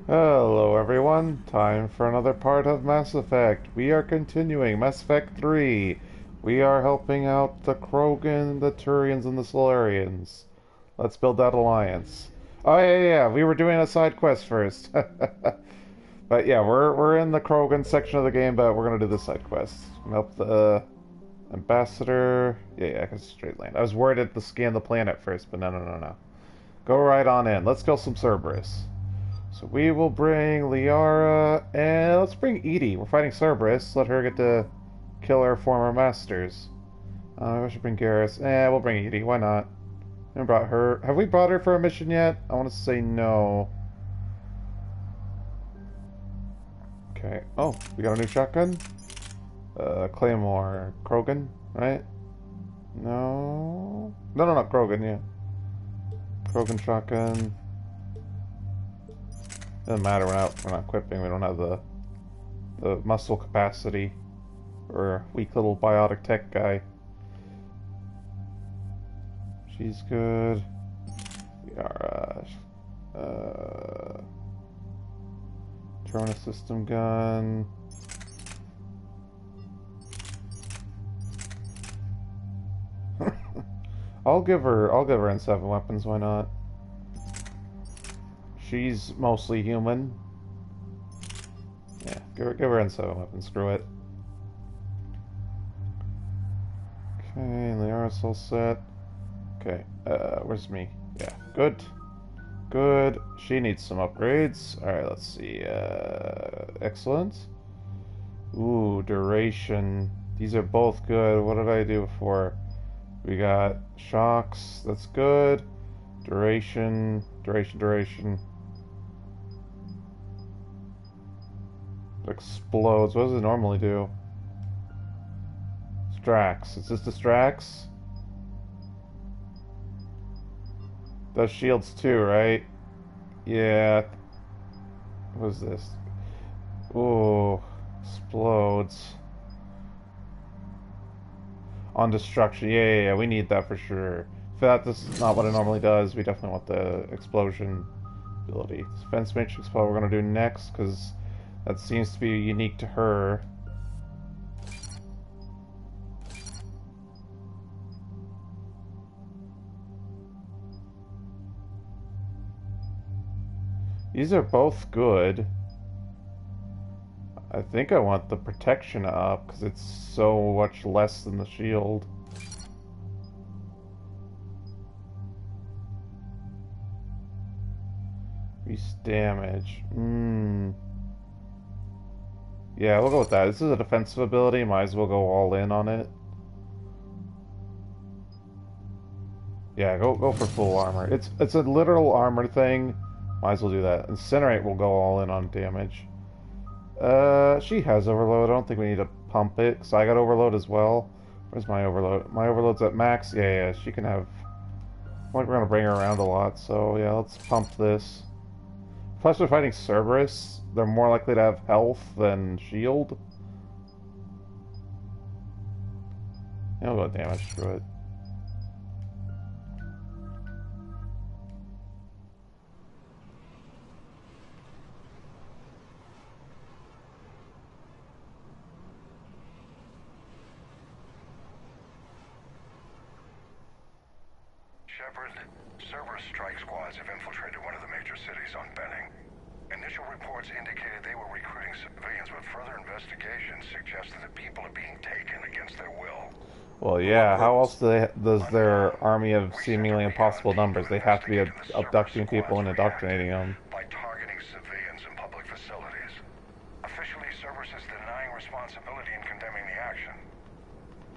Hello everyone, time for another part of Mass Effect. We are continuing Mass Effect 3. We are helping out the Krogan, the Turians, and the Solarians. Let's build that alliance. Oh yeah, we were doing a side quest first. But yeah, we're in the Krogan section of the game, but we're gonna do the side quest. Help the ambassador. Yeah, cause straight lane. I was worried at the scan the planet first, but no. Go right on in. Let's kill some Cereberus. So we will bring Liara, and let's bring Edie. We're fighting Cereberus. Let her get to kill our former masters. I should bring Garrus. We'll bring Edie. Why not? We brought her. Have we brought her for a mission yet? I want to say no. Okay. Oh, we got a new shotgun? Claymore. Krogan, right? No, Krogan, yeah. Krogan shotgun. Doesn't matter, we're not equipping, we don't have the muscle capacity for a weak little biotic tech guy. She's good. We are drone system gun. I'll give her N7 weapons, why not? She's mostly human. Yeah, give her N7 weapons, screw it. Okay, Liara's all set. Okay, where's me? Yeah, good. Good. She needs some upgrades. Alright, let's see. Excellent. Ooh, duration. These are both good. What did I do before? We got shocks. That's good. Duration. Explodes. What does it normally do? Strax. Is this the Strax? Does shields too, right? Yeah. What is this? Ooh. Explodes. On destruction. Yeah. We need that for sure. If this is not what it normally does, we definitely want the explosion ability. Defense matrix what we're going to do next, because that seems to be unique to her. These are both good. I think I want the protection up, because it's so much less than the shield. Increase damage. Yeah, we'll go with that. This is a defensive ability. Might as well go all in on it. Yeah, go for full armor. It's a literal armor thing. Might as well do that. Incinerate will go all in on damage. She has overload. I don't think we need to pump it, because I got overload as well. Where's my overload? My overload's at max. Yeah, she can have... We're gonna bring her around a lot, so yeah, let's pump this. Plus, we're fighting Cerberus. They're more likely to have health than shield. Yeah, we'll go damage through it. Shepard, Cerberus strike squads have infiltrated one of the major cities on Benning. Initial reports indicated they were recruiting civilians, but further investigation suggests that the people are being taken against their will. Well, yeah, how else does their army of seemingly impossible numbers? They have to be abducting people and indoctrinating them. By targeting civilians in public facilities. Officially, Cerberus is denying responsibility and condemning the action.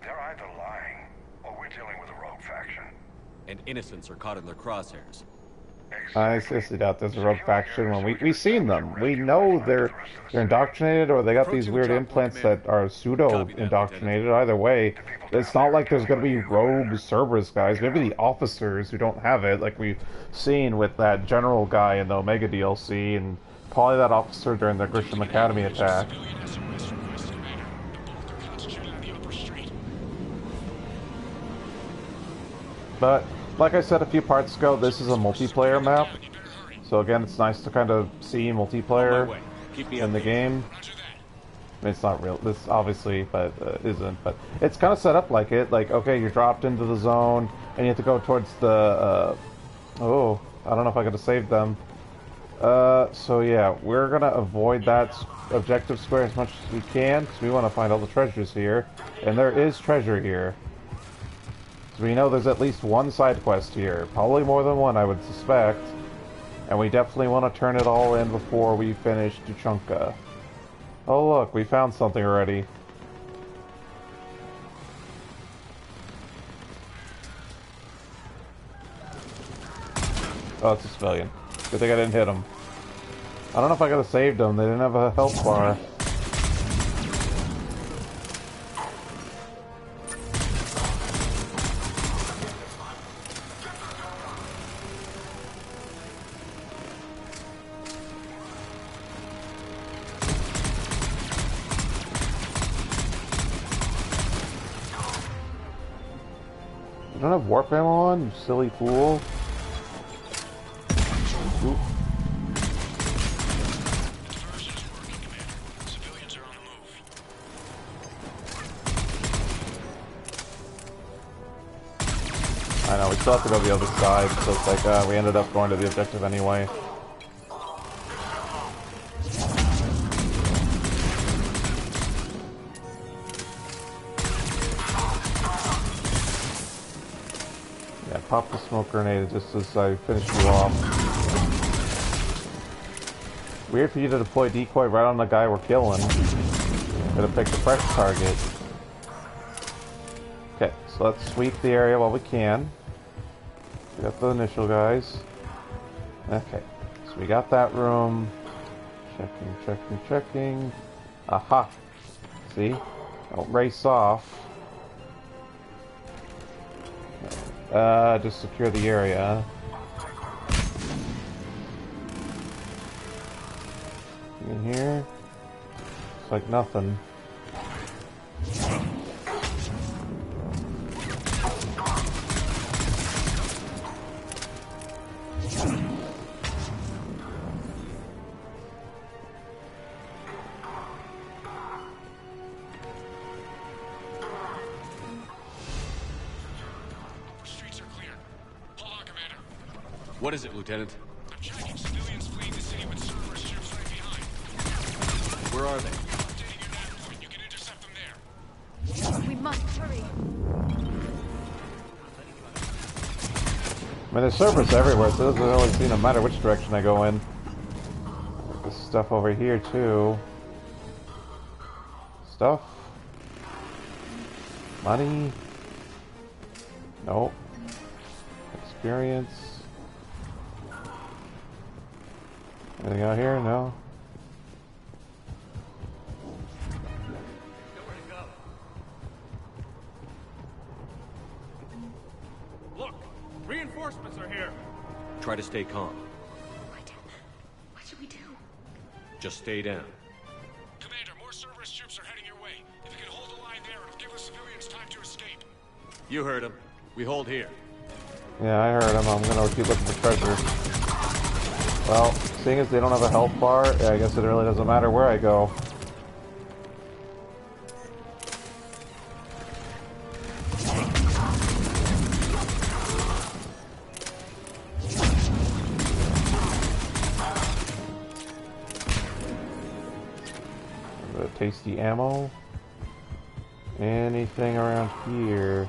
They're either lying, or we're dealing with a rogue faction. And innocents are caught in their crosshairs. I seriously doubt there's a rogue faction when we've seen them. We know they're indoctrinated, or they got these weird implants that are pseudo-indoctrinated. Either way, it's not like there's gonna be rogue Cerberus guys. Maybe the officers who don't have it, like we've seen with that general guy in the Omega DLC, and probably that officer during the Grisham Academy attack. But like I said a few parts ago, this is a multiplayer map, So again, it's nice to kind of see On my multiplayer way. Keep me in the updated. game. I mean, it's not real. This obviously, but isn't. But it's kind of set up like it. Like, okay, you're dropped into the zone, and you have to go towards the. Oh, I don't know if I could have saved them. So yeah, we're gonna avoid that objective square as much as we can, because we want to find all the treasures here, and there is treasure here. So we know there's at least one side quest here, probably more than one, I would suspect, and we definitely want to turn it all in before we finish Tuchunka. Oh look, we found something already. Oh, it's a civilian. Good thing I didn't hit him. I don't know if I could have saved them. They didn't have a health bar. You don't have warp ammo on, you silly fool. Oop. I know, we still have to go to the other side, so it's like, we ended up going to the objective anyway. Yeah, pop the smoke grenade just as I finish you off. Weird for you to deploy decoy right on the guy we're killing. Gotta pick the fresh target. Okay, so let's sweep the area while we can. We got the initial guys. Okay, so we got that room. Checking, checking, checking. Aha! See? Don't race off. Just secure the area. In here? It's like nothing. What is it, Lieutenant? I'm tracking civilians fleeing the city with Cereberus troops right behind. Where are they? Updating your nav point. You can intercept them there. We must hurry. I mean, there's servers everywhere, so it doesn't really seem to matter which direction I go in. There's stuff over here, too. Stuff. Money. Nope. Experience. Anything out here? No. Nowhere to go. Look! Reinforcements are here! Try to stay calm. What should we do? Just stay down. Commander, more Cereberus troops are heading your way. If you can hold the line there, it'll give the civilians time to escape. You heard him. We hold here. Yeah, I heard him. I'm gonna keep looking for treasure. Well, seeing as they don't have a health bar, I guess it really doesn't matter where I go. The tasty ammo. Anything around here?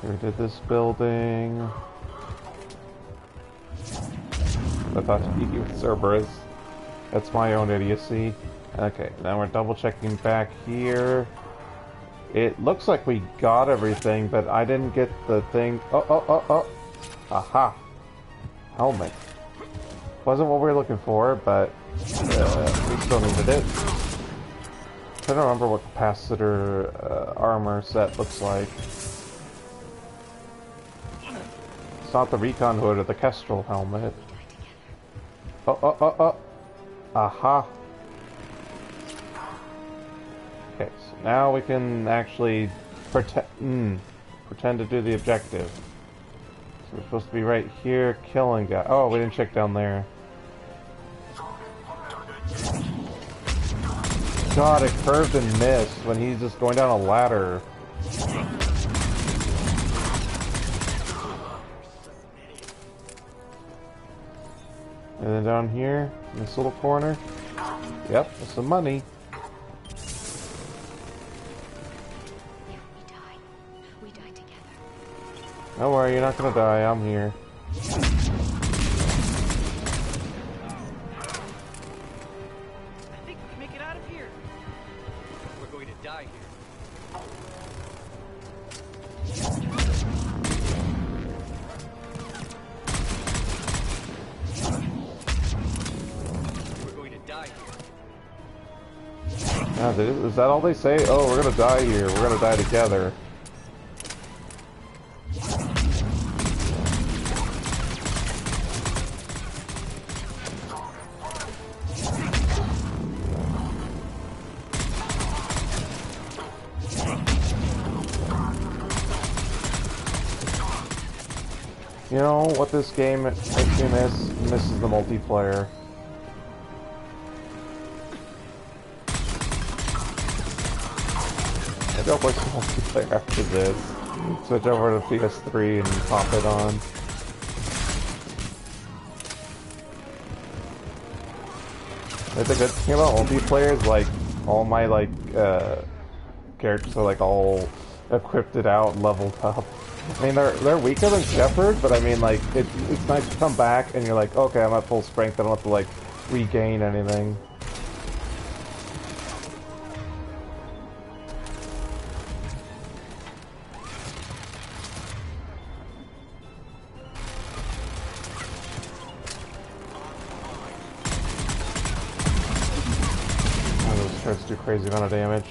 We did this building. I thought to beat you with Cereberus. That's my own idiocy. Okay, now we're double checking back here. It looks like we got everything, but I didn't get the thing. Oh. Aha. Helmet. Wasn't what we were looking for, but we still needed it. I don't remember what capacitor armor set looks like. It's not the recon hood or the Kestrel helmet. Oh. Aha. Okay, so now we can actually pretend to do the objective. So we're supposed to be right here killing guys. Oh, we didn't check down there. God, it curved and missed when he's just going down a ladder. And then down here, in this little corner, yep, there's some money. We die together. Don't worry, you're not gonna die, I'm here. I think we can make it out of here. We're going to die here. We're going to die here. Ah, is that all they say? Oh, we're gonna die here. We're gonna die together. You know what this game makes me miss? Misses the multiplayer. Maybe I'll play some multiplayer after this. Switch over to PS3 and pop it on. The good thing about multiplayer is like all my characters are like all equipped out and leveled up. I mean they're weaker than Shepard, but I mean like it's nice to come back and you're like, okay, I'm at full strength, I don't have to like regain anything. Those turrets do crazy amount of damage.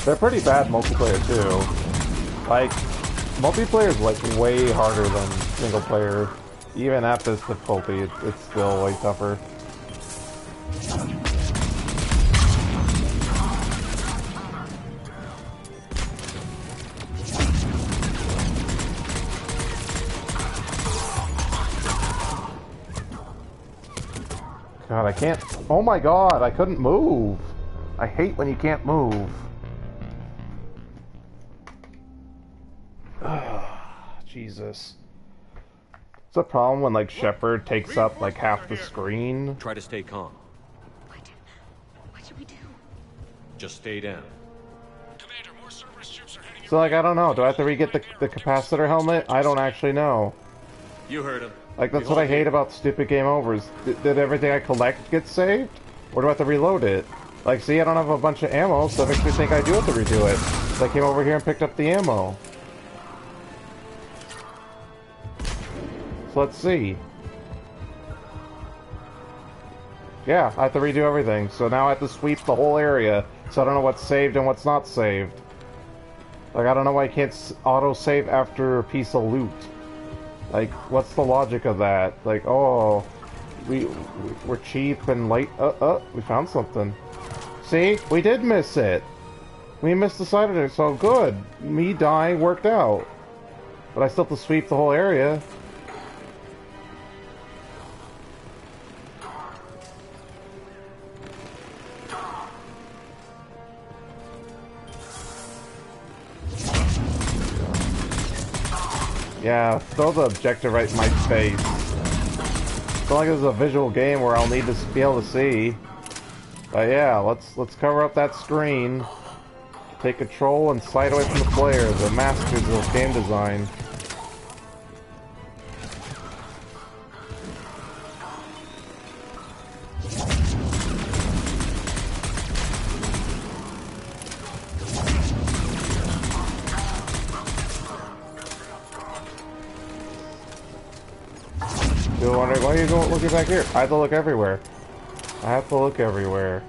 They're pretty bad multiplayer too. Like multiplayer is like way harder than single player. Even at this difficulty, it's still way tougher. God, I can't. Oh my God, I couldn't move. I hate when you can't move. Jesus. It's a problem when like Shepard takes up like half the screen. Try to stay calm. What should we do? Just stay down. Commander, more Cereberus troops are heading So like I don't know. Do I have to re-get the capacitor helmet? I don't actually know. You heard him. Like that's what I hate about stupid game overs. Did everything I collect get saved? Or do I have to reload it? Like see, I don't have a bunch of ammo, so that makes me think I do have to redo it. So I came over here and picked up the ammo. Let's see. Yeah, I have to redo everything. So now I have to sweep the whole area. So I don't know what's saved and what's not saved. Like, I don't know why I can't auto-save after a piece of loot. Like, what's the logic of that? Like, oh, we're cheap and light. We found something. See? We did miss it. We missed the side of it, so good. Me dying worked out. But I still have to sweep the whole area. Yeah, throw the objective right in my face. It's not like this is a visual game where I'll need to be able to see. But yeah, let's cover up that screen. Take control and slide away from the player, the masters of game design. You're wondering, why are you going looking back here? I have to look everywhere. I have to look everywhere.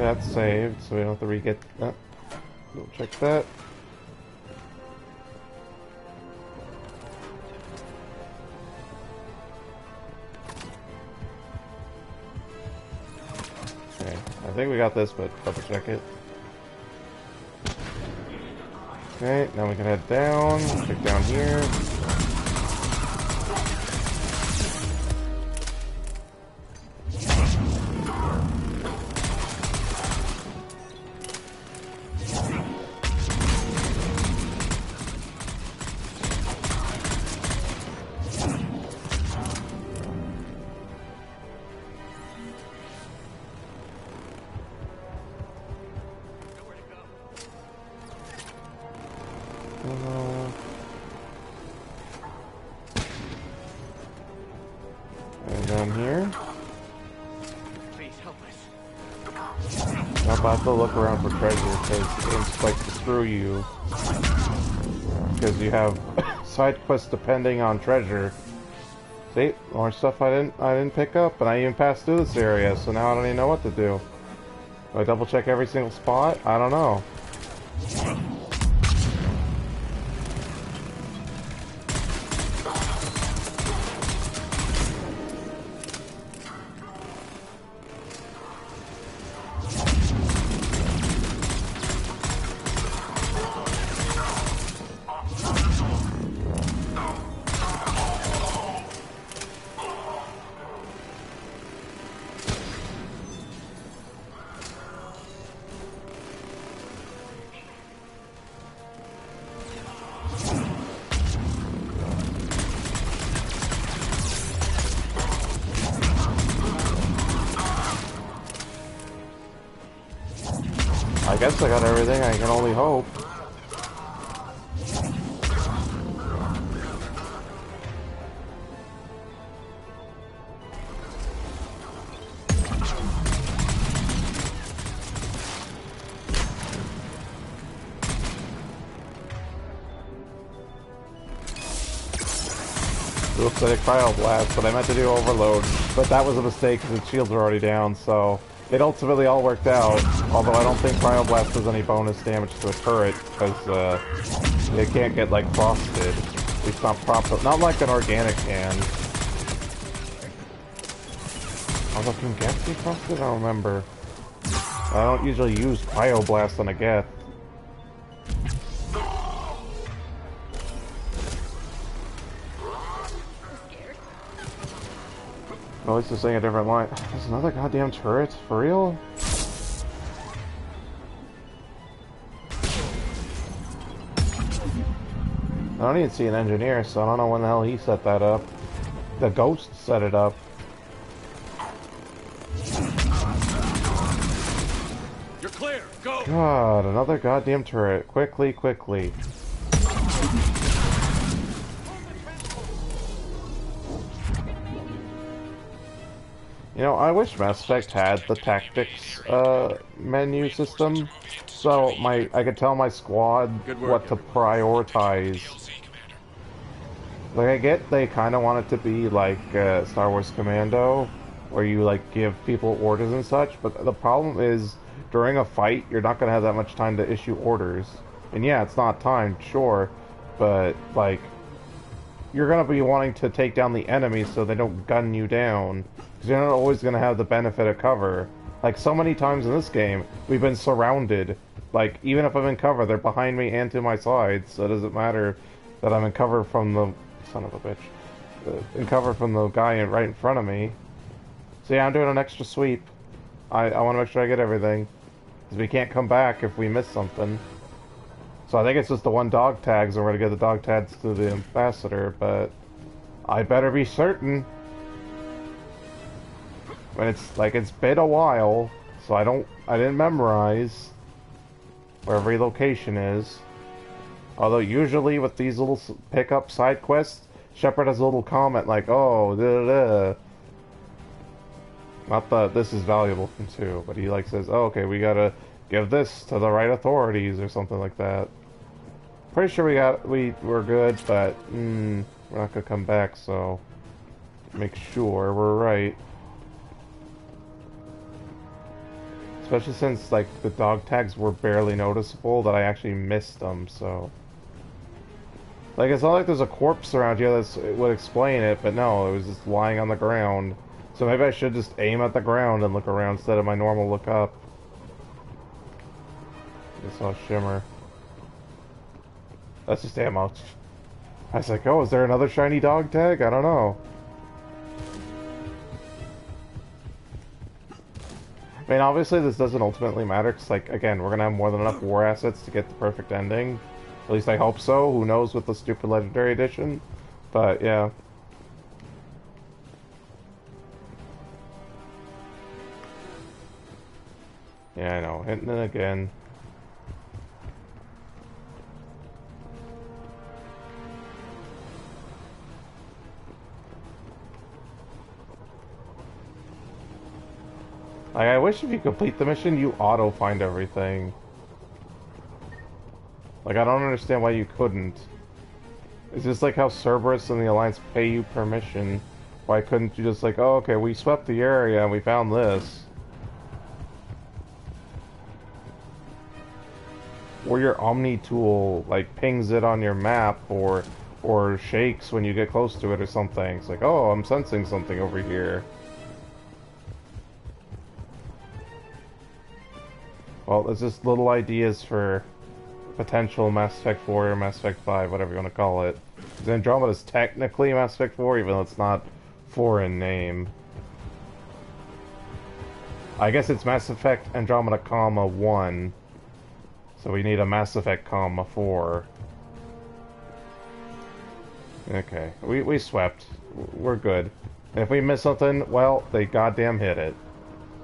that's saved, so we don't have to re-get that. Go check that. Okay, I think we got this, but double check it. Okay, now we can head down, check down here. And down here. Please help us. I'll have to look around for treasure because games like to screw you. Because you have side quests depending on treasure. See, more stuff I didn't pick up, and I even passed through this area, so now I don't even know what to do. Do I double check every single spot? I don't know. I guess I got everything, I can only hope. Looks like Cryo Blast, but I meant to do Overload, but that was a mistake because its shields were already down, so it ultimately all worked out, although I don't think Cryo Blast does any bonus damage to a turret, because it can't get, like, frosted. At least not proper, not like an organic can. Although can Geth be frosted? I don't remember. I don't usually use Cryo Blast on a Geth. Oh, it's just saying a different line. There's another goddamn turret? For real? I don't even see an engineer, so I don't know when the hell he set that up. The ghost set it up. You're clear. Go. God, another goddamn turret. Quickly, quickly. You know, I wish Mass Effect had the tactics menu system, so I could tell my squad what to prioritize. Like, I get they kind of want it to be like Star Wars Commando, where you like give people orders and such, but the problem is during a fight you're not going to have that much time to issue orders. And yeah, it's not timed, sure, but like you're going to be wanting to take down the enemy so they don't gun you down. Because you're not always going to have the benefit of cover. Like, so many times in this game, we've been surrounded. Like, even if I'm in cover, they're behind me and to my sides, so it doesn't matter that I'm in cover from the... son of a bitch. In cover from the guy right in front of me. So yeah, I'm doing an extra sweep. I want to make sure I get everything. Because we can't come back if we miss something. So I think it's just the one dog tags, and we're going to get the dog tags to the ambassador, but... I better be certain. But it's like, it's been a while, so I didn't memorize where every location is. Although usually with these little pickup side quests, Shepard has a little comment like, oh, da da da. Not that this is valuable too, but he like says, oh, okay, we gotta give this to the right authorities or something like that. Pretty sure we're good, but we're not gonna come back, so make sure we're right. Especially since, like, the dog tags were barely noticeable that I actually missed them, so... Like, it's not like there's a corpse around here that would explain it, but no, it was just lying on the ground. So maybe I should just aim at the ground and look around instead of my normal look up. I saw a shimmer. That's just ammo. I was like, oh, is there another shiny dog tag? I don't know. I mean, obviously this doesn't ultimately matter, because, like, again, we're gonna have more than enough war assets to get the perfect ending. At least I hope so. Who knows with the stupid Legendary Edition? But, yeah. Yeah, I know. Hitting it again. Like, I wish if you complete the mission, you auto-find everything. Like, I don't understand why you couldn't. It's just like how Cereberus and the Alliance pay you per mission. Why couldn't you just like, oh, okay, we swept the area and we found this. Or your Omni tool, like, pings it on your map, or shakes when you get close to it or something. It's like, oh, I'm sensing something over here. Well, it's just little ideas for potential Mass Effect 4 or Mass Effect 5, whatever you want to call it. Because Andromeda is technically Mass Effect 4, even though it's not 4 in name. I guess it's Mass Effect Andromeda, comma, 1. So we need a Mass Effect, comma, 4. Okay, we swept. We're good. And if we miss something, well, they goddamn hit it.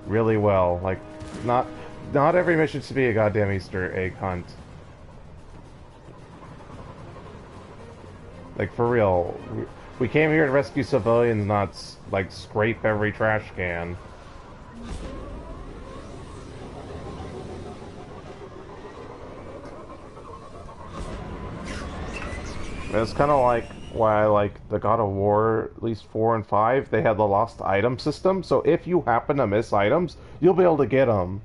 Really well. Like, not every mission should be a goddamn Easter egg hunt. Like, for real. We came here to rescue civilians, not, like, scrape every trash can. It's kind of like why I like the God of War, at least 4 and 5, they had the lost item system, so if you happen to miss items, you'll be able to get them.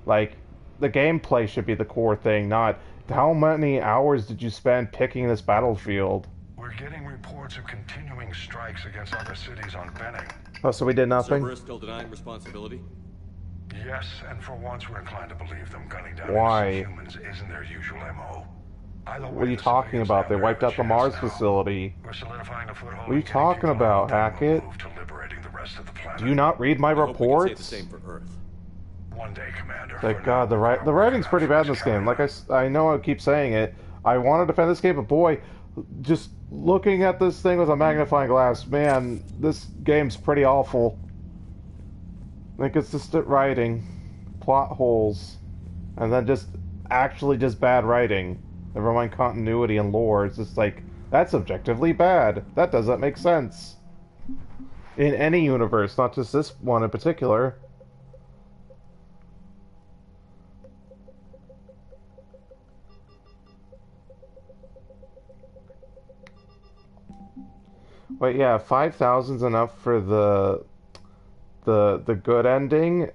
Like, the gameplay should be the core thing, not how many hours did you spend picking this battlefield. We're getting reports of continuing strikes against other cities on Benning. Oh, so we did nothing? Cereberus still denying responsibility? Yes, and for once we're inclined to believe them. Gunning down innocent humans isn't their usual MO. What are you talking about? They wiped out the Mars facility. We're solidifying a foothold. What are you talking about, Hackett? Do you not read my reports? The same for Earth. One day, Commander. Like, God, the writing's pretty bad in this game. Like, I know I keep saying it. I want to defend this game, but boy, just looking at this thing with a magnifying glass, man, this game's pretty awful. Inconsistent writing, plot holes, and then just bad writing. Never mind continuity and lore. It's just like, that's objectively bad. That doesn't make sense. In any universe, not just this one in particular. Wait, yeah, 5,000's enough for the good ending.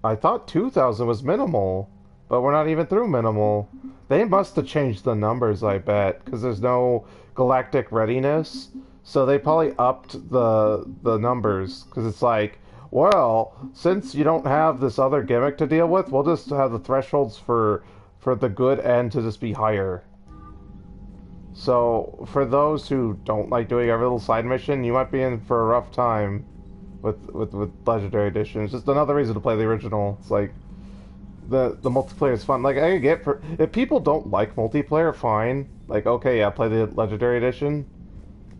I thought 2,000 was minimal, but we're not even through minimal. They must have changed the numbers, I bet, because there's no galactic readiness. So they probably upped the numbers, because it's like, well, since you don't have this other gimmick to deal with, we'll just have the thresholds for the good end to just be higher. So, for those who don't like doing every little side mission, you might be in for a rough time with Legendary Edition. It's just another reason to play the original. It's like, the multiplayer is fun. Like, I get, if people don't like multiplayer, fine. Like, okay, yeah, play the Legendary Edition.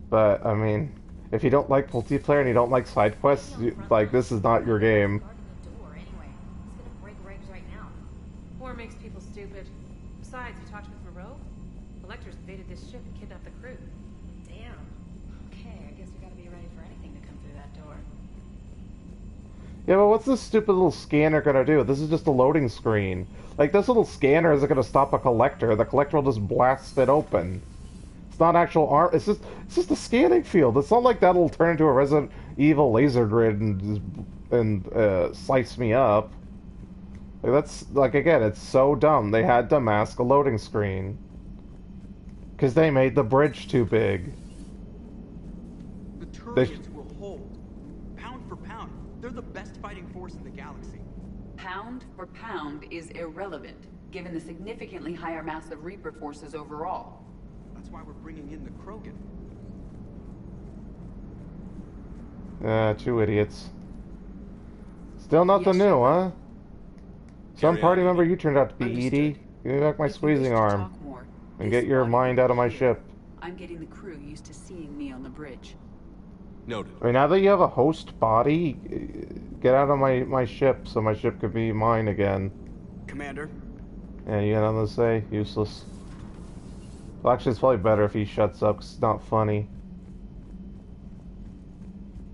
But, I mean, if you don't like multiplayer and you don't like side quests, like, this is not your game. War makes people stupid. Besides, you talked with Moreau? Electors invaded this ship and kidnapped the crew. Damn. Okay, I guess we gotta be ready for anything to come through that door. Yeah, but what's this stupid little scanner gonna do? This is just a loading screen. Like, this little scanner isn't gonna stop a collector. The collector will just blast it open. It's not actual arm. It's just a scanning field. It's not like that'll turn into a Resident Evil laser grid and slice me up. Like, that's, like, again, it's so dumb. They had to mask a loading screen. Because they made the bridge too big. The Turians will hold. Pound for pound, they're the best fighting force in the galaxy. Pound for pound is irrelevant, given the significantly higher mass of Reaper forces overall. That's why we're bringing in the Krogan. Two idiots. Still nothing new, huh? Some party member you turned out to be, Edie. Give me back my squeezing arm. And get your mind out of my ship. I'm getting the crew used to seeing me on the bridge. Noted. I mean, now that you have a host body, get out of my ship so my ship could be mine again. Commander? Yeah, you got nothing to say? Useless. Well, actually, it's probably better if he shuts up, 'cause it's not funny.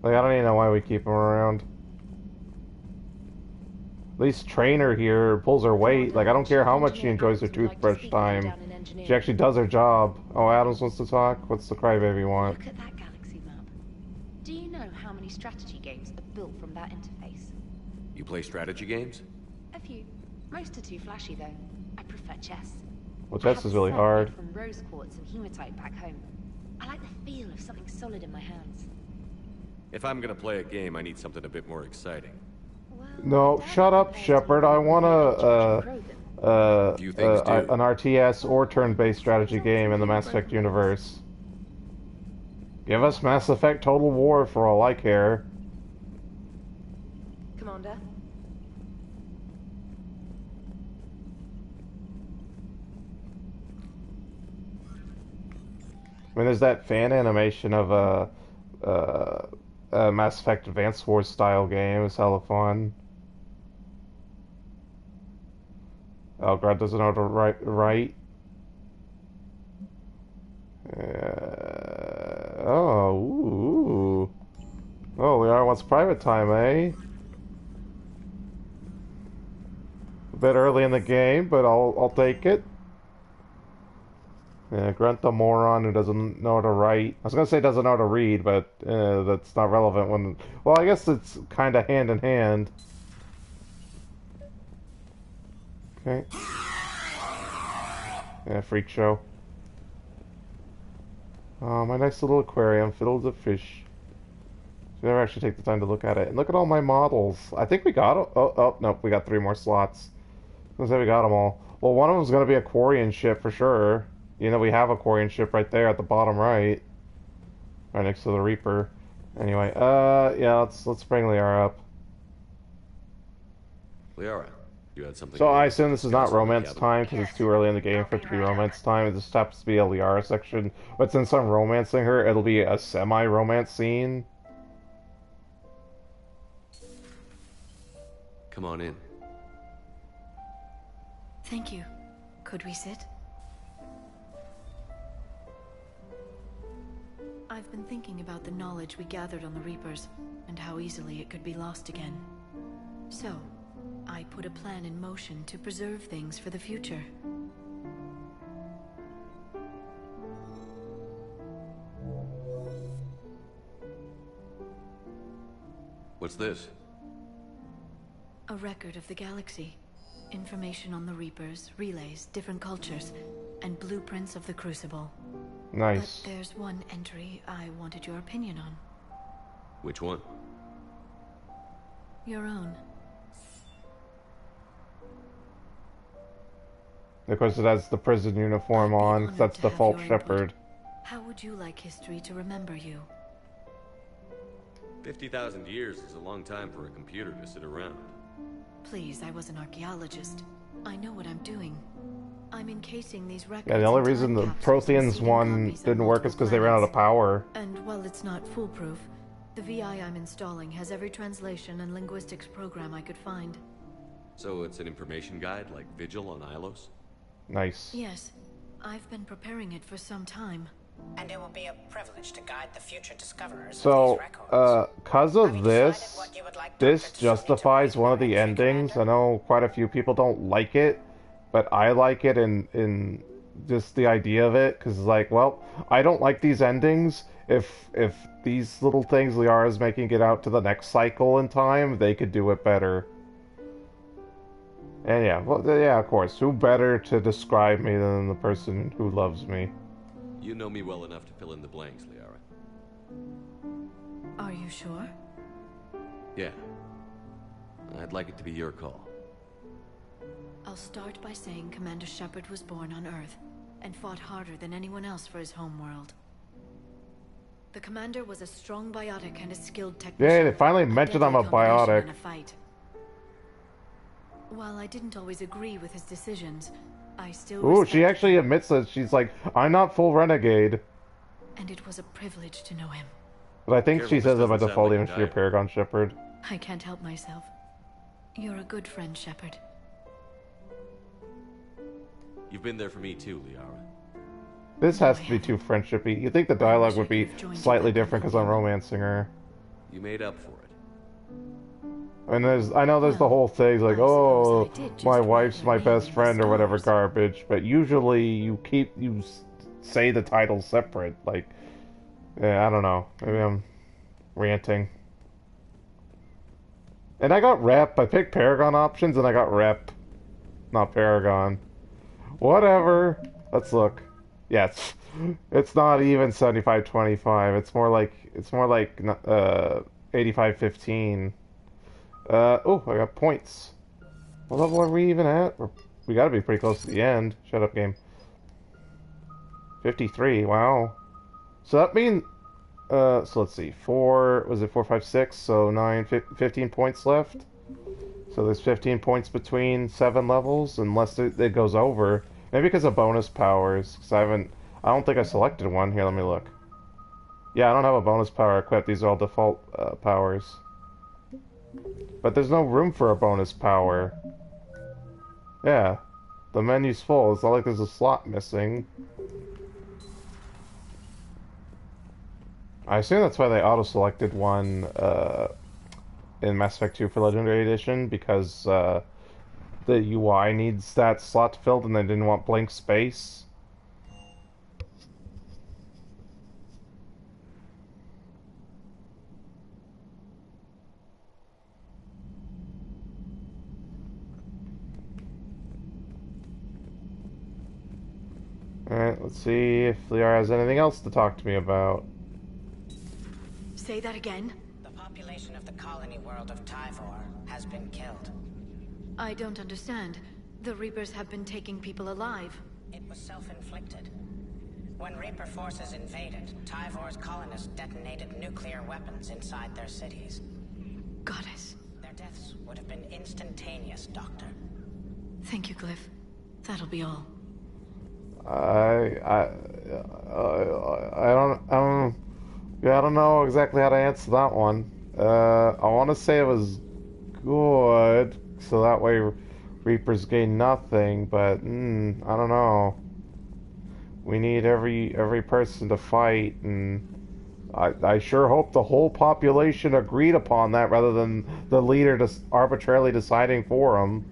Like, I don't even know why we keep him around. At least Trainer here pulls her weight. Like, I don't care how much she enjoys her toothbrush time. She actually does her job. Oh, Adams wants to talk? What's the crybaby want? Look at that galaxy map. Do you know how many strategy games are built from that interface? You play strategy games? A few. Most are too flashy, though. I prefer chess. Well, I chess have is a really set hard. From rose quartz and hematite back home. I like the feel of something solid in my hands. If I'm gonna play a game, I need something a bit more exciting. Well, No, shut up, Shepard. I want Few things do. an RTS or turn-based strategy game in the Mass Effect universe. Give us Mass Effect Total War for all I care. Commander? I mean, there's that fan animation of a Mass Effect Advanced Wars style game. It's hella fun. Oh, God doesn't know how to write. Oh, ooh. Oh, Liara wants private time, eh? A bit early in the game, but I'll take it. Yeah, Grunt the moron who doesn't know how to write. I was gonna say doesn't know how to read, but that's not relevant when... Well, I guess it's kind of hand in hand. Okay. Yeah, freak show. Oh, my nice little aquarium filled with fish. Should never actually take the time to look at it. And look at all my models. I think we got... Oh, nope, we got 3 more slots. I was gonna say we got them all. Well, one of them's gonna be a Quarian ship for sure. You know, we have a Quarian ship right there at the bottom right. Right next to the Reaper. Anyway, yeah, let's bring Liara up. Liara, you had something. So I assume this is not romance time, because it's too early in the game for it to be romance time. This happens to be a Liara section. But since I'm romancing her, it'll be a semi-romance scene. Come on in. Thank you. Could we sit? I've been thinking about the knowledge we gathered on the Reapers, and how easily it could be lost again. So, I put a plan in motion to preserve things for the future. What's this? A record of the galaxy. Information on the Reapers, relays, different cultures, and blueprints of the Crucible. Nice. But there's one entry I wanted your opinion on. Which one? Your own. Of course, it has the prison uniform on, 'cause that's default Shepard. How would you like history to remember you? 50,000 years is a long time for a computer to sit around. Please, I was an archaeologist. I know what I'm doing. I'm encasing these records. Yeah, the only in reason time the capsules Protheans receiving one copies of didn't work is multiple because they ran out of planets. power. And while it's not foolproof, the VI I'm installing has every translation and linguistics program I could find. So it's an information guide like Vigil on Ilos? Nice. Yes, I've been preparing it for some time. And it will be a privilege to guide the future discoverers So, of these records. cause Have of you this, decided what you would like this Dr. Tuchunka justifies to one of the write for you, endings. I Commander? know quite a few people don't like it, but I like it in just the idea of it, because like, well, I don't like these endings. If these little things Liara's making it out to the next cycle in time, they could do it better. And yeah, well, yeah, of course. Who better to describe me than the person who loves me? You know me well enough to fill in the blanks, Liara. Are you sure? Yeah. I'd like it to be your call. I'll start by saying Commander Shepard was born on Earth, and fought harder than anyone else for his homeworld. The Commander was a strong biotic and a skilled technician. Yeah, they finally mentioned I'm a biotic. While I didn't always agree with his decisions, I still Ooh, she respected actually him. admits that she's like, I'm not full renegade. And it was a privilege to know him. But I think Careful, she this says it by doesn't default sound even like to your a Paragon Shepard. I can't help myself. You're a good friend, Shepard. You've been there for me too, Liara. This has to be too friendshipy. You'd think the dialogue would be slightly different because I'm romancing her. You made up for it. And I know there's the whole thing like, oh, my wife's my best friend or whatever garbage, but usually you say the title separate. Like, yeah, I don't know. Maybe I'm ranting. And I got rep. I picked Paragon options and I got rep, not Paragon. Whatever. Let's look. Yeah, it's not even 75-25. It's more like 85-15. Oh, I got points. What level are we even at? We gotta be pretty close to the end. Shut up, game. 53, wow. So that means, so let's see, 4, was it 4, 5, 6? So 9, 15 points left. So there's 15 points between 7 levels, unless it goes over. Maybe because of bonus powers, because I don't think I selected one. Here, let me look. Yeah, I don't have a bonus power equipped. These are all default powers. But there's no room for a bonus power. Yeah. The menu's full. It's not like there's a slot missing. I assume that's why they auto-selected one in Mass Effect 2 for Legendary Edition, because the UI needs that slot filled and they didn't want blank space. Alright, let's see if Liara has anything else to talk to me about. Say that again? The population of the colony world of Tyvor has been killed. I don't understand. The Reapers have been taking people alive. It was self-inflicted. When Reaper forces invaded, Tyvor's colonists detonated nuclear weapons inside their cities. Goddess. Their deaths would have been instantaneous, Doctor. Thank you, Glyph. That'll be all. I don't know exactly how to answer that one. I want to say it was good, so that way Reapers gain nothing, but I don't know. We need every person to fight, and I sure hope the whole population agreed upon that rather than the leader just arbitrarily deciding for them.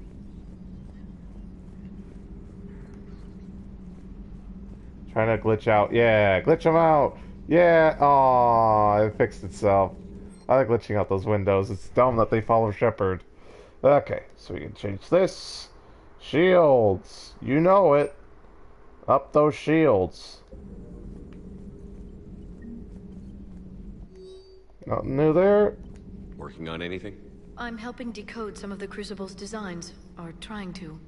Trying to glitch out. Yeah, glitch them out. Yeah. Aww, it fixed itself. I like glitching out those windows. It's dumb that they follow Shepard. Okay, so we can change this. Shields. You know it. Up those shields. Nothing new there. Working on anything? I'm helping decode some of the Crucible's designs, or trying to.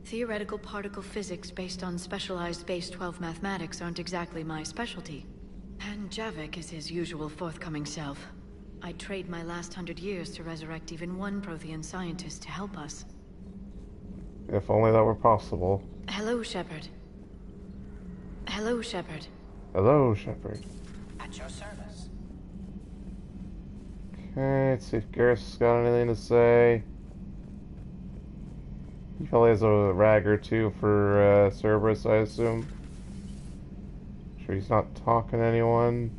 Theoretical particle physics based on specialized base 12 mathematics aren't exactly my specialty. And Javik is his usual forthcoming self. I'd trade my last 100 years to resurrect even one Prothean scientist to help us. If only that were possible. Hello, Shepard. Hello, Shepard. Hello, Shepard. At your service. Okay, let's see if Garrus got anything to say. He probably has a rag or two for Cereberus, I assume. Sure he's not talking to anyone.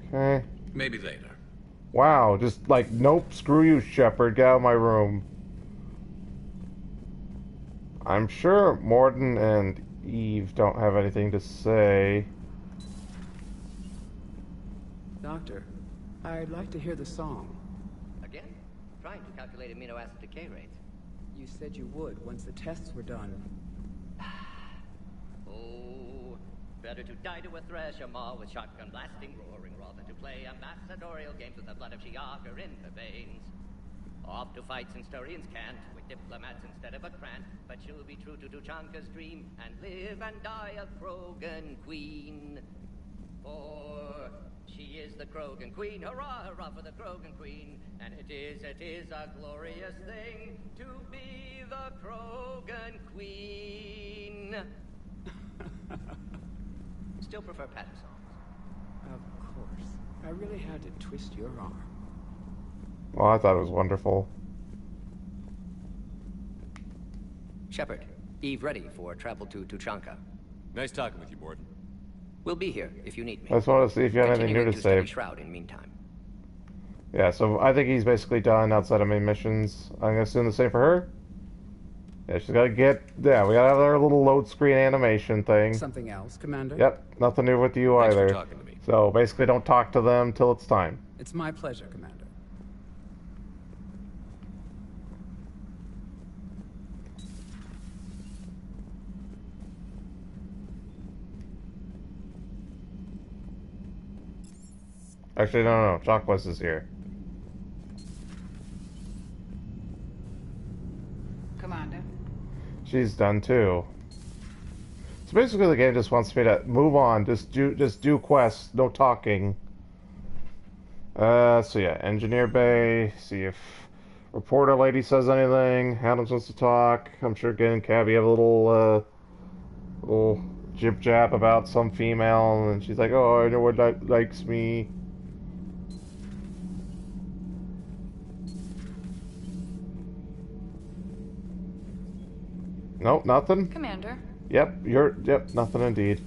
Okay. Maybe later. Wow, just like, nope, screw you, Shepard, get out of my room. I'm sure Mordin and Eve don't have anything to say. Doctor, I'd like to hear the song. Again? Trying to calculate amino acid decay rates. You said you would once the tests were done. Oh, better to die to a thresher maw with shotgun blasting roaring rather to play ambassadorial games with the blood of Shiaka in the veins. Off to fight since Turians can't, with diplomats instead of a crant, but she'll be true to Tuchunka's dream and live and die a Krogan queen. For she is the Krogan queen, hurrah, hurrah for the Krogan queen, and it is a glorious thing to be the Krogan queen. Still prefer pattern songs. Of course. I really had to twist your arm. Well, I thought it was wonderful. Shepard, Eve ready for travel to Tuchunka. Nice talking with you, Morden. We'll be here if you need me. I just wanted to see if you had anything new to say. Study Shroud in meantime. Yeah, so I think he's basically done outside of main missions. I'm gonna assume the same for her. Yeah, she's gotta get... Yeah, we gotta have our little load screen animation thing. Something else, Commander? Yep, nothing new with you Thanks either. for talking to me. So basically don't talk to them till it's time. It's my pleasure, Commander. Actually, no. Jacquez is here. Commander. She's done too. So basically, the game just wants me to move on. Just do quests, no talking. So yeah, engineer bay. See if reporter lady says anything. Adams wants to talk. I'm sure again, Cabby have a little jib jab about some female, and she's like, "Oh, I know what likes me." Nope, nothing. Commander. Yep, nothing indeed.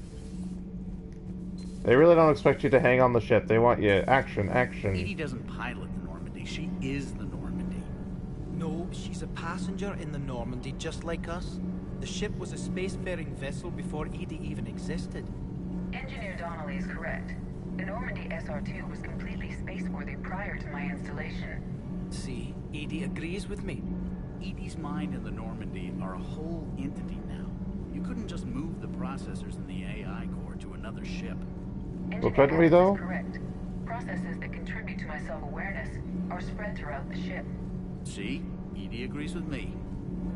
They really don't expect you to hang on the ship. They want you action. Edie doesn't pilot the Normandy. She is the Normandy. No, she's a passenger in the Normandy, just like us. The ship was a spacefaring vessel before Edie even existed. Engineer Donnelly is correct. The Normandy SR-2 was completely spaceworthy prior to my installation. See, Edie agrees with me. Edie's mind and the Normandy are a whole entity now. You couldn't just move the processors in the AI core to another ship. Well, couldn't we though? Correct. Processes that contribute to my self-awareness are spread throughout the ship. See? Edie agrees with me.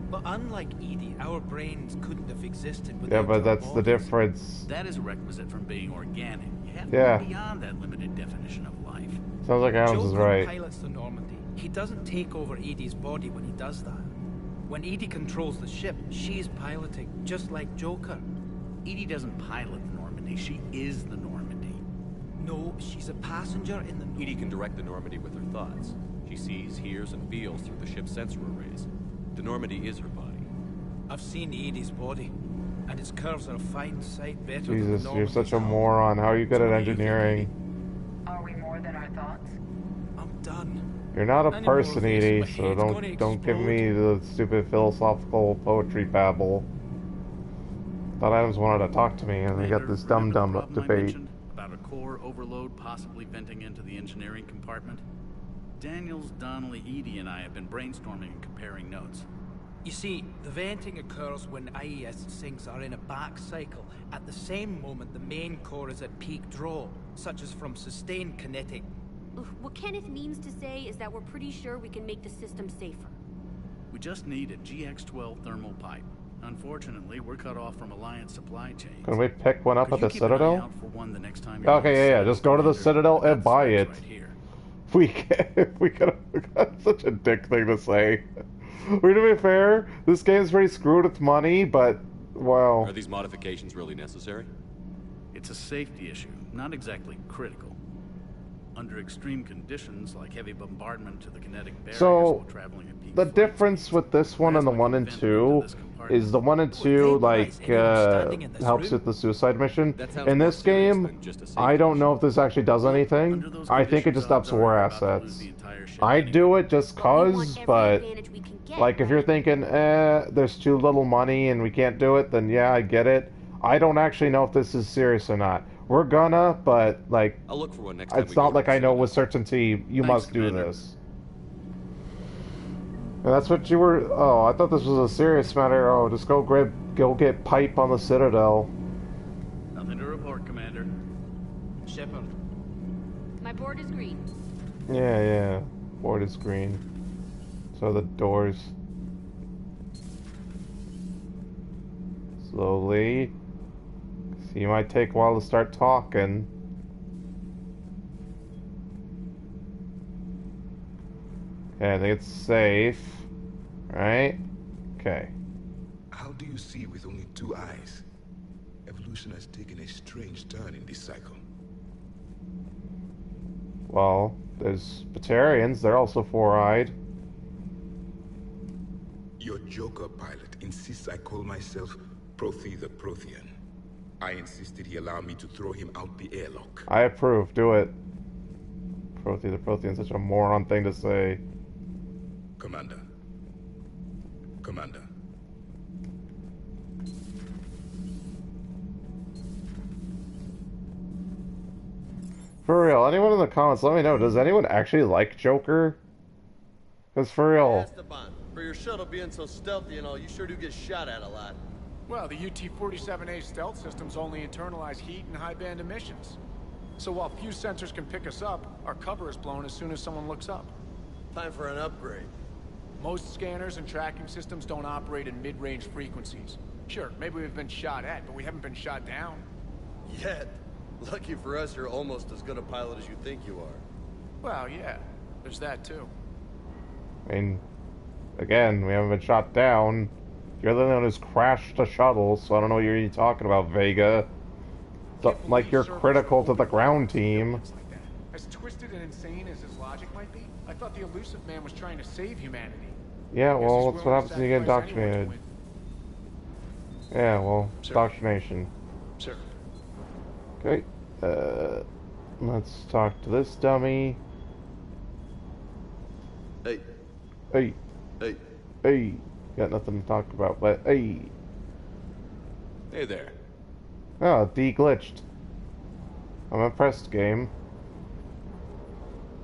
But unlike Edie, our brains couldn't have existed without Yeah, but that's our the bodies. difference. That is a requisite from being organic. You have to Yeah. go beyond that limited definition of life. Sounds like Adams is Joker right. pilots the Normandy. He doesn't take over Edie's body when he does that. When Edie controls the ship, she's piloting, just like Joker. Edie doesn't pilot the Normandy. She is the Normandy. No, she's a passenger in the Normandy. Edie can direct the Normandy with her thoughts. She sees, hears, and feels through the ship's sensor arrays. The Normandy is her body. I've seen Edie's body, and its curves are a fine sight better than Jesus, the you're Normandy's. such a moron. How are you good at engineering? Are we more than our thoughts? I'm done. You're not a Any more person, of this, Edie, my so head's gonna don't give explode. me the stupid philosophical poetry babble. Thought Adams wanted to talk to me, and we got Commander, this remember the dumb problem I debate. mentioned about a core overload possibly venting into the engineering compartment? Daniels, Donnelly, Edie, and I have been brainstorming and comparing notes. You see, the venting occurs when IES sinks are in a back cycle. At the same moment, the main core is at peak draw, such as from sustained kinetic. What Kenneth means to say is that we're pretty sure we can make the system safer. We just need a GX-12 thermal pipe. Unfortunately, we're cut off from Alliance supply chains. Can we pick one up Could at you the keep an eye Citadel? out for one the next time you're on Okay, the yeah. Citadel, Just go to the Commander? Citadel and That's buy right it. here. We got such a dick thing to say. We're to be fair, this game's pretty screwed with money, but well. Are these modifications really necessary? It's a safety issue, not exactly critical. Under extreme conditions, like heavy bombardment to the kinetic barriers So, while traveling at peak the flight difference with this one and the 1 and 2 is the 1 and 2 like helps with the suicide mission. In this game, I don't know if this actually does anything. I think it just ups war assets. I do it just cause, but like if you're thinking, there's too little money and we can't do it, then yeah, I get it. I don't actually know if this is serious or not. We're gonna, but like, I'll look for one next time it's not like I know with certainty you must do this. And that's what you were... Oh, I thought this was a serious matter. Oh, just go get pipe on the Citadel. Nothing to report, Commander. Shepard. My board is green. Yeah. Board is green. So the doors. Slowly. So you might take a while to start talking. Okay, I think it's safe. Right? Okay. How do you see with only two eyes? Evolution has taken a strange turn in this cycle. Well, there's Batarians, they're also four-eyed. Your Joker pilot insists I call myself Prothe the Prothean. I insisted he allow me to throw him out the airlock. I approve, do it. Prothe the Prothean, such a moron thing to say. Commander. Commander. For real, anyone in the comments, let me know, does anyone actually like Joker? Because for real... Esteban, for your shuttle being so stealthy and all, you sure do get shot at a lot. Well, the UT-47A stealth systems only internalize heat and high-band emissions. So while few sensors can pick us up, our cover is blown as soon as someone looks up. Time for an upgrade. Most scanners and tracking systems don't operate in mid-range frequencies. Sure, maybe we've been shot at, but we haven't been shot down. Yet. Lucky for us, you're almost as good a pilot as you think you are. Well, yeah. There's that, too. I mean, again, we haven't been shot down. You're the one who's crashed the shuttle, so I don't know what you're even talking about, Vega. So, like you're critical to the ground team. As twisted and insane as his logic might be, I thought the elusive man was trying to save humanity. Yeah, well, that's what happens when you get indoctrinated. Yeah, well, indoctrination. Sir. Okay, let's talk to this dummy. Hey. Hey. Hey. Hey. Got nothing to talk about, but hey. Hey there. Oh, de-glitched. I'm impressed, game.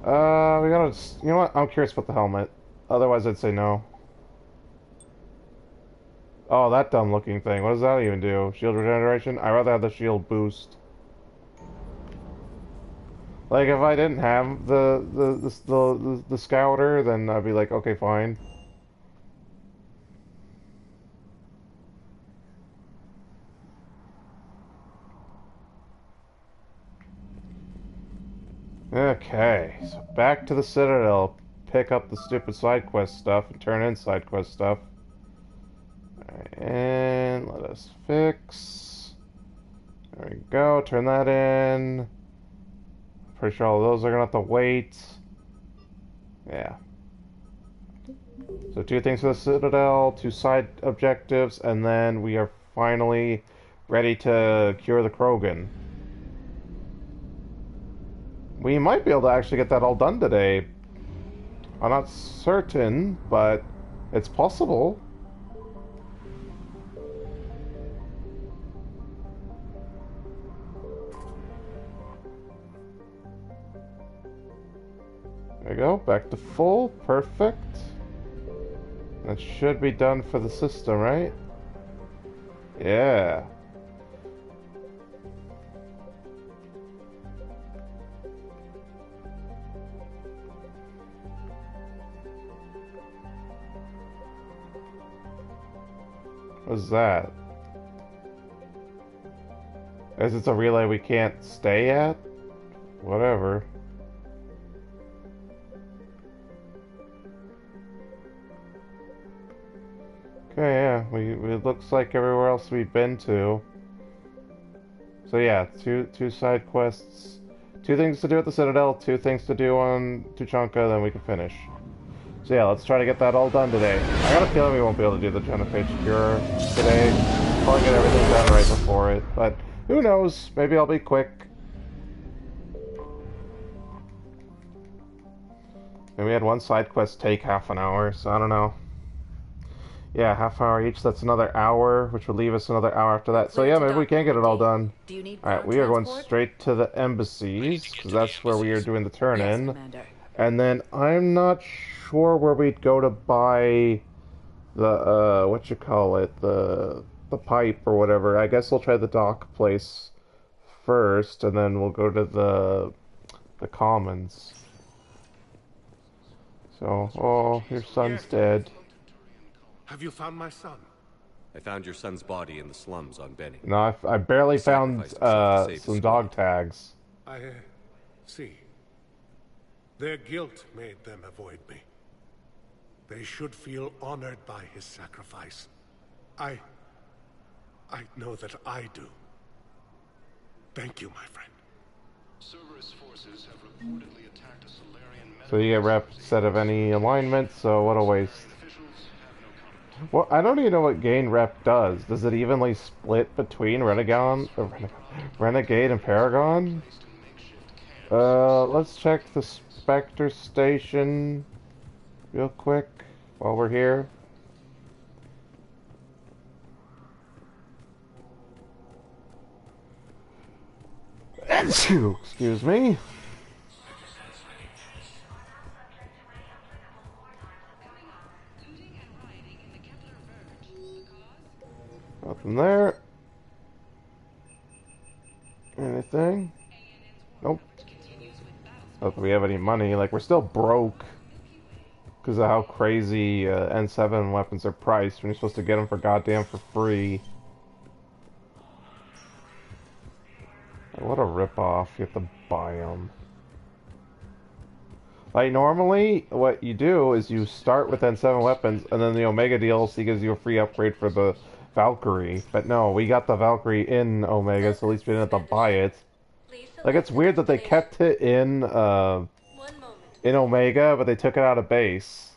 We gotta... You know what? I'm curious about the helmet. Otherwise, I'd say no. Oh, that dumb-looking thing. What does that even do? Shield regeneration? I'd rather have the shield boost. Like, if I didn't have the scouter, then I'd be like, okay, fine. Okay, so back to the Citadel. Pick up the stupid side quest stuff and turn in side quest stuff. Alright, and let us fix. There we go, turn that in. Pretty sure all of those are gonna have to wait. Yeah. So 2 things for the Citadel, 2 side objectives, and then we are finally ready to cure the Krogan. We might be able to actually get that all done today. I'm not certain, but it's possible. There we go, back to full, perfect. That should be done for the system, right? Yeah. What's that? Is it a relay we can't stay at? Whatever. Okay, yeah, it looks like everywhere else we've been to. So yeah, two side quests, 2 things to do at the Citadel, 2 things to do on Tuchunka, then we can finish. So yeah, let's try to get that all done today. I got a feeling we won't be able to do the Genophage cure today. Probably get everything done right before it, but who knows? Maybe I'll be quick. And we had 1 side quest take half an hour, so I don't know. Yeah, half hour each, that's another hour, which would leave us another hour after that. So yeah, maybe we can get it all done. Alright, we are going straight to the embassies, because that's where we are doing the turn-in. And then I'm not sure where we'd go to buy the what you call it, the pipe or whatever. I guess we'll try the dock place first, and then we'll go to the commons. So, oh, your son's dead. Have you found my son? I found your son's body in the slums on Benny. No, I barely found some dog tags. I see. Their guilt made them avoid me. They should feel honored by his sacrifice. I know that I do. Thank you, my friend. Cereberus forces have reportedly attacked a Solarian So you get rep set of any alignment, so what a waste. Well, I don't even know what gain rep does. Does it evenly split between Renegade and Paragon? Let's check the Spectre station real quick while we're here. Excuse me. Nothing there. Anything? Nope. Not that we have any money. Like, we're still broke because of how crazy N7 weapons are priced when you're supposed to get them for goddamn for free. What a ripoff. You have to buy them. Like, normally, what you do is you start with N7 weapons, and then the Omega DLC gives you a free upgrade for the Valkyrie. But no, we got the Valkyrie in Omega, so at least we didn't have to buy it. Like, it's weird that they kept it in Omega, but they took it out of base.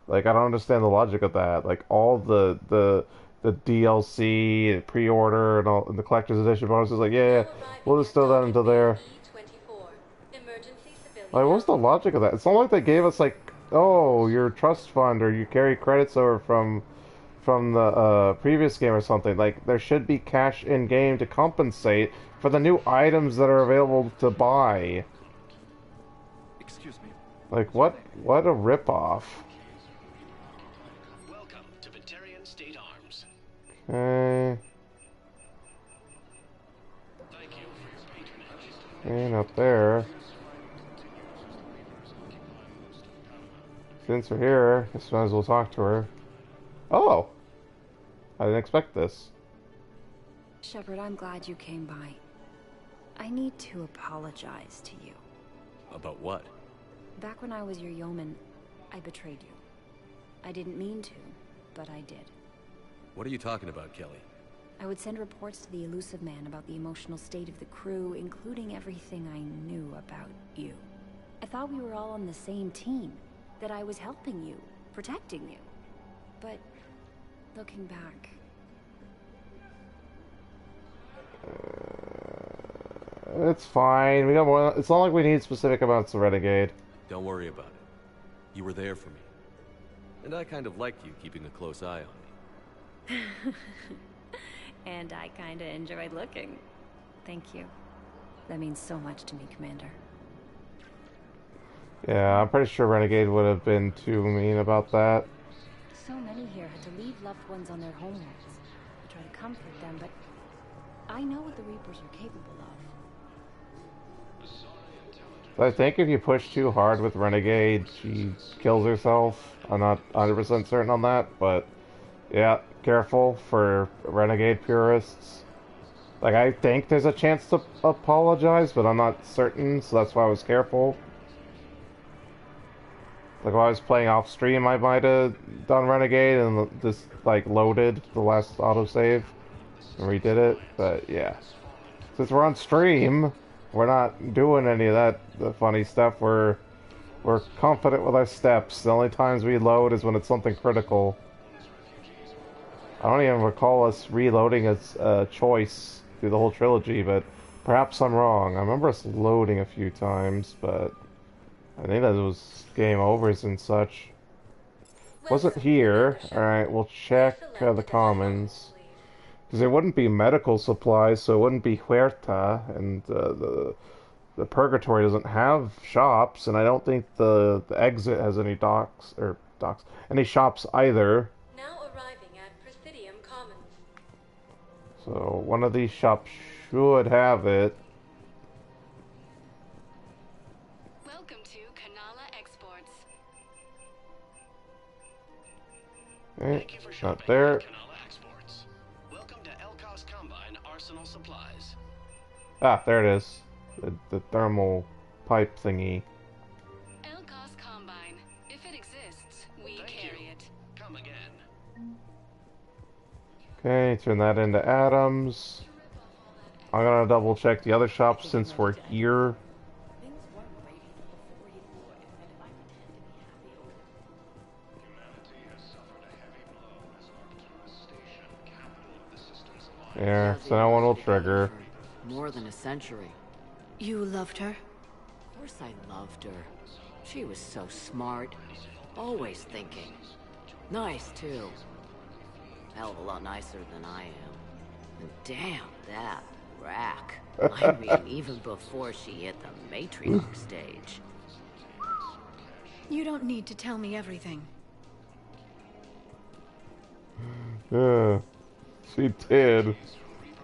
Like, I don't understand the logic of that. Like, all the DLC, pre-order, and all and the collector's edition bonuses, like, yeah, we'll just throw that into there. Like, what's the logic of that? It's not like they gave us, like, oh, your trust fund, or you carry credits over from the previous game or something. Like, there should be cash in-game to compensate for the new items that are available to buy. Excuse me. Like, what a ripoff. Welcome to Veterian State Arms. Okay. Ain't up there. Since we're here, I might as well talk to her. Oh! I didn't expect this. Shepard, I'm glad you came by. I need to apologize to you. About what? Back when I was your yeoman, I betrayed you. I didn't mean to, but I did. What are you talking about, Kelly? I would send reports to the Elusive Man about the emotional state of the crew, including everything I knew about you. I thought we were all on the same team, that I was helping you, protecting you. But, looking back... It's fine. We got more. It's not like we need specific amounts of Renegade. Don't worry about it. You were there for me. And I kind of liked you keeping a close eye on me. And I kinda enjoyed looking. Thank you. That means so much to me, Commander. Yeah, I'm pretty sure Renegade would have been too mean about that. So many here had to leave loved ones on their homelands. I try to comfort them, but I know what the Reapers are capable of. I think if you push too hard with Renegade, she kills herself. I'm not 100% certain on that, but yeah, careful for Renegade purists. Like, I think there's a chance to apologize, but I'm not certain, so that's why I was careful. Like, while I was playing off stream, I might have done Renegade and just, like, loaded the last autosave and redid it, but yeah. Since we're on stream, we're not doing any of that funny stuff. We're confident with our steps. The only times we load is when it's something critical. I don't even recall us reloading as a choice through the whole trilogy, but perhaps I'm wrong. I remember us loading a few times, but I think that was game overs and such. Wasn't here. Alright, we'll check the commons. Because there wouldn't be medical supplies, so it wouldn't be Huerta, and the the Purgatory doesn't have shops, and I don't think the exit has any any shops either. Now arriving at Presidium Common. So one of these shops should have it. Welcome to Kanala Exports. Okay, not there. Ah, there it is. The thermal pipe thingy. Elcos Combine. If it exists, we carry it. Come again. Okay, turn that into atoms. I'm gonna double check the other shops since we're here. Yeah, so now one will trigger. More than a century. You loved her? Of course I loved her. She was so smart. Always thinking. Nice, too. Hell of a lot nicer than I am. And damn, that rack. I mean, even before she hit the matriarch stage. You don't need to tell me everything. Yeah, she did.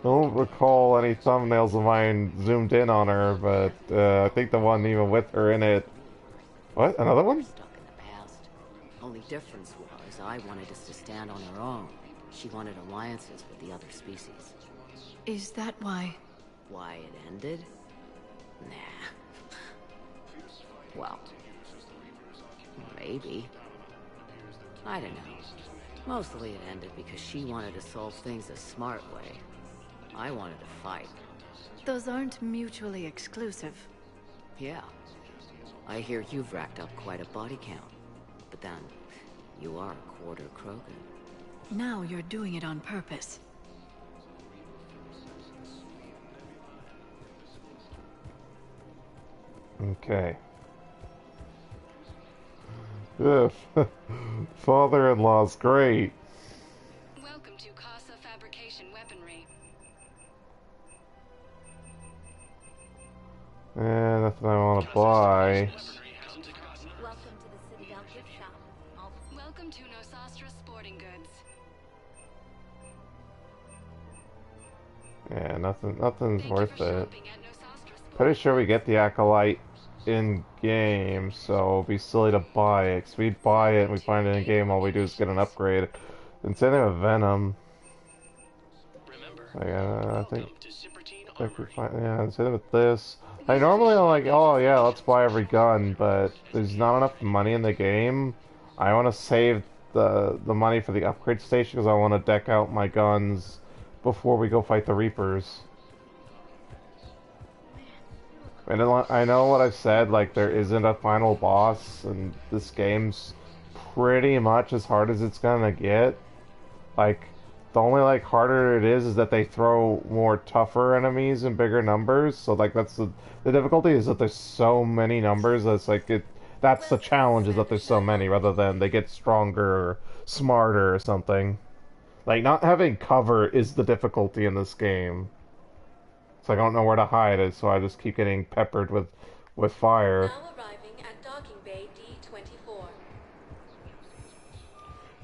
I don't recall any thumbnails of mine zoomed in on her, but I think the one even with her in it. What? Another one? Stuck in the past. Only difference was I wanted us to stand on our own. She wanted alliances with the other species. Is that why? Why it ended? Nah. Well, maybe. I don't know. Mostly it ended because she wanted to solve things a smart way. I wanted to fight. Those aren't mutually exclusive. Yeah. I hear you've racked up quite a body count. But then, you are a quarter Krogan. Now you're doing it on purpose. Okay. Ugh. Father-in-law's great. Welcome to Casa Fabrication Weaponry. Nothing I want to buy. Welcome to the Citadel gift shop. Welcome to Nosastra Sporting Goods. Yeah, nothing's worth it. Pretty sure we get the Acolyte in game, so it'd be silly to buy it. Cause we buy it and we find it in game, all we do is get an upgrade. And same thing with Venom. I think we find, yeah, same thing with this. Like normally I'm like, oh yeah, let's buy every gun, but there's not enough money in the game. I want to save the money for the upgrade station because I want to deck out my guns before we go fight the Reapers. And I know what I've said, like there isn't a final boss, and this game's pretty much as hard as it's gonna get. Like, the only like harder it is that they throw more tougher enemies in bigger numbers. So like that's the difficulty is that there's so many numbers. That's like that's the challenge, is that there's so many, rather than they get stronger or smarter or something. Like not having cover is the difficulty in this game. So I don't know where to hide it, so I just keep getting peppered with fire. Now arriving at Docking Bay D-24.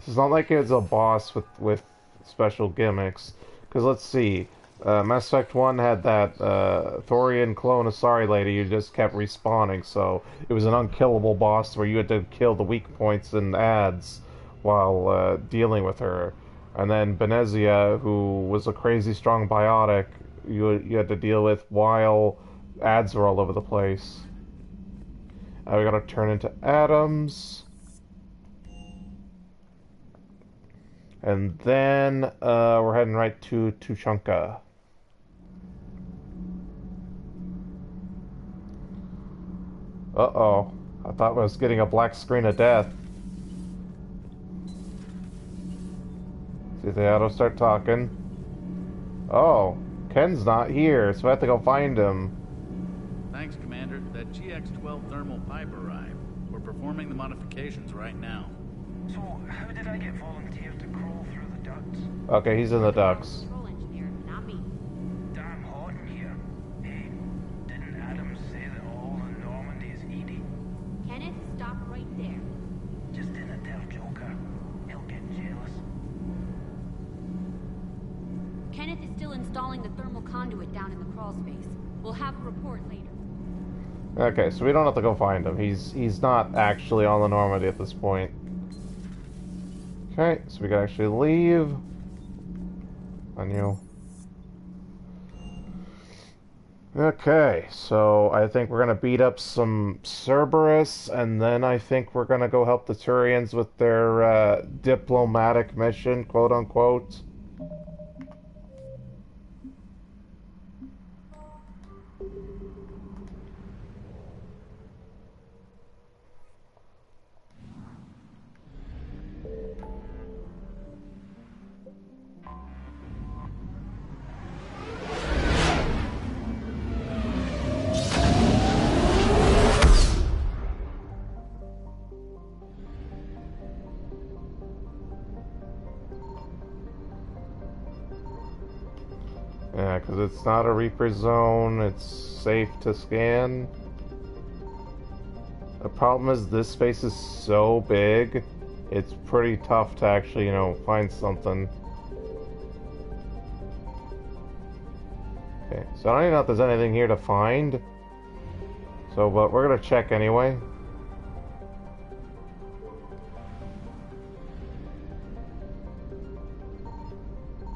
It's not like it's a boss with special gimmicks. Because let's see, Mass Effect 1 had that Thorian clone Asari lady who just kept respawning, so it was an unkillable boss where you had to kill the weak points and ads while dealing with her. And then Benezia, who was a crazy strong biotic, you had to deal with while ads were all over the place. We gotta turn into atoms. And then we're heading right to Tuchunka. Uh-oh. I thought I was getting a black screen of death. See the auto start talking. Oh, Ken's not here, so I have to go find him. Thanks, Commander. That GX-12 thermal pipe arrived. We're performing the modifications right now. So, how did I get volunteered to crawl through the ducts? Okay, he's in the ducts. Damn hot in here. Hey, didn't Adam say Kenneth is still installing the thermal conduit down in the crawl space. We'll have a report later. Okay, so we don't have to go find him. He's not actually on the Normandy at this point. Okay, so we can actually leave. On you. Okay, so I think we're gonna beat up some Cereberus, and then I think we're gonna go help the Turians with their diplomatic mission, quote unquote. Yeah, because it's not a Reaper zone, it's safe to scan. The problem is this space is so big, it's pretty tough to actually, you know, find something. Okay, so I don't even know if there's anything here to find. So, but we're gonna check anyway.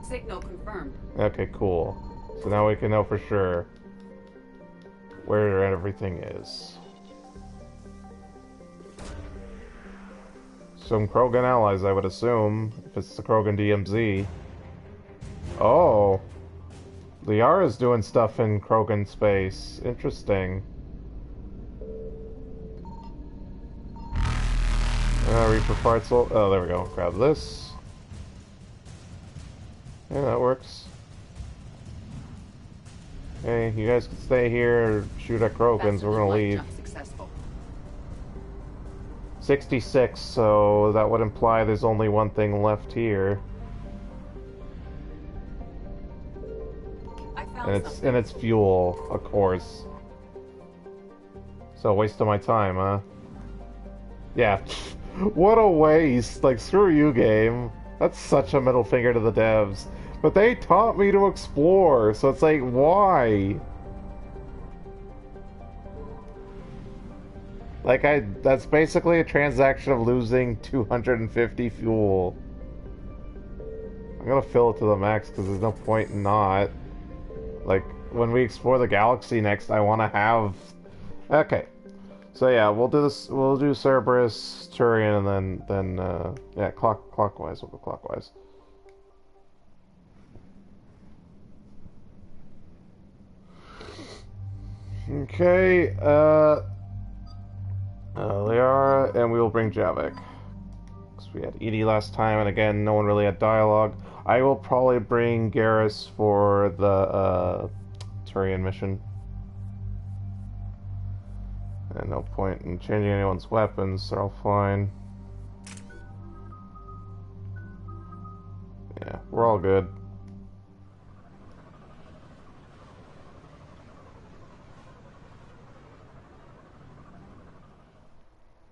Signal confirmed. Okay, cool. So now we can know for sure where everything is. Some Krogan allies, I would assume, if it's the Krogan DMZ. Oh! Liara's doing stuff in Krogan space. Interesting. Reaper parts. Oh, there we go. Grab this. Yeah, that works. Hey, you guys can stay here, shoot at Krogans, we're gonna leave. 66, so that would imply there's only one thing left here. And it's fuel, of course. So waste of my time, huh? Yeah. What a waste! Like, screw you, game. That's such a middle finger to the devs. But they taught me to explore, so it's like, why? Like, that's basically a transaction of losing 250 fuel. I'm gonna fill it to the max, because there's no point in not. Like, when we explore the galaxy next, I want to have... Okay. So yeah, we'll do this, we'll do Cereberus, Turian, and then yeah, clockwise, we'll go clockwise. Okay, Liara, and we will bring Javik. Because we had Edie last time, and again, no one really had dialogue. I will probably bring Garrus for the Turian mission. And no point in changing anyone's weapons, they're all fine. Yeah, we're all good.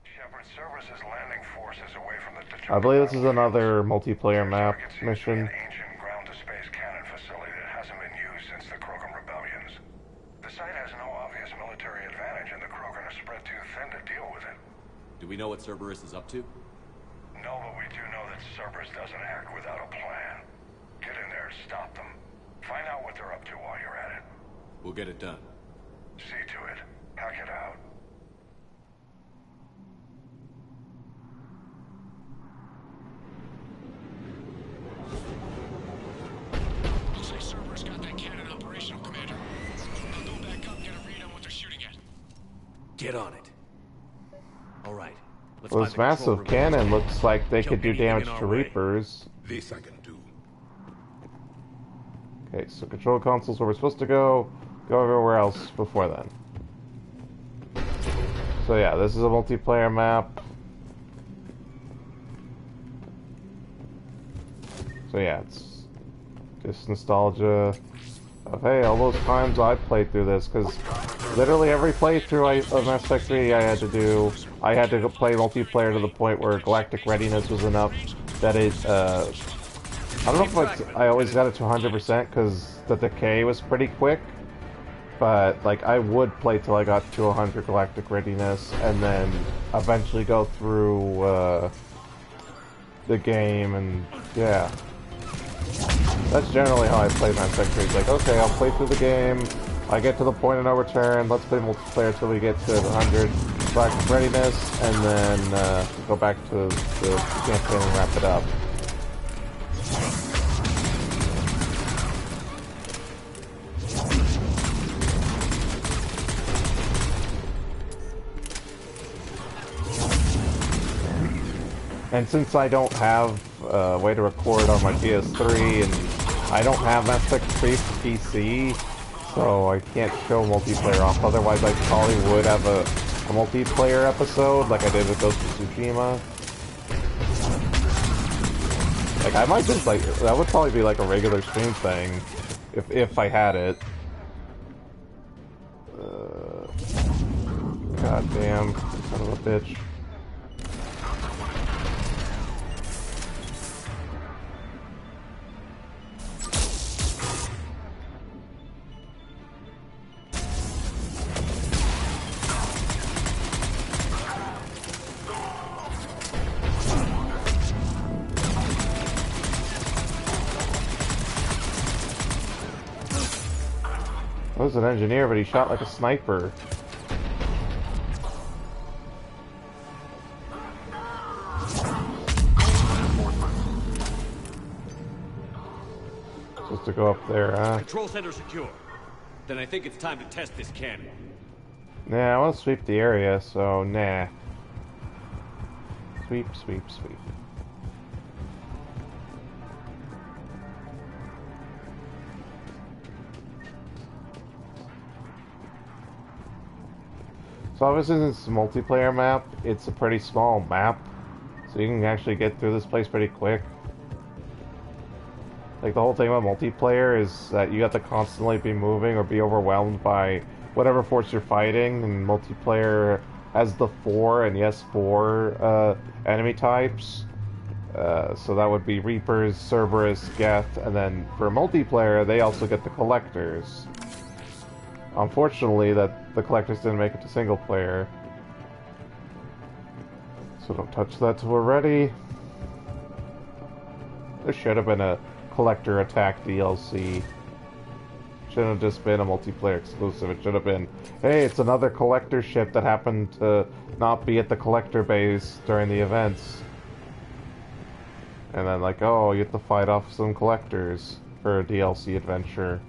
Shepard, Cereberus' landing force is away from the Tuchunka. I believe this is another multiplayer map mission. Ancient ground-to-space cannon facility that hasn't been used since the Krogan Rebellions. The site has no obvious military advantage, and the Krogan are spread too thin to deal with it. Do we know what Cereberus is up to? No, but we do know that Cereberus doesn't act without a plan. Get in there, stop them. Find out what they're up to while you're at it. We'll get it done. See to it. Hack it out. Looks like Cereberus got that cannon operational, Commander. I'll go back up and get a read on what they're shooting at. Get on it. All right. Well, this massive cannon looks like they could do damage to Reapers. This I can do. Okay, so control console's where we're supposed to go. Go everywhere else before then. So yeah, this is a multiplayer map. So yeah, it's just nostalgia of, hey, all those times I played through this, because literally every playthrough of Mass Effect 3 I had to play multiplayer to the point where galactic readiness was enough that it I don't know if I always got it to 100% because the decay was pretty quick, but like I would play till I got to 100 galactic readiness and then eventually go through the game, and yeah. That's generally how I play Mass Effect 3. It's like, okay, I'll play through the game, I get to the point of no return, let's play multiplayer till we get to 100 galactic readiness, and then go back to the campaign and wrap it up. And since I don't have a way to record on my PS3, and I don't have Mass Effect 3 for PC, so I can't show multiplayer off. Otherwise, I probably would have a multiplayer episode, like I did with Ghost of Tsushima. Like, I might just, like, that would probably be like a regular stream thing, if I had it. God damn, son of a bitch. I was an engineer, but he shot like a sniper. Supposed to go up there, huh? Control center secure. Then I think it's time to test this cannon. Nah, I want to sweep the area, so nah. Sweep, sweep, sweep. So obviously since it's a multiplayer map, it's a pretty small map, so you can actually get through this place pretty quick. Like, the whole thing about multiplayer is that you have to constantly be moving or be overwhelmed by whatever force you're fighting, and multiplayer has the 4 and yes 4 enemy types. So that would be Reapers, Cereberus, Geth, and then for multiplayer they also get the Collectors. Unfortunately, that the Collectors didn't make it to single player. So don't touch that till we're ready. There should have been a Collector Attack DLC. Shouldn't have just been a multiplayer exclusive. It should have been, hey, it's another Collector ship that happened to not be at the Collector base during the events. And then like, oh, you have to fight off some Collectors for a DLC adventure.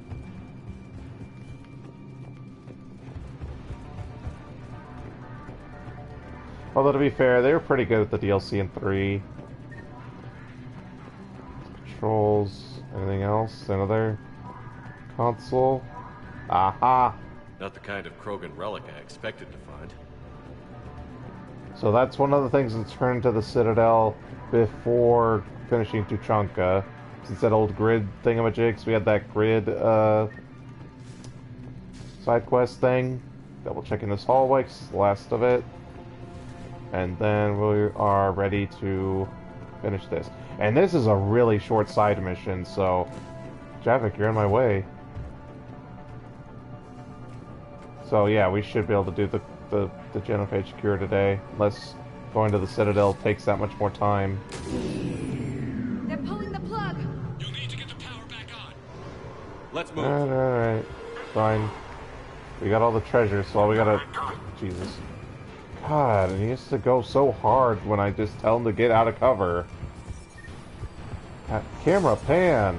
Although, to be fair, they were pretty good at the DLC in 3. Controls. Anything else? Another console? Aha! Not the kind of Krogan relic I expected to find. So that's one of the things that's turned to the Citadel before finishing Tuchunka. Since that old grid thingamajigs, we had that grid side quest thing. Double checking this hallway, 'cause it's the last of it. And then we are ready to finish this. And this is a really short side mission, so Javik, you're in my way. So yeah, we should be able to do the Genophage cure today, unless going to the Citadel takes that much more time. They're pulling the plug. You'll need to get the power back on. Let's move. Alright. Fine. We got all the treasure, so all we gotta... Jesus. God, and he has to go so hard when I just tell him to get out of cover. Camera pan!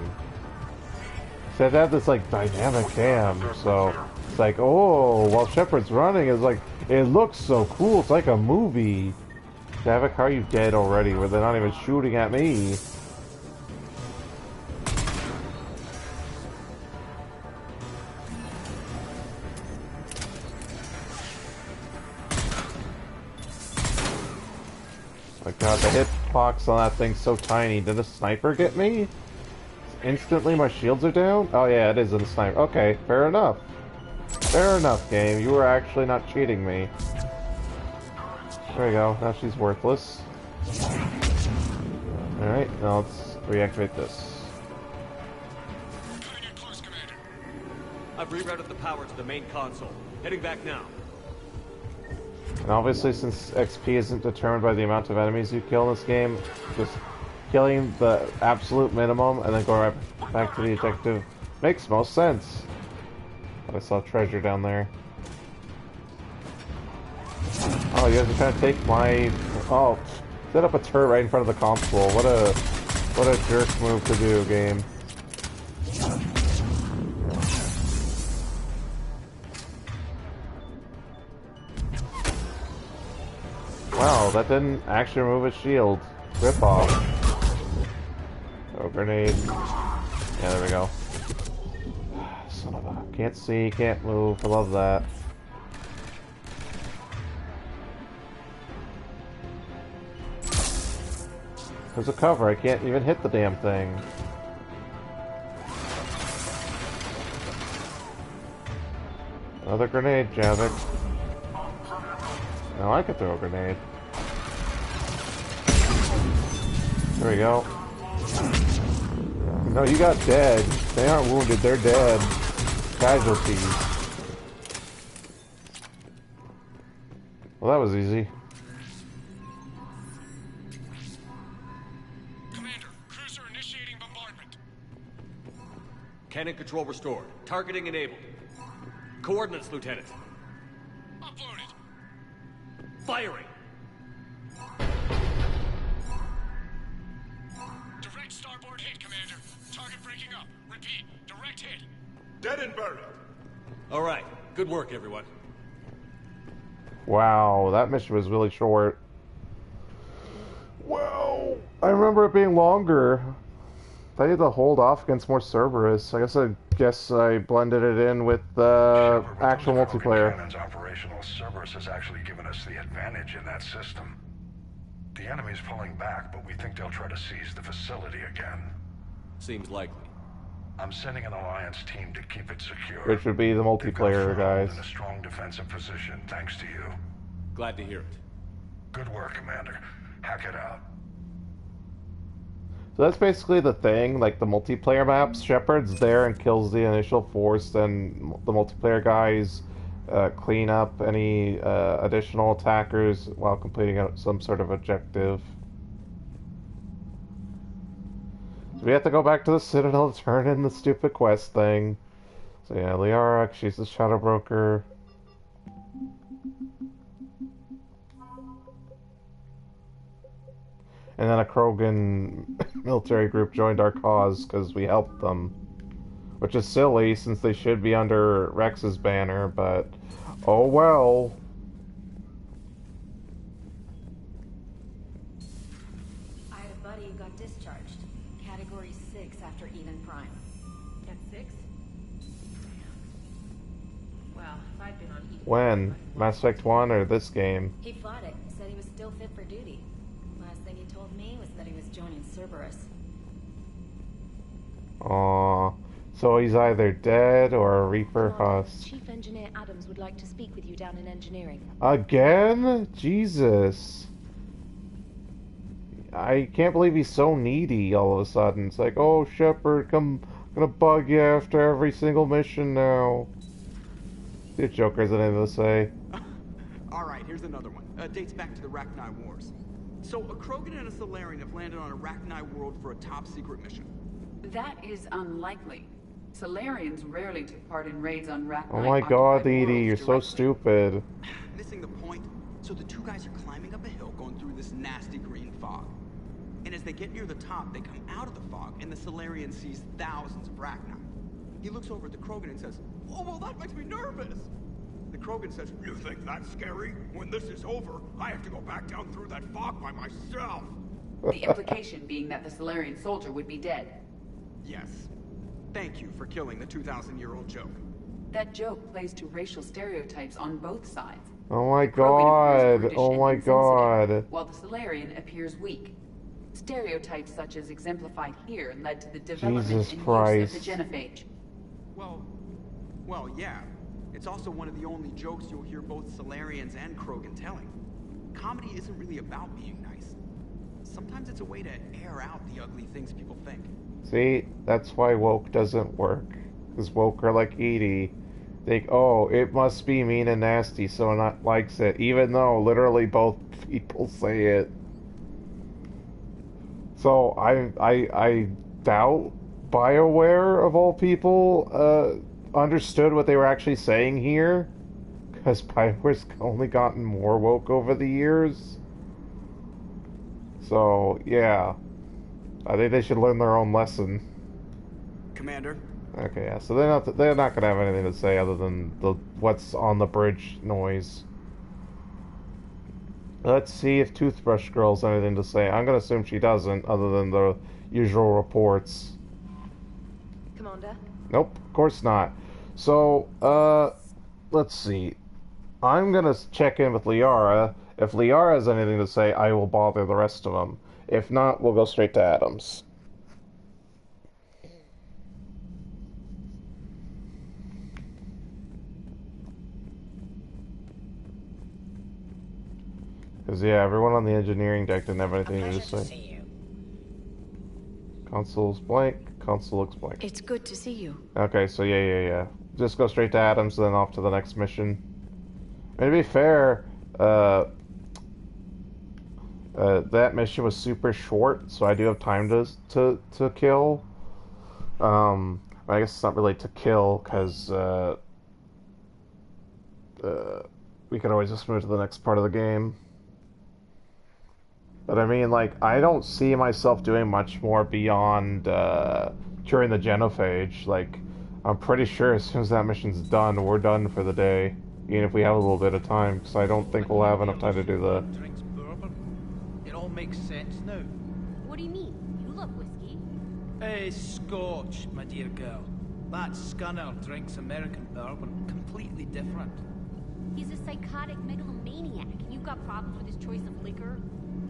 See, I have this, like, dynamic cam, so... It's like, oh, while Shepard's running, it's like, it looks so cool, it's like a movie. Davik, how are you dead already, where they're not even shooting at me? My god, the hitbox on that thing's so tiny. Did a sniper get me? Instantly my shields are down? Oh yeah, it is a sniper. Okay, fair enough. Fair enough, game. You were actually not cheating me. There we go. Now she's worthless. Alright, now let's reactivate this. I've rerouted the power to the main console. Heading back now. And obviously, since XP isn't determined by the amount of enemies you kill in this game, just killing the absolute minimum and then going right back to the objective makes most sense. But I saw treasure down there. Oh, you guys are trying to take my... Oh, set up a turret right in front of the console. What a jerk move to do, game. Wow, that didn't actually remove his shield. Rip off. Oh, grenade. Yeah, there we go. Son of a... Can't see, can't move. I love that. There's a cover, I can't even hit the damn thing. Another grenade, Javik. Now I can throw a grenade. There we go. No, you got dead. They aren't wounded, they're dead. Casualties. Well, that was easy. Commander, cruiser initiating bombardment. Cannon control restored. Targeting enabled. Coordinates, Lieutenant. Uploaded. Firing! Direct starboard hit, Commander. Target breaking up. Repeat, direct hit. Dead and buried. All right. Good work, everyone. Wow, that mission was really short. Wow, I remember it being longer. I had to hold off against more Cereberus. I guess I blended it in with the actual multiplayer. Cannon's operational, Cereberus has actually given us the advantage in that system. The enemy's pulling back, but we think they'll try to seize the facility again. Seems likely. I'm sending an Alliance team to keep it secure. Which would be the multiplayer, guys. In a strong defensive position, thanks to you. Glad to hear it. Good work, Commander. Hack it out. So that's basically the thing, like the multiplayer maps. Shepard's there and kills the initial force, then the multiplayer guys clean up any additional attackers while completing some sort of objective. So we have to go back to the Citadel to turn in the stupid quest thing. So yeah, Liara, she's the Shadow Broker. And then a Krogan military group joined our cause because we helped them. Which is silly since they should be under Wrex's banner, but oh well. I had a buddy who got discharged. Category 6 after Even Prime. At 6? Well, if I'd been on Even When? Mass Effect 1 or this game? He fought it. Said he was still fit for duty. Last thing he told me was that he was joining Cereberus. Aww. So he's either dead or a Reaper husk. Chief Engineer Adams would like to speak with you down in engineering. Again? Jesus. I can't believe he's so needy all of a sudden. It's like, oh, Shepard, I'm gonna bug you after every single mission now. The Joker has anything to say. Alright, here's another one. Dates back to the Rachni Wars. So, a Krogan and a Salarian have landed on a Rachni world for a top-secret mission. That is unlikely. Salarians rarely took part in raids on Rachni. Oh my god, Edie, you're so stupid. Missing the point. So the two guys are climbing up a hill going through this nasty green fog. And as they get near the top, they come out of the fog, and the Salarian sees thousands of Rachni. He looks over at the Krogan and says, "Oh, well, that makes me nervous." The Krogan says, "You think that's scary? When this is over, I have to go back down through that fog by myself." The implication being that the Salarian soldier would be dead. Yes. Thank you for killing the 2,000-year-old joke. That joke plays to racial stereotypes on both sides. Oh my god. Oh my god. While the Salarian appears weak. Stereotypes such as exemplified here led to the development Jesus and Christ. use of the Genophage. Well, yeah. It's also one of the only jokes you'll hear both Salarians and Krogan telling. Comedy isn't really about being nice. Sometimes it's a way to air out the ugly things people think. See, that's why woke doesn't work. Because woke are like Edie. think, oh, it must be mean and nasty, so not likes it, even though literally both people say it. So I doubt BioWare of all people understood what they were actually saying here, because BioWare's only gotten more woke over the years. So yeah, I think they should learn their own lesson. Commander. Okay, yeah. So they're not gonna have anything to say other than the what's on the bridge noise. Let's see if Toothbrush Girl's anything to say. I'm gonna assume she doesn't, other than the usual reports. Commander? Nope, of course not. So, let's see. I'm gonna check in with Liara. If Liara has anything to say, I will bother the rest of them. If not, we'll go straight to Adams. Because, yeah, everyone on the engineering deck didn't have anything to say. Console's blank. Console looks blank. It's good to see you. Okay, so yeah. Just go straight to Adams, then off to the next mission. And to be fair, that mission was super short, so I do have time to kill. I guess it's not really to kill, because we can always just move to the next part of the game. But I mean, like, I don't see myself doing much more beyond during the Genophage. Like, I'm pretty sure as soon as that mission's done, we're done for the day. Even if we have a little bit of time, because I don't think we'll have enough time to do the... Drinks bourbon. It all makes sense now. What do you mean? You love whiskey. Hey, Scotch, my dear girl. That scunner drinks American bourbon. Completely different. He's a psychotic megalomaniac, and you've got problems with his choice of liquor?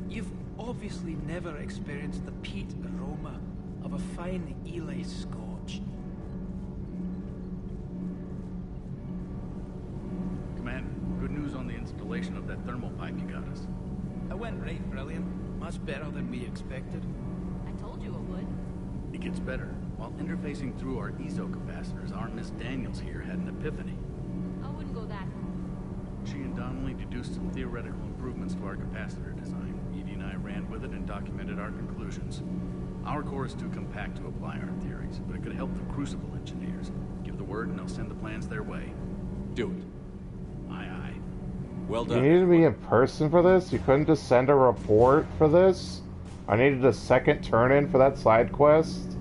You've obviously never experienced the peat aroma of a fine Ely Scotch. Commander, good news on the installation of that thermal pipe you got us. It went right brilliant. Much better than we expected. I told you it would. It gets better. While interfacing through our ezo capacitors, our Miss Daniels here had an epiphany. I wouldn't go that far. She and Donnelly deduced some theoretical improvements to our capacitor design. Edie and I ran with it and documented our conclusions. Our core is too compact to apply our theories, but it could help the Crucible engineers. Give the word and they'll send the plans their way. Do it. Aye, aye. Well done. You needed to be in person for this? You couldn't just send a report for this? I needed a second turn-in for that side quest?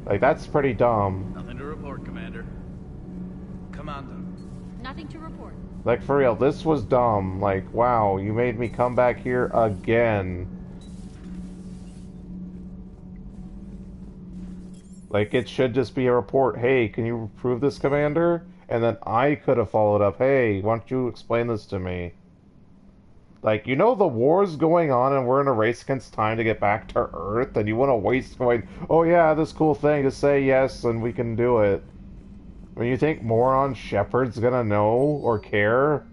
Like, that's pretty dumb. Nothing to report, Commander. Commander. Nothing to report. Like, for real, this was dumb. Like, wow, you made me come back here again. Like, it should just be a report. Hey, can you prove this, Commander? And then I could have followed up. Hey, why don't you explain this to me? Like, you know the war's going on and we're in a race against time to get back to Earth, and you want to waste going, oh yeah, this cool thing, just say yes and we can do it. I mean, you think moron Shepard's gonna know or care?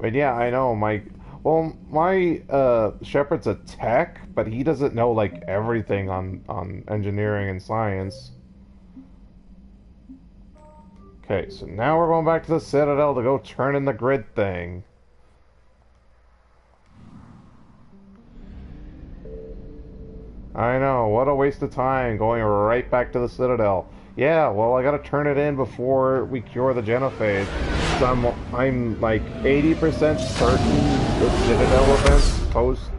I mean, yeah, I know, my Shepard's a tech, but he doesn't know, like, everything on engineering and science. Okay, so now we're going back to the Citadel to go turn in the grid thing. I know, what a waste of time going right back to the Citadel. Yeah, well, I gotta turn it in before we cure the Genophage. So I'm like 80% certain the Citadel event's post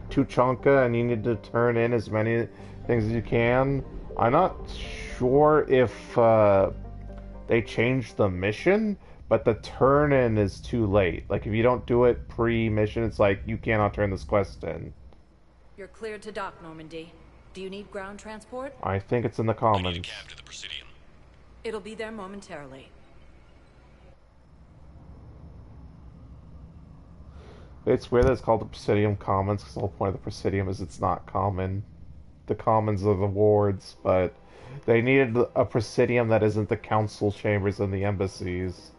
Tuchunka, and you need to turn in as many things as you can. I'm not sure if they changed the mission, but the turn-in is too late. Like, if you don't do it pre-mission, it's like, you cannot turn this quest in. You're cleared to dock, Normandy. Do you need ground transport? I think it's in the commons. I need a cab to the Presidium. It'll be there momentarily. It's weird that it's called the Presidium Commons, because the whole point of the Presidium is it's not common. The commons are the wards, but they needed a Presidium that isn't the council chambers and the embassies.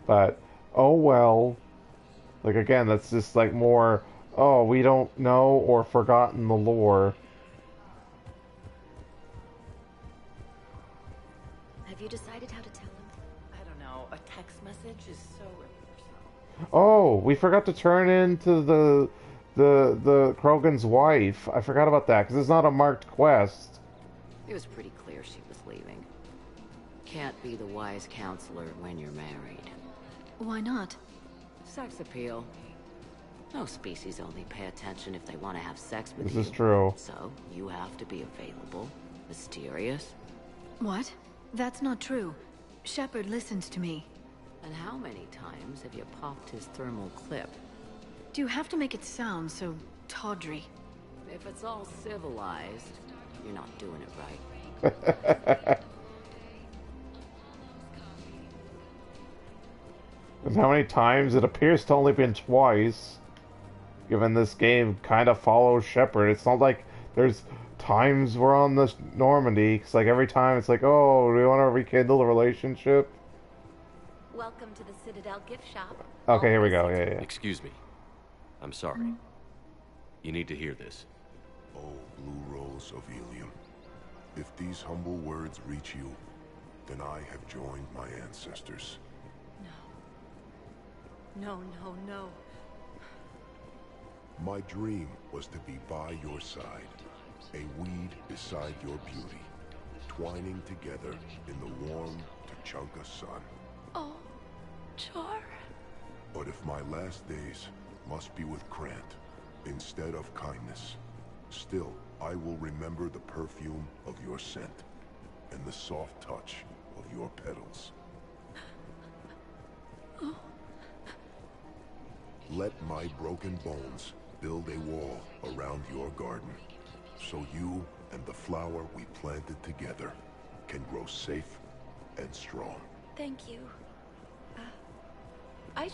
But, oh well. Like, again, that's just like more, oh, we don't know or forgotten the lore. Have you decided how to tell him? I don't message is so impersonal. Oh, we forgot to turn into the Krogan's wife. I forgot about that, because it's not a marked quest. It was pretty clear she was leaving. Can't be the wise counselor when you're married. Why not? Sex appeal. No species only pay attention if they want to have sex with you. This is true. So, you have to be available, mysterious. What? That's not true. Shepard listens to me. And how many times have you popped his thermal clip? Do you have to make it sound so tawdry? If it's all civilized, you're not doing it right. And how many times? It appears to only been twice. Given this game kind of follows Shepard. It's not like there's times we're on this Normandy. It's like every time it's like, oh, do we want to rekindle the relationship? Welcome to the Citadel gift shop. Okay, here we go. Yeah, yeah. Excuse me. I'm sorry. You need to hear this. Oh, Blue Rose of Ilium. If these humble words reach you, then I have joined my ancestors. No, no, no. My dream was to be by your side, a weed beside your beauty, twining together in the warm Tuchunka sun. Oh, Char. But if my last days must be with Krant instead of kindness, still I will remember the perfume of your scent and the soft touch of your petals. Oh. Let my broken bones build a wall around your garden, so you and the flower we planted together can grow safe and strong. Thank you. I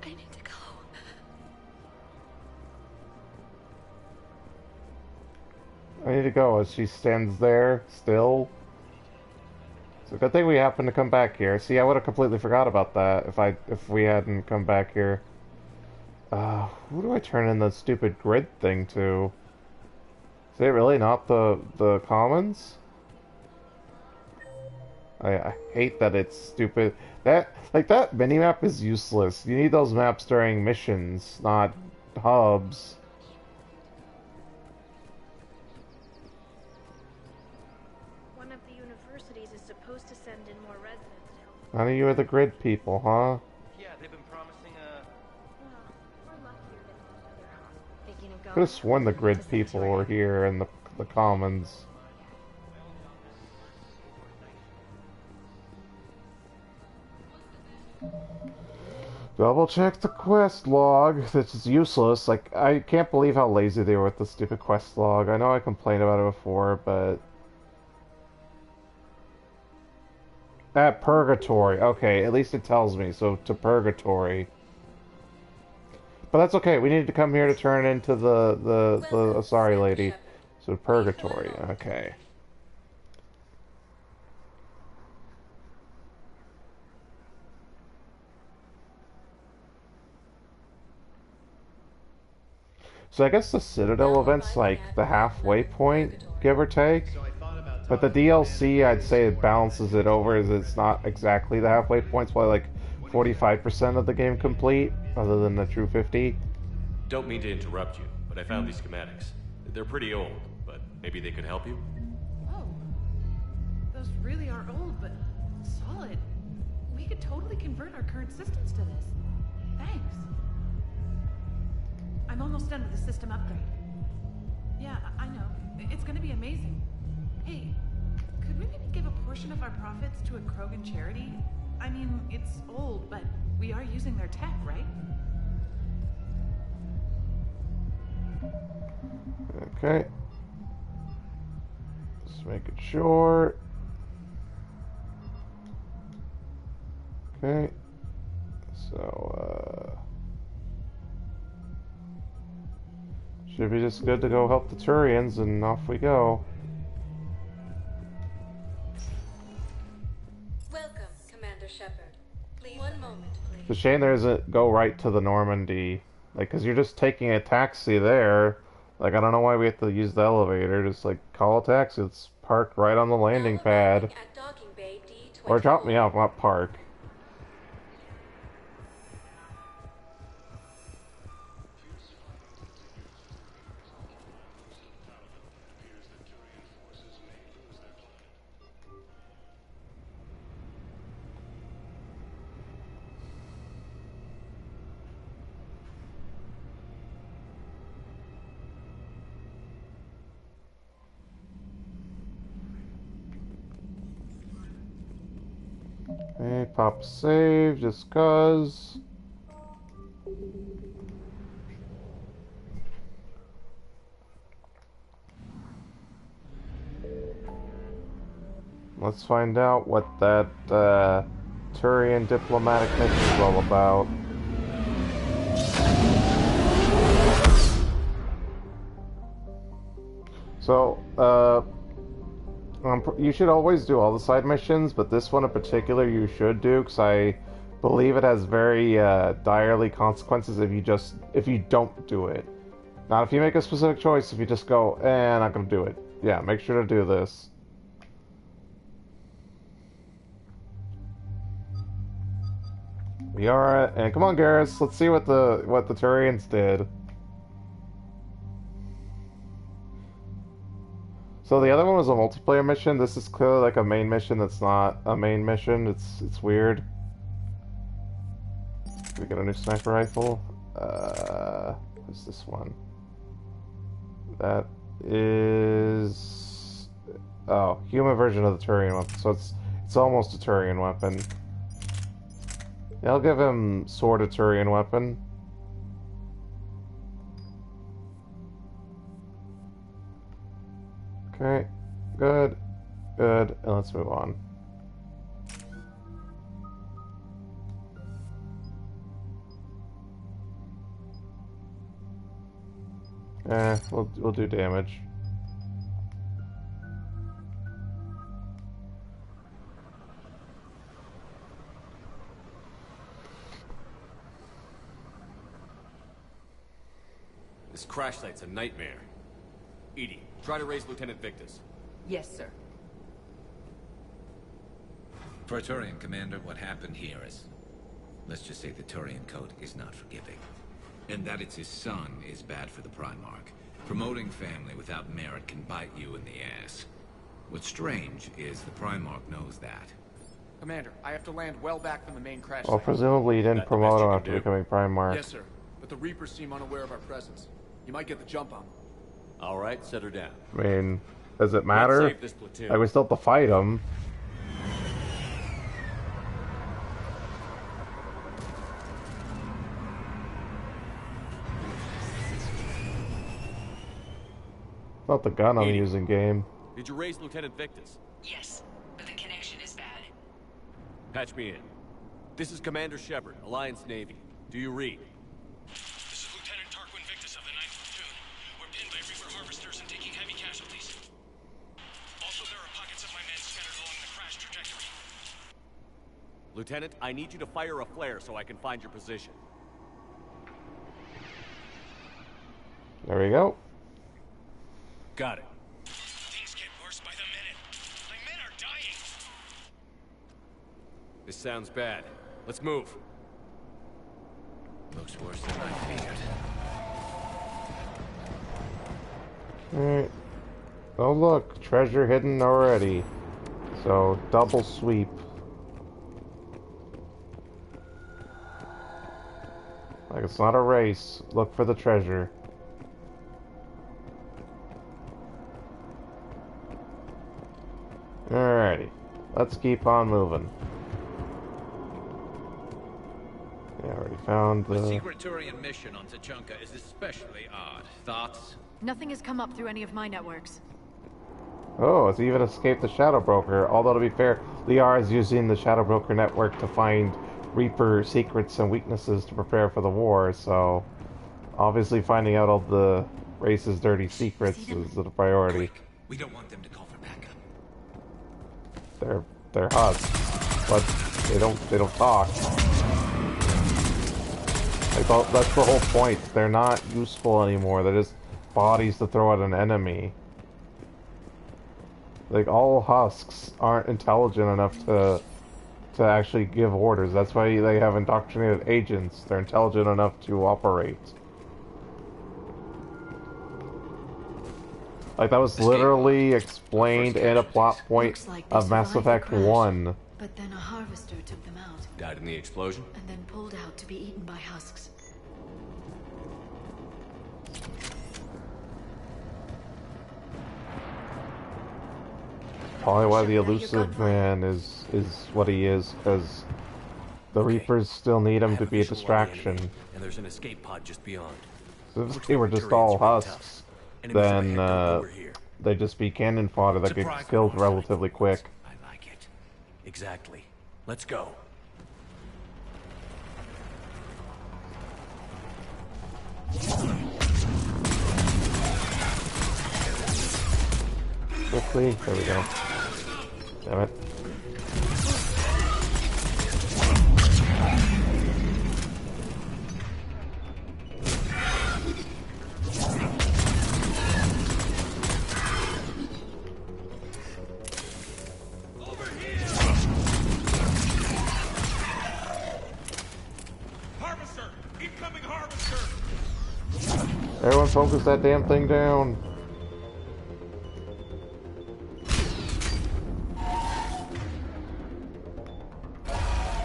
need to go. I need to go as she stands there, still. It's a good thing we happened to come back here. See, I would have completely forgot about that if we hadn't come back here. Who do I turn in the stupid grid thing to? Is it really not the commons? I hate that it's stupid. That minimap is useless. You need those maps during missions, not hubs. One of the universities is supposed to send in more residents to help. None of you are the grid people, huh? Yeah, they've been promising We're luckier than most other hospitals. Thinking of I could have sworn the grid people were here in the commons. Double check the quest log. This is useless. Like, I can't believe how lazy they were with the stupid quest log. I know I complained about it before, but... At Purgatory. Okay, at least it tells me. So, to Purgatory. But that's okay. We needed to come here to turn into the Asari lady. So, Purgatory. Okay. So I guess the Citadel event's like the halfway point, give or take. But the DLC, I'd say it balances it over, as it's not exactly the halfway point. It's probably like 45% of the game complete, other than the true 50. Don't mean to interrupt you, but I found these schematics. They're pretty old, but maybe they could help you? Whoa. Those really are old, but solid. We could totally convert our current systems to this. Thanks. I'm almost done with the system upgrade. Yeah, I know. It's gonna be amazing. Hey, could we maybe give a portion of our profits to a Krogan charity? I mean, it's old, but we are using their tech, right? Okay. Just make it short. Okay. So, should be just good to go help the Turians, and off we go. Welcome, Commander Shepard. Please, one moment, please. It's a shame there isn't go right to the Normandy. Like, cause you're just taking a taxi there. Like, I don't know why we have to use the elevator. Just, like, call a taxi. It's parked right on the landing pad. At docking bay D12. Or drop me off at park. Okay, pop save, just cause. Let's find out what that Turian diplomatic mission is all about. So, you should always do all the side missions, but this one in particular you should do, because I believe it has very direly consequences if you don't do it. Not if you make a specific choice, if you just go, I'm not gonna do it. Yeah, make sure to do this. We are, and come on, Garrus, let's see what the Turians did. So the other one was a multiplayer mission. This is clearly like a main mission that's not a main mission. It's weird. We got a new sniper rifle. What's this one? That is human version of the Turian weapon. So it's almost a Turian weapon. Yeah, I'll give him sort of Turian weapon. Okay, good, and let's move on. We'll do damage. This crash site's a nightmare. Edie, try to raise Lieutenant Victus. Yes, sir. Praetorian Commander, what happened here is... let's just say the Turian code is not forgiving. And that it's his son is bad for the Primarch. Promoting family without merit can bite you in the ass. What's strange is the Primarch knows that. Commander, I have to land well back from the main crash Well, site. presumably you didn't promote him after becoming Primarch. Yes, sir. But the Reapers seem unaware of our presence. You might get the jump on them. All right, set her down. I mean, does it matter? Let's save this platoon. Like, we still have to fight him. Not the gun I'm using, game. Did you raise Lieutenant Victus? Yes, but the connection is bad. Patch me in. This is Commander Shepard, Alliance Navy. Do you read? This is Lieutenant Tarquin Victus of the 9th Platoon. We're pinned by Reaper harvesters and taking heavy casualties. Also, there are pockets of my men scattered along the crash trajectory. Lieutenant, I need you to fire a flare so I can find your position. There we go. Got it. Things get worse by the minute. My men are dying. This sounds bad. Let's move. Looks worse than I feared. Alright. Oh look, treasure hidden already. So, double sweep. Like it's not a race. Look for the treasure. Alrighty. Let's keep on moving. Yeah, I already found The secret Turian mission on Tuchunka is especially odd. Thoughts? Nothing has come up through any of my networks. Oh, it's even escaped the Shadow Broker. Although, to be fair, Liara is using the Shadow Broker network to find Reaper secrets and weaknesses to prepare for the war, so... obviously finding out all the race's dirty secrets is the priority. Quick. We don't want them to call for backup. They're husks, but they don't talk. Like, that's the whole point. They're not useful anymore. They're just bodies to throw at an enemy. Like, all husks aren't intelligent enough to to actually give orders. That's why they have indoctrinated agents. They're intelligent enough to operate. Like, that was literally explained in a plot point of Mass Effect 1. But then a harvester took them out. Died in the explosion? And then pulled out to be eaten by husks. Probably why the elusive man is what he is, because the Reapers still need him to be a distraction. And there's an escape pod just beyond. So if they were just all husks, then they'd just be cannon fodder that gets killed relatively quick. I like it. Exactly. Let's go. Quickly, there we go. Damn it. Everyone focus that damn thing down.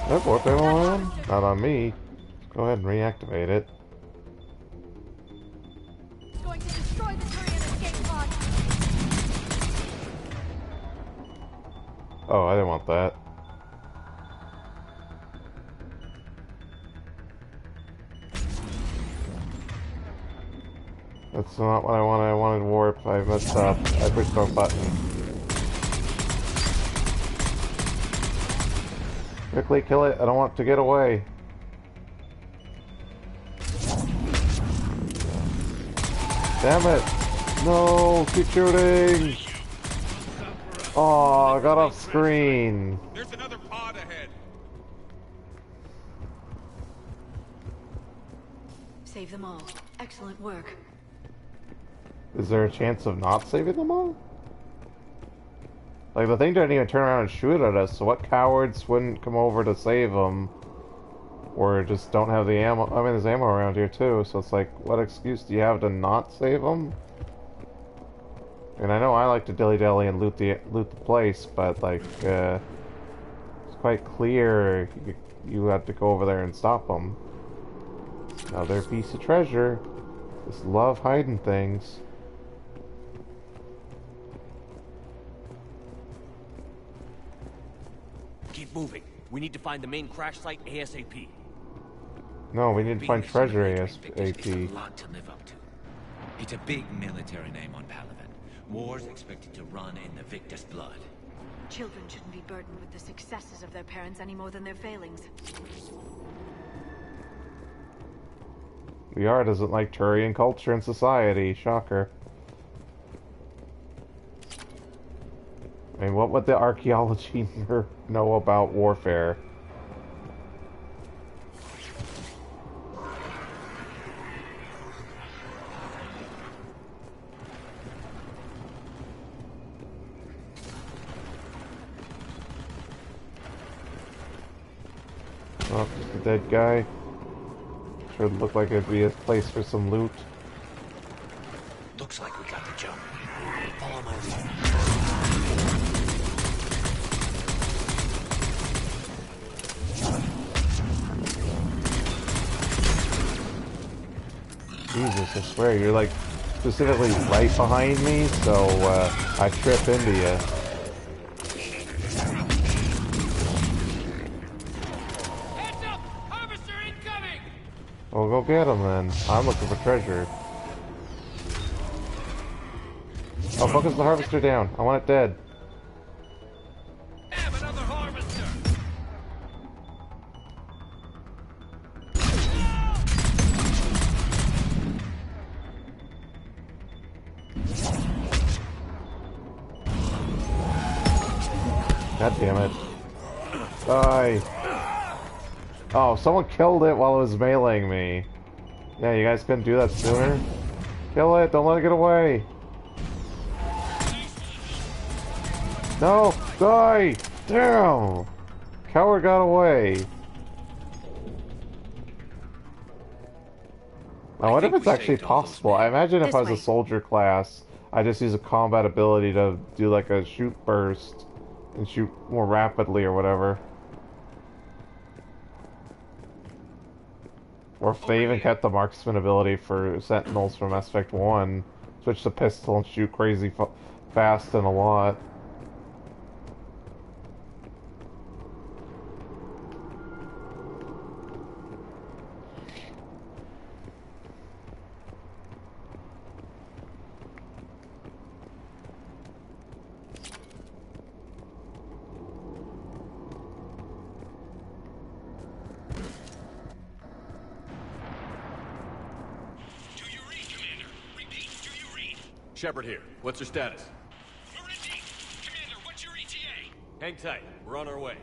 That warp ammo on? Not on me. Go ahead and reactivate it. It's going to destroy the Turian escape pod. Oh, I didn't want that. That's not what I wanted. I wanted warp. I messed up. I pushed the wrong button. Quickly kill it. I don't want it to get away. Damn it. No, keep shooting. Oh, I got off screen. There's another pod ahead. Save them all. Excellent work. Is there a chance of not saving them all? Like, the thing didn't even turn around and shoot at us, so what cowards wouldn't come over to save them? Or just don't have the ammo? I mean, there's ammo around here too, so it's like, what excuse do you have to not save them? And I know I like to dilly-dally and loot the place, but like, it's quite clear you have to go over there and stop them. Another piece of treasure. Just love hiding things. Keep moving. We need to find the main crash site ASAP. No, we need to find treasure ASAP. It's a lot to live up to. It's a big military name on Palaven. War's expected to run in the victor's blood. Children shouldn't be burdened with the successes of their parents any more than their failings. VR doesn't like Turian culture and society. Shocker. I mean, what would the archaeology nerd know about warfare? Oh, just a dead guy. Sure look like it'd be a place for some loot. Looks like we got the jump. Follow my lead. Jesus, I swear, you're like specifically right behind me, so I trip into you. Heads up! Harvester incoming! Well, go get him then. I'm looking for treasure. Oh, focus the harvester down. I want it dead. Damn, another harvester! God damn it. Die. Oh, someone killed it while it was meleeing me. Yeah, you guys couldn't do that sooner? Kill it, don't let it get away. No, die! Damn! Coward got away. I wonder if it's actually possible. I imagine if I was a soldier class, I just use a combat ability to do like a shoot burst and shoot more rapidly or whatever. Or if they even kept the marksman ability for sentinels from Mass Effect 1, switch to pistol and shoot crazy fast and a lot. Shepard here. What's your status? We're in deep. Commander, what's your ETA? Hang tight. We're on our way.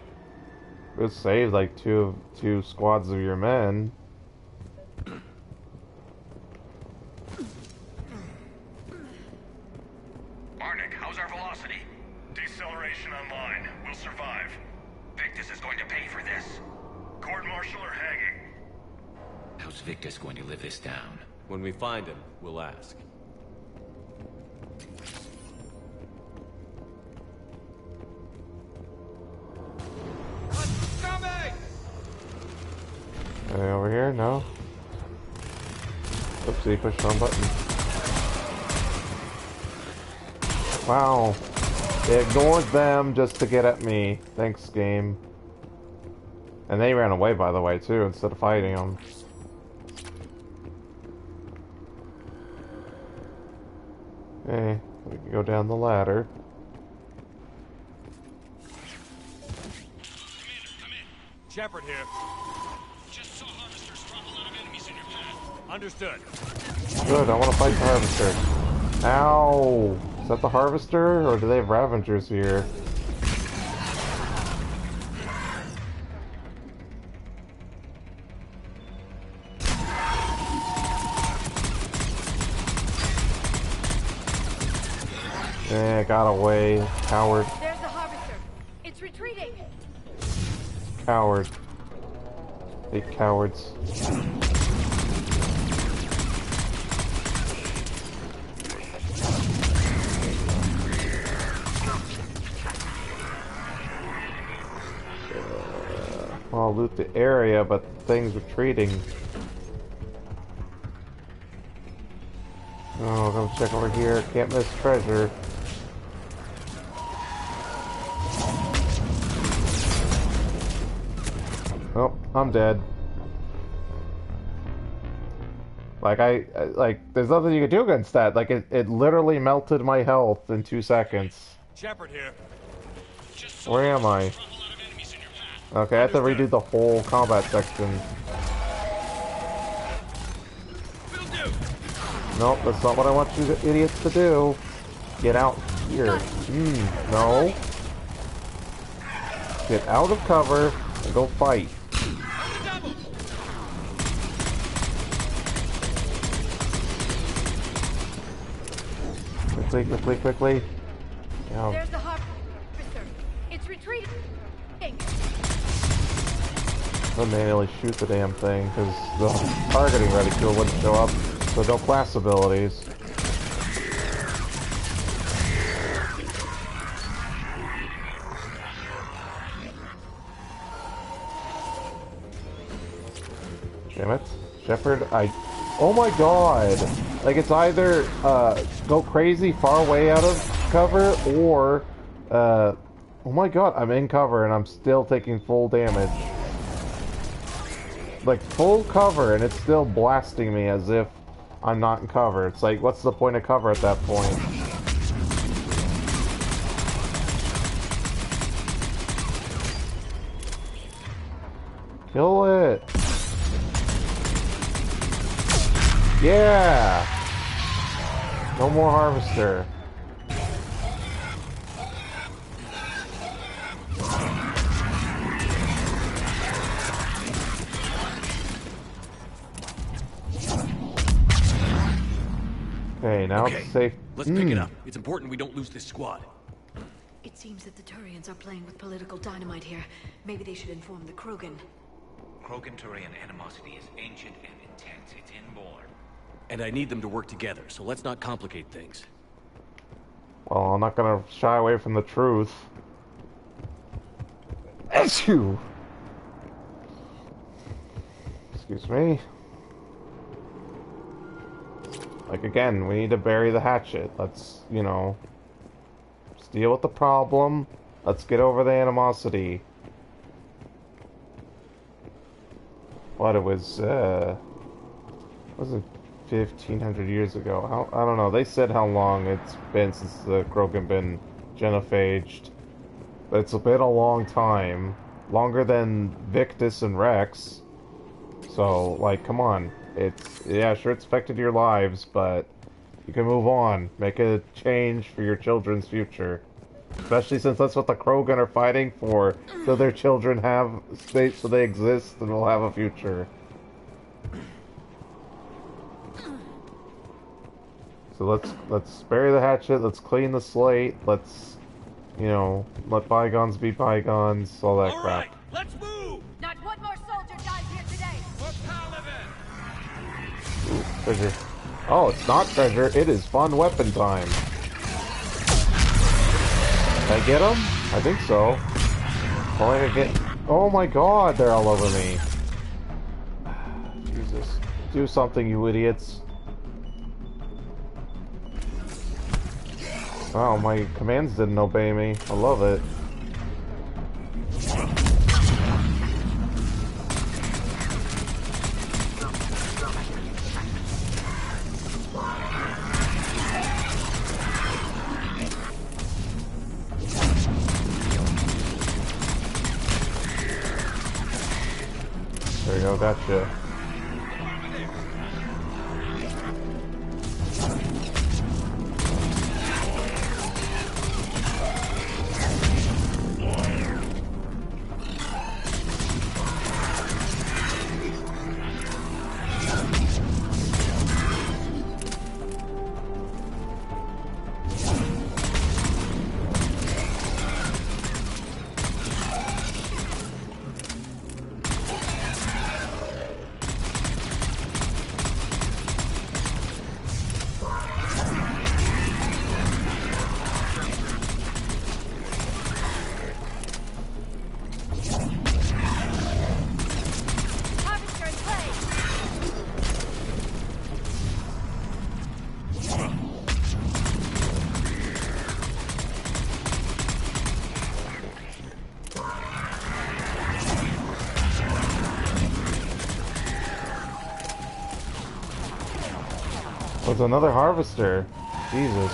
It saved like two squads of your men. Arnik, how's our velocity? Deceleration online. We'll survive. Victus is going to pay for this. Court-martial or hanging? How's Victus going to live this down? When we find him, we'll ask. Anything over here? No. Oopsie, pushed the wrong button. Wow. They ignored them just to get at me. Thanks, game. And they ran away, by the way, too, instead of fighting them. Okay, we can go down the ladder. Shepard here. Just saw harvesters drop a lot of enemies in your path. Understood. Good, I want to fight the harvester. Ow! Is that the harvester, or do they have Ravengers here? Eh, got away. Coward. There's the harvester. It's retreating. Coward. Hate cowards. I'll loot the area, but the thing's retreating. Oh, go check over here. Can't miss treasure. Oh, I'm dead. Like, there's nothing you can do against that. Like, it literally melted my health in 2 seconds. Shepard here. Where am I? Okay, I have to redo the whole combat section. Nope, that's not what I want you idiots to do. Get out here. No. Get out of cover and go fight. Quickly. Down. There's the harvester. It's retreating. I'll manually shoot the damn thing because the targeting reticule wouldn't show up, so no class abilities. Damn it. Shepard, oh my god! Like, it's either, go crazy far away out of cover, or, oh my god, I'm in cover and I'm still taking full damage. Like, full cover and it's still blasting me as if I'm not in cover. It's like, what's the point of cover at that point? Kill it! Yeah! No more harvester. Okay, now it's safe. Let's pick it up. It's important we don't lose this squad. It's It seems that the Turians are playing with political dynamite here. Maybe they should inform the Krogan. Krogan-Turian animosity is ancient and intense. It's inborn. And I need them to work together, so let's not complicate things. Well, I'm not gonna shy away from the truth. Achoo! Excuse me. Like, again, we need to bury the hatchet. Let's, you know, just deal with the problem. Let's get over the animosity. What, it was it 1,500 years ago? I don't know. They said how long it's been since the Krogan been genophaged. But it's been a long time. Longer than Victus and Wrex. So, like, come on. It's, yeah, sure, it's affected your lives, but you can move on. Make a change for your children's future. Especially since that's what the Krogan are fighting for. So their children have states, so they exist and will have a future. So let's bury the hatchet, let's clean the slate, let's, you know, let bygones be bygones, all that crap. Right, let's move! Not one more soldier dies here today! For Paladin! Ooh, treasure. Oh, it's not treasure, it is fun weapon time. Did I get him? I think so. Only I get... Oh my god, they're all over me. Jesus. Do something, you idiots. Wow, my commands didn't obey me. I love it. There you go, gotcha. There's another harvester. Jesus.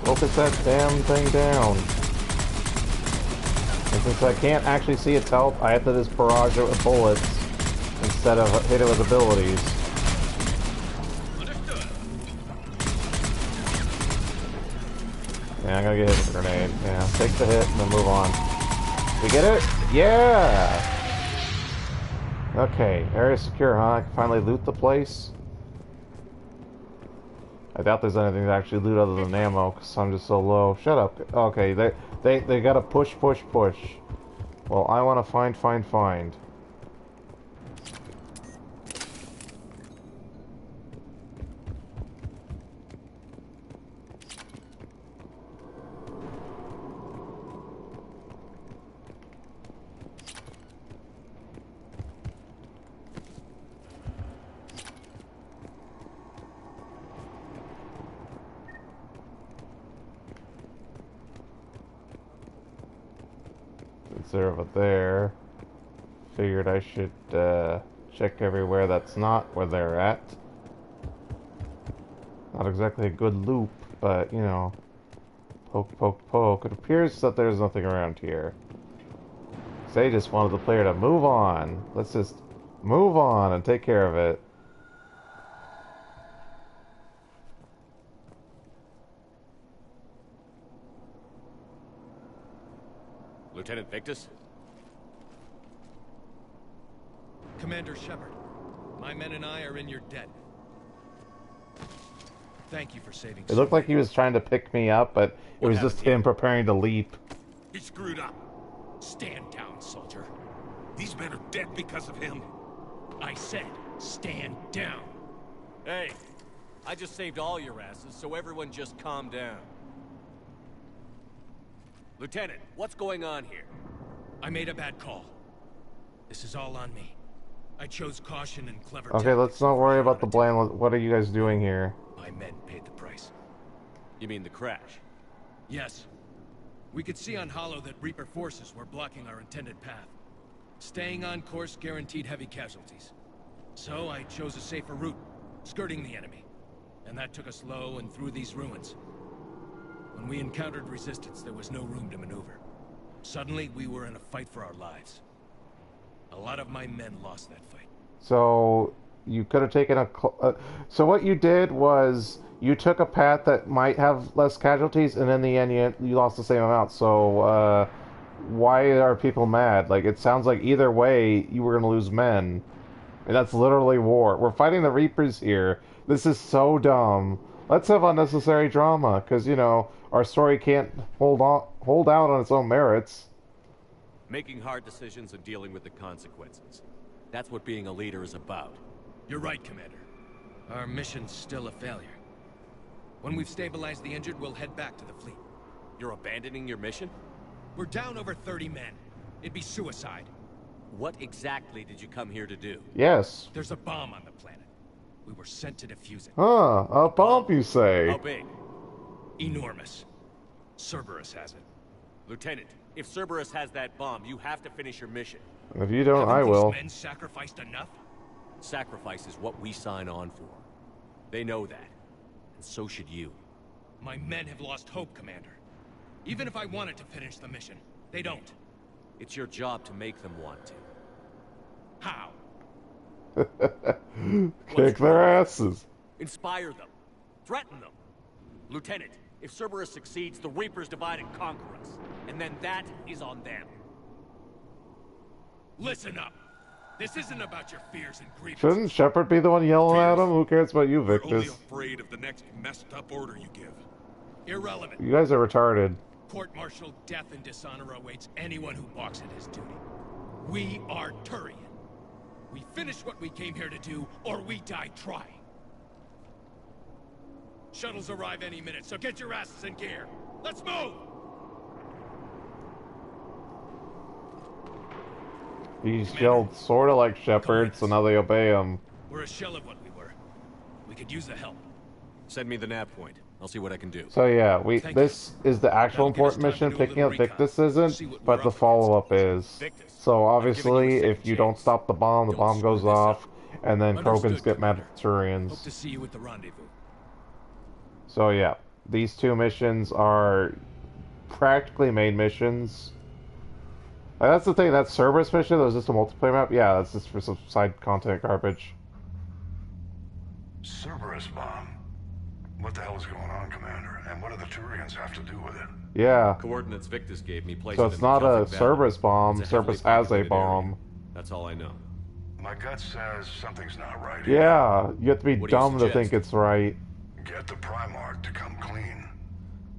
Focus that damn thing down. And since I can't actually see its health, I have to just barrage it with bullets instead of hit it with abilities. Yeah, I'm gonna get hit with a grenade. Yeah, take the hit and then move on. We get it? Yeah! Okay, area secure, huh? I can finally loot the place. I doubt there's anything to actually loot other than ammo, because I'm just so low. Shut up. Okay, they gotta push. Well, I wanna find. They're over there. Figured I should check everywhere that's not where they're at. Not exactly a good loop, but you know, poke. It appears that there's nothing around here. They just wanted the player to move on. Let's just move on and take care of it. Lieutenant Victus? Commander Shepard, my men and I are in your debt. thank you for saving. It looked like he was trying to pick me up, but it was just him preparing to leap. He screwed up. Stand down, soldier. These men are dead because of him. I said, stand down. Hey, I just saved all your asses, so everyone just calm down. Lieutenant, what's going on here? I made a bad call. This is all on me. I chose caution and clever Okay, let's not worry about the blame. What are you guys doing here? My men paid the price. You mean the crash? Yes. We could see on Hollow that Reaper forces were blocking our intended path. Staying on course guaranteed heavy casualties. So I chose a safer route, skirting the enemy. And that took us low and through these ruins. When we encountered resistance, there was no room to maneuver. Suddenly, we were in a fight for our lives. A lot of my men lost that fight. So you could have taken a... so what you did was you took a path that might have less casualties, and in the end you lost the same amount. So why are people mad? Like, it sounds like either way you were going to lose men. And that's literally war. We're fighting the Reapers here. This is so dumb. Let's have unnecessary drama, because, you know, our story can't hold out on its own merits. Making hard decisions and dealing with the consequences. That's what being a leader is about. You're right, Commander. Our mission's still a failure. When we've stabilized the injured, we'll head back to the fleet. You're abandoning your mission? We're down over 30 men. It'd be suicide. What exactly did you come here to do? Yes. There's a bomb on the planet. We were sent to defuse it. Huh, a bomb, you say? How big? Enormous. Cereberus has it. Lieutenant, if Cereberus has that bomb, you have to finish your mission. If you don't, I will. These men sacrificed enough? Sacrifice is what we sign on for. They know that. And so should you. My men have lost hope, Commander. Even if I wanted to finish the mission, they don't. It's your job to make them want to. How? Kick their asses. Inspire them. Threaten them. Lieutenant, if Cereberus succeeds, the Reapers divide and conquer us. And then that is on them. Listen up. This isn't about your fears and grievances. Shouldn't Shepard be the one yelling at him? Who cares about you, Victus? We're only afraid of the next messed up order you give. Irrelevant. You guys are retarded. Court-martial death and dishonor awaits anyone who balks at his duty. We are Turian. We finish what we came here to do, or we die trying. Shuttles arrive any minute, so get your asses in gear. Let's move! He's yelled sort of like Shepard, so now they obey him. We're a shell of what we were. We could use the help. Send me the nav point. I'll see what I can do. So yeah, this is the actual important mission. Picking up Victus isn't, but the follow-up is. So obviously, if you don't stop the bomb goes off, and then Krogans get mad at Turians. Hope to see you at the rendezvous. So yeah, these two missions are practically main missions. That's the thing, that Cereberus mission, that was just a multiplayer map? Yeah, that's just for some side content garbage. Cereberus bomb? What the hell is going on, Commander? And what do the Turians have to do with it? Yeah. Coordinates Victus gave me place So it's not a Cereberus bomb, It's Cereberus has a bomb. area. That's all I know. My gut says something's not right here. Yeah, you have to be What do you dumb to suggest? think it's right. Get the Primarch to come clean.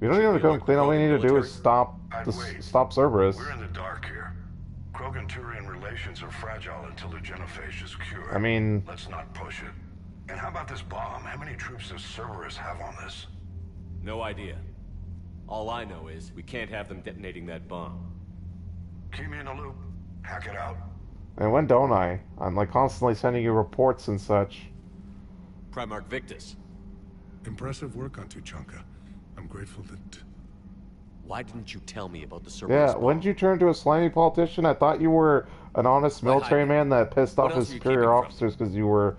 We don't even come clean, all we need to do is stop Cereberus. We're in the dark here. Krogan-Turian relations are fragile until the Genophage is cured. I mean... Let's not push it. And how about this bomb? How many troops does Cereberus have on this? No idea. All I know is we can't have them detonating that bomb. Keep me in the loop. Hack it out. And when don't I? I'm like constantly sending you reports and such. Primarch Victus. Impressive work on Tuchunka. I'm grateful that... Why didn't you tell me about the Cereberus Yeah, bomb? when did you turn to a slimy politician? I thought you were an honest military man that pissed off his superior officers because you were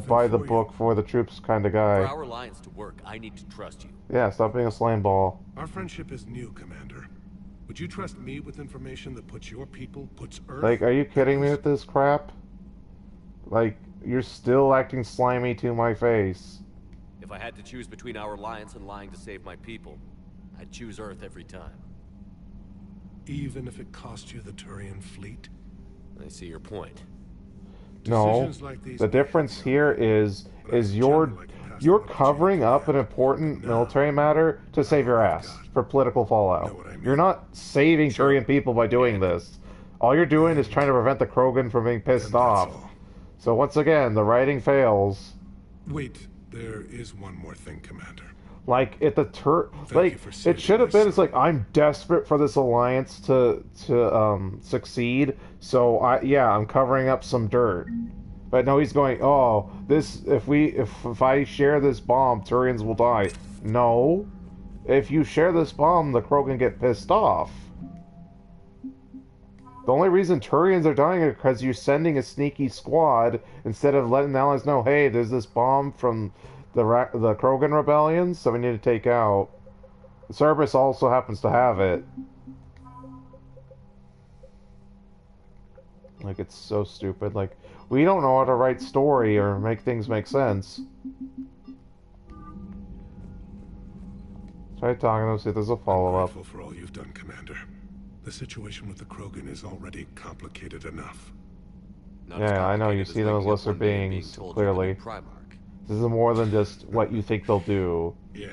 by the book for the troops kind of guy. For our alliance to work, I need to trust you. Yeah, stop being a slime ball. Our friendship is new, Commander. Would you trust me with information that puts your people, puts Earth... Like, are you kidding me with this crap? Like, you're still acting slimy to my face. If I had to choose between our alliance and lying to save my people, I'd choose Earth every time. Even if it cost you the Turian fleet? I see your point. No, the difference here is You're covering up an important military matter to save your ass for political fallout. You're not saving Turian people by doing this. All you're doing is trying to prevent the Krogan from being pissed off. So once again, the writing fails. Wait, there is one more thing, Commander. Like it should have been. It's like I'm desperate for this alliance to succeed. So I'm covering up some dirt. But no, he's going. Oh, this if I share this bomb, Turians will die. No, if you share this bomb, the Krogan get pissed off. The only reason Turians are dying is because you're sending a sneaky squad instead of letting the allies know, hey, there's this bomb from the Krogan Rebellions, so we need to take out. Cereberus also happens to have it. Like, it's so stupid. Like, we don't know how to write story or make things make sense. Try talking to them, see if there's a follow-up. I'm grateful for all you've done, Commander. The situation with the Krogan is already complicated enough. Yeah, I know, you see them as lesser beings, clearly. This is more than just what you think they'll do. Yes,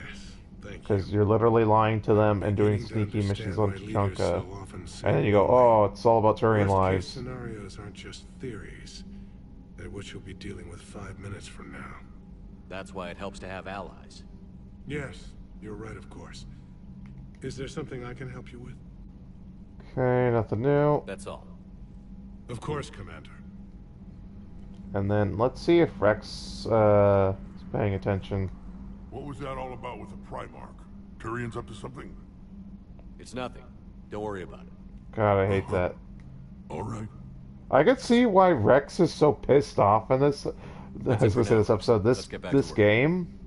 thank you. Because you're literally lying to them and doing sneaky missions on Tuchunka. And then you go, oh, it's all about Turian lives. Scenarios aren't just theories. They're what you'll be dealing with 5 minutes from now. That's why it helps to have allies. Yes, you're right, of course. Is there something I can help you with? Okay, nothing new. That's all. Of course, Commander. And then let's see if Wrex is paying attention. What was that all about with the Primarch? Turians up to something? It's nothing. Don't worry about it. God, I hate that. Alright. I could see why Wrex is so pissed off in this. I was gonna say this episode. This game.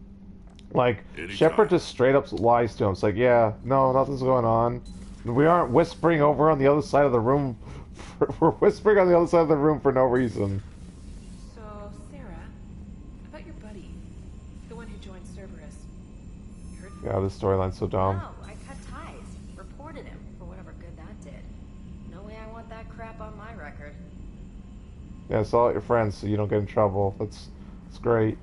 Like, Shepard just straight up lies to him. It's like, yeah, no, nothing's going on. We aren't whispering over on the other side of the room. We're whispering on the other side of the room for no reason. So, Sarah, about your buddy, the one who joined Cereberus. You heard from Yeah, this storyline's so dumb. No, I cut ties. Reported him for whatever good that did. No way I want that crap on my record. Yeah, sell out your friends so you don't get in trouble. That's great.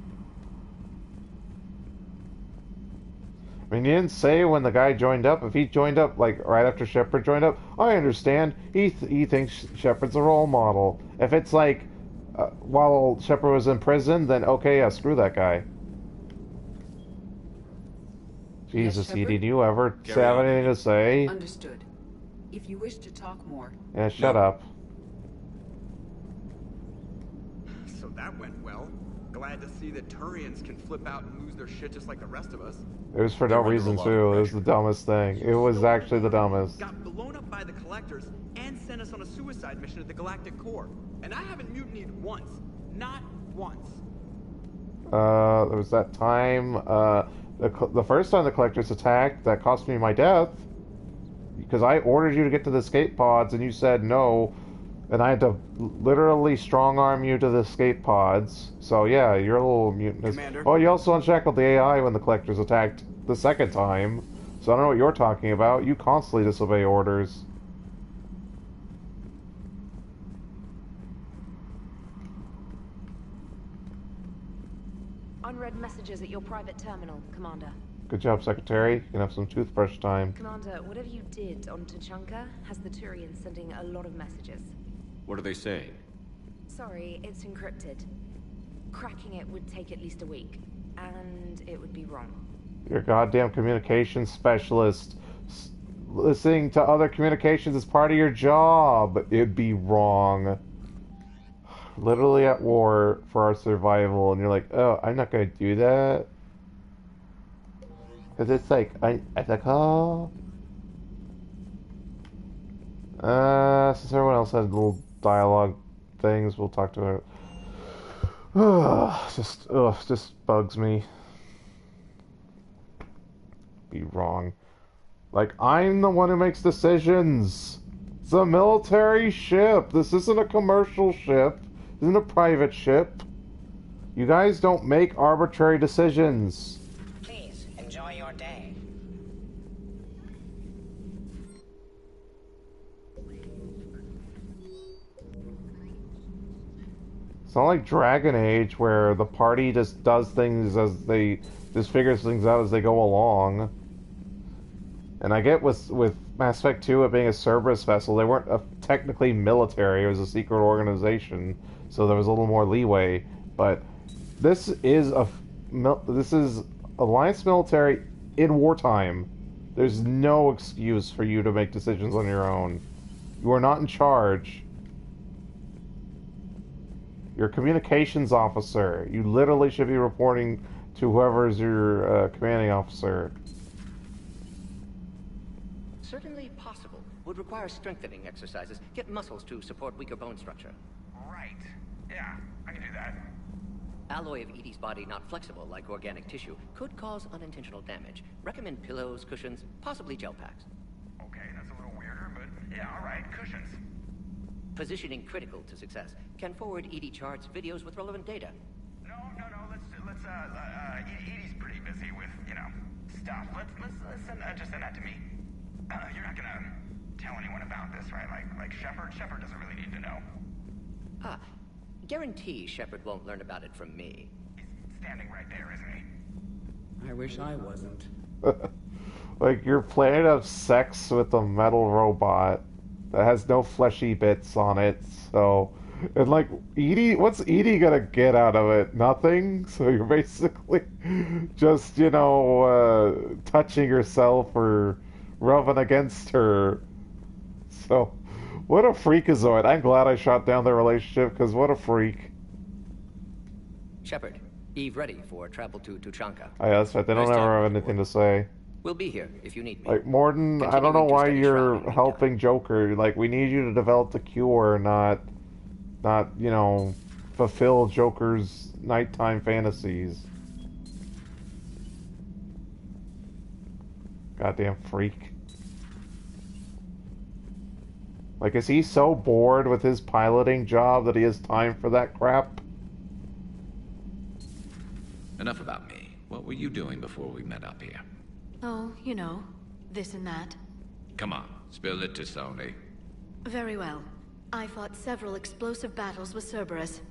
I mean, you didn't say when the guy joined up. If he joined up, like, right after Shepard joined up, I understand. He thinks Shepard's a role model. If it's, like, while Shepard was in prison, then okay, yeah, screw that guy. Jesus, Yes, Edie, do you ever have anything to say? Understood. If you wish to talk more... Yeah, shut up. So that went well. Glad to see that Turians can flip out and lose their shit just like the rest of us. It was for no reason, too. It was the dumbest thing. It was actually the dumbest. Got blown up by the Collectors and sent us on a suicide mission at the Galactic Core. And I haven't mutinied once. Not once. There was that time, the first time the Collectors attacked, that cost me my death. Because I ordered you to get to the escape pods, and you said no. And I had to literally strong-arm you to the escape pods. So yeah, you're a little mutinous. Commander. Oh, you also unshackled the AI when the Collectors attacked the second time. So I don't know what you're talking about. You constantly disobey orders. Unread messages at your private terminal, Commander. Good job, Secretary. You can have some toothbrush time. Commander, whatever you did on Tuchunka has the Turians sending a lot of messages. What are they saying? Sorry, it's encrypted. Cracking it would take at least a week, and it would be wrong. You're a goddamn communications specialist. Listening to other communications is part of your job. It'd be wrong. Literally at war for our survival, and you're like, oh, I'm not gonna do that. Because it's like unethical. Since everyone else had little dialogue things, we'll talk to her. Just bugs me. Be wrong. Like, I'm the one who makes decisions. It's a military ship. This isn't a commercial ship. This isn't a private ship. You guys don't make arbitrary decisions. Please, enjoy your day. It's not like Dragon Age where the party just does things as they just figures things out as they go along. And I get with Mass Effect 2 it being a Cereberus vessel, they weren't technically military, it was a secret organization, so there was a little more leeway. But this is Alliance military in wartime. There's no excuse for you to make decisions on your own. You are not in charge. You're a communications officer. You literally should be reporting to whoever is your commanding officer. Certainly possible. Would require strengthening exercises. Get muscles to support weaker bone structure. Right. Yeah, I can do that. Alloy of Edie's body not flexible like organic tissue could cause unintentional damage. Recommend pillows, cushions, possibly gel packs. Okay, that's a little weirder, but yeah, alright, cushions. Positioning critical to success. Can forward Edie charts, videos with relevant data. No, let's Edie's pretty busy with, stuff. Let's just send that to me. You're not gonna tell anyone about this, right? Like Shepard? Shepard doesn't really need to know. Guarantee Shepard won't learn about it from me. He's standing right there, isn't he? I wish I wasn't. Like, you're planning to have sex with a metal robot that has no fleshy bits on it, so... And, like, Edie... What's Edie gonna get out of it? Nothing? So you're basically just, touching yourself or rubbing against her. So... What a freakazoid. I'm glad I shot down their relationship, because what a freak. Shepard, Eve ready for travel to Tuchunka. Oh, yeah, that's right. They don't ever have anything to say. We'll be here if you need me. Like, Morden, I don't know why you're helping Joker. Like, we need you to develop the cure, not fulfill Joker's nighttime fantasies. Goddamn freak. Like, is he so bored with his piloting job that he has time for that crap? Enough about me. What were you doing before we met up here? Oh, this and that. Come on, spill it to Sony. Very well. I fought several explosive battles with Cereberus.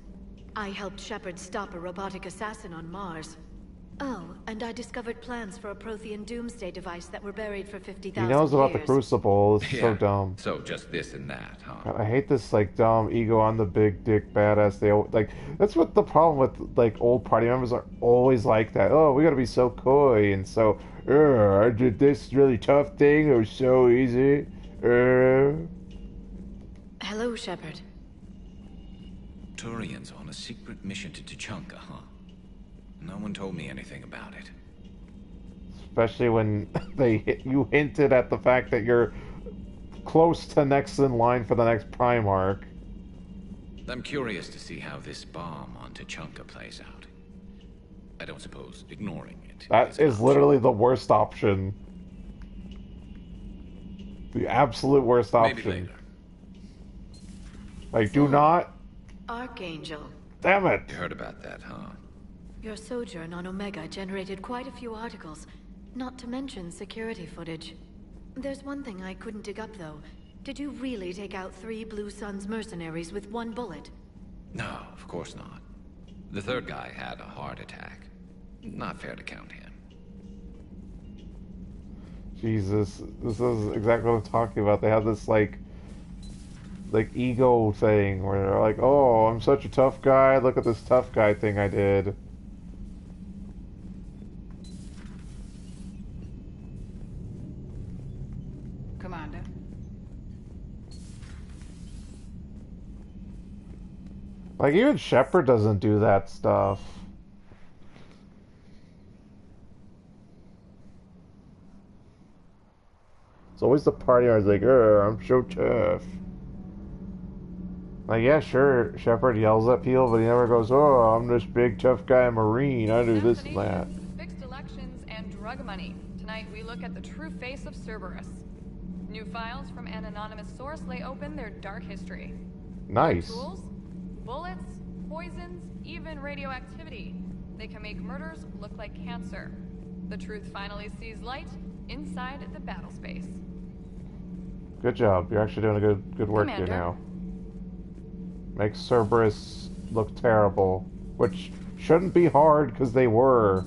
I helped Shepard stop a robotic assassin on Mars. Oh, and I discovered plans for a Prothean doomsday device that were buried for 50,000 years. He knows about the Crucible. This is so dumb. So just this and that, huh? God, I hate this, like, dumb ego on the big dick badass. That's what the problem with, like, old party members are always like that. Oh, we gotta be so coy and so, I did this really tough thing. It was so easy. Hello, Shepard. Turians on a secret mission to Tuchunka, huh? No one told me anything about it. Especially when you hinted at the fact that you're close to next in line for the next Primarch. I'm curious to see how this bomb on Tuchunka plays out. I don't suppose ignoring it. That is literally the worst option. The absolute worst option. Maybe later. Like, do not... Archangel. Damn it! You heard about that, huh? Your sojourn on Omega generated quite a few articles, not to mention security footage. There's one thing I couldn't dig up, though. Did you really take out 3 Blue Suns mercenaries with 1 bullet? No, of course not. The third guy had a heart attack. Not fair to count him. Jesus, this is exactly what I'm talking about. They have this, like ego thing where they're like, oh, I'm such a tough guy, look at this tough guy thing I did. Commander. Like, even Shepard doesn't do that stuff. It's always the party I was like, I'm so tough. Like, yeah, sure, Shepard yells at people, but he never goes, oh, I'm this big tough guy Marine, I do this and that. Fixed elections and drug money. Tonight we look at the true face of Cereberus. New files from an anonymous source lay open their dark history. Nice. Tools, bullets, poisons, even radioactivity. They can make murders look like cancer. The truth finally sees light inside the battle space. Good job. You're actually doing a good work here Commander. now. Make Cereberus look terrible, which shouldn't be hard because they were.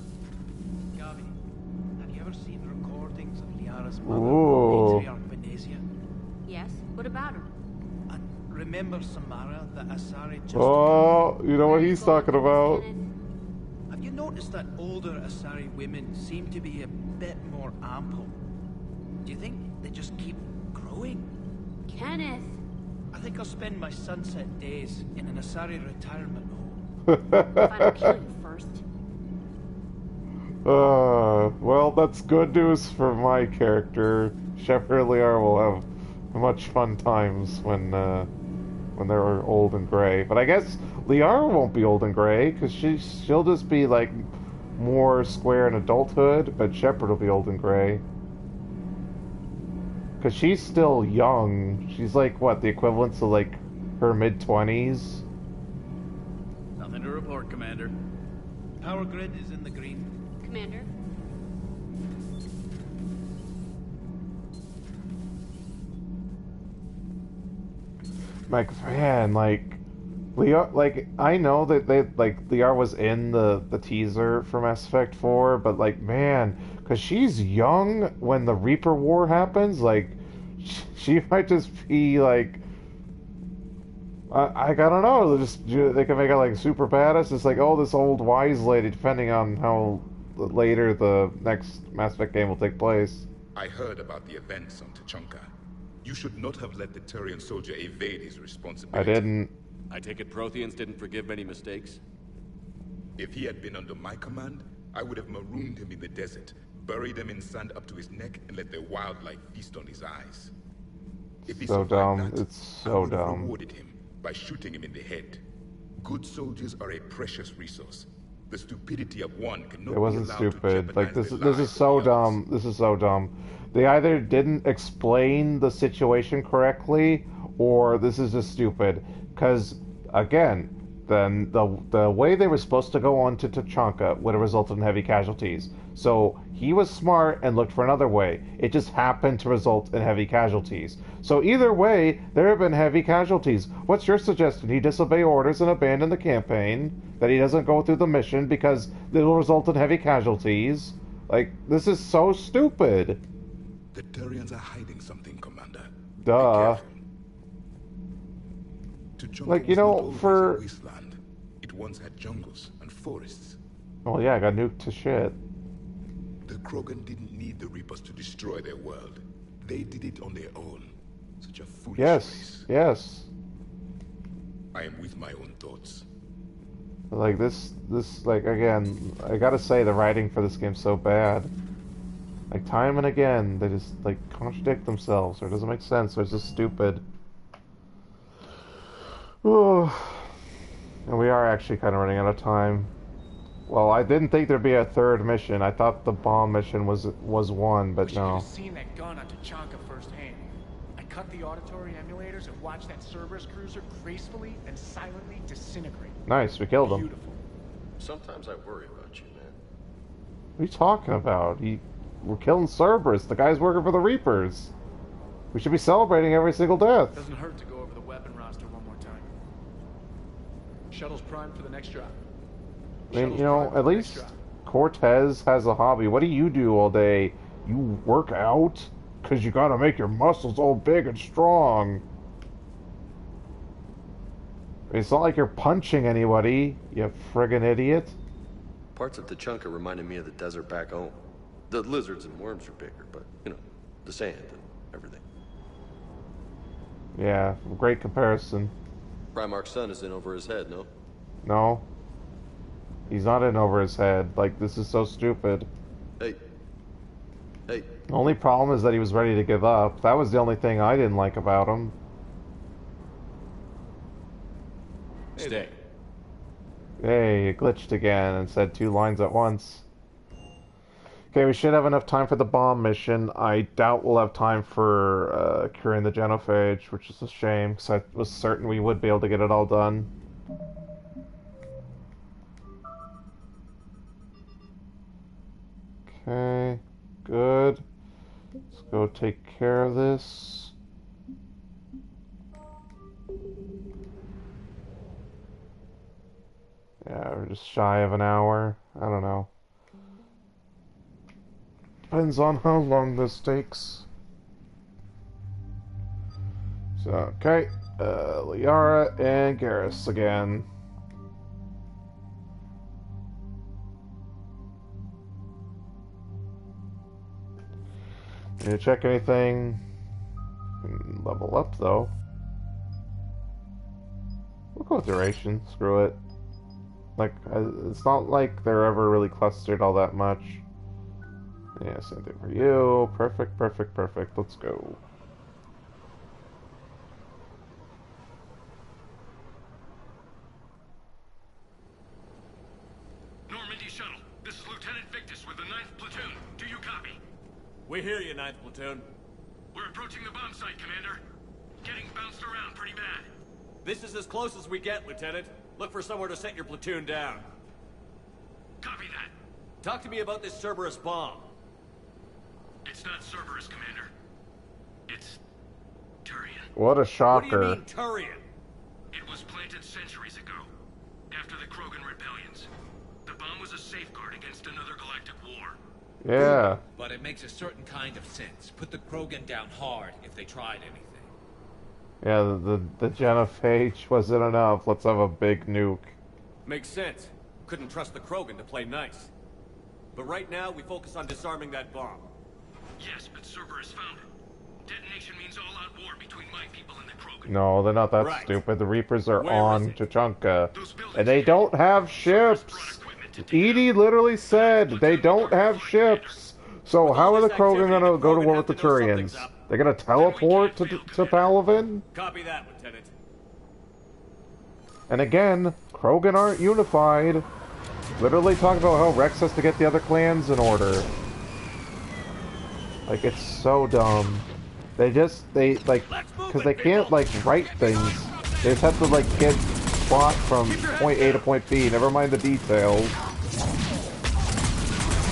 Gavi, have you ever seen recordings of Liara's mother, Ooh. Matriarch Venezia? Yes? What about her? And remember Samara, the Asari just... Oh, you know what he's talking about. Have you noticed that older Asari women seem to be a bit more ample? Do you think they just keep growing? Kenneth! I think I'll spend my sunset days in an Asari retirement home. If I don't kill you first. Well, that's good news for my character. Shepard and Liara will have much fun times when they're old and gray. But I guess Liara won't be old and gray, because she'll just be, like, more square in adulthood, but Shepard will be old and gray. Because she's still young. She's, like, what, the equivalent to, like, her mid-20s? Nothing to report, Commander. Power grid is in the green. Commander? Like, man, like, Liara, like, I know that Liara was in the teaser for Mass Effect 4, but, like, man, because she's young when the Reaper War happens, like, she might just be, like, I don't know, they can make her, like, super badass. It's like, oh, this old wise lady, depending on how later the next Mass Effect game will take place. I heard about the events on Tuchunka. You should not have let the Turian soldier evade his responsibility. I didn't. I take it Protheans didn't forgive many mistakes? If he had been under my command, I would have marooned him in the desert, buried him in sand up to his neck, and let the wildlife feast on his eyes. If he So survived dumb. that, It's I so would have dumb. rewarded him by shooting him in the head. Good soldiers are a precious resource. The stupidity of one cannot It wasn't be allowed to stupid. Like, jeopardize this the is lives so of the others. dumb. This is so dumb. They either didn't explain the situation correctly, or this is just stupid. Because, again, then the way they were supposed to go on to Tuchunka would have resulted in heavy casualties. So he was smart and looked for another way. It just happened to result in heavy casualties. So either way, there have been heavy casualties. What's your suggestion? He disobey orders and abandon the campaign? That he doesn't go through the mission because it will result in heavy casualties? Like, this is so stupid. The Turians are hiding something, Commander. Duh. Tuchunka Like, you was know, not always for... a wasteland. It once had jungles and forests. Oh yeah, I got nuked to shit. The Krogan didn't need the Reapers to destroy their world. They did it on their own. Such a foolish race. Yes. I am with my own thoughts. Like, this, like, again, I gotta say, the writing for this game's so bad. Like, time and again, they just, like, contradict themselves, or it doesn't make sense, or it's just stupid. Ooh. And we are actually kind of running out of time. Well, I didn't think there'd be a third mission. I thought the bomb mission was one, but Wish no. you could have seen that gun on Tuchunka firsthand. I cut the auditory emulators and watched that Cereberus cruiser gracefully and silently disintegrate. Nice, we killed him. Beautiful. Sometimes I worry about you, man. What are you talking about? We're killing Cereberus. The guy's working for the Reapers. We should be celebrating every single death. Doesn't hurt to go over the weapon roster one more time. Shuttle's primed for the next drop. I mean, you know, at least Cortez has a hobby. What do you do all day? You work out? Because you gotta make your muscles all big and strong. It's not like you're punching anybody, you friggin' idiot. Parts of Tuchunka reminded me of the desert back home. The lizards and worms are bigger, but, you know, the sand and everything. Yeah, great comparison. Primarch's son is in over his head, no? No. He's not in over his head. Like, this is so stupid. Hey. Hey. The only problem is that he was ready to give up. That was the only thing I didn't like about him. Stay. Hey, it glitched again and said 2 lines at once. Okay, we should have enough time for the bomb mission. I doubt we'll have time for curing the Genophage, which is a shame, because I was certain we would be able to get it all done. Okay, good. Let's go take care of this. Or just shy of an hour. I don't know. Depends on how long this takes. So, okay. Liara and Garrus again. Need to check anything? Level up though. We'll go with duration. Screw it. Like, it's not like they're ever really clustered all that much. Yeah, same thing for you. Perfect, perfect, perfect. Let's go. Normandy shuttle. This is Lieutenant Victus with the 9th Platoon. Do you copy? We hear you, 9th Platoon. We're approaching the bomb site, Commander. Getting bounced around pretty bad. This is as close as we get, Lieutenant. Look for somewhere to set your platoon down. Copy that. Talk to me about this Cereberus bomb. It's not Cereberus, Commander. It's Turian. What a shocker. What do you mean, Turian? It was planted centuries ago, after the Krogan Rebellions. The bomb was a safeguard against another galactic war. Yeah. But it makes a certain kind of sense. Put the Krogan down hard if they tried anything. Yeah, the Genophage wasn't enough. Let's have a big nuke. Makes sense. Couldn't trust the Krogan to play nice. But right now, we focus on disarming that bomb. Yes, but Cereberus found it. Detonation means all-out war between my people and the Krogan. No, they're not that Right. stupid. The Reapers are Where on is it? Tuchunka. And they don't have ships! Edie literally said they don't have ships! So how are the Krogan gonna go to war with the Turians? They're gonna teleport to Palaven? Copy that, Lieutenant. And again, Krogan aren't unified. Literally talking about how Wrex has to get the other clans in order. Like, it's so dumb. They like, because they can't, like, write things. They just have to, like, get plot from point A to point B, never mind the details.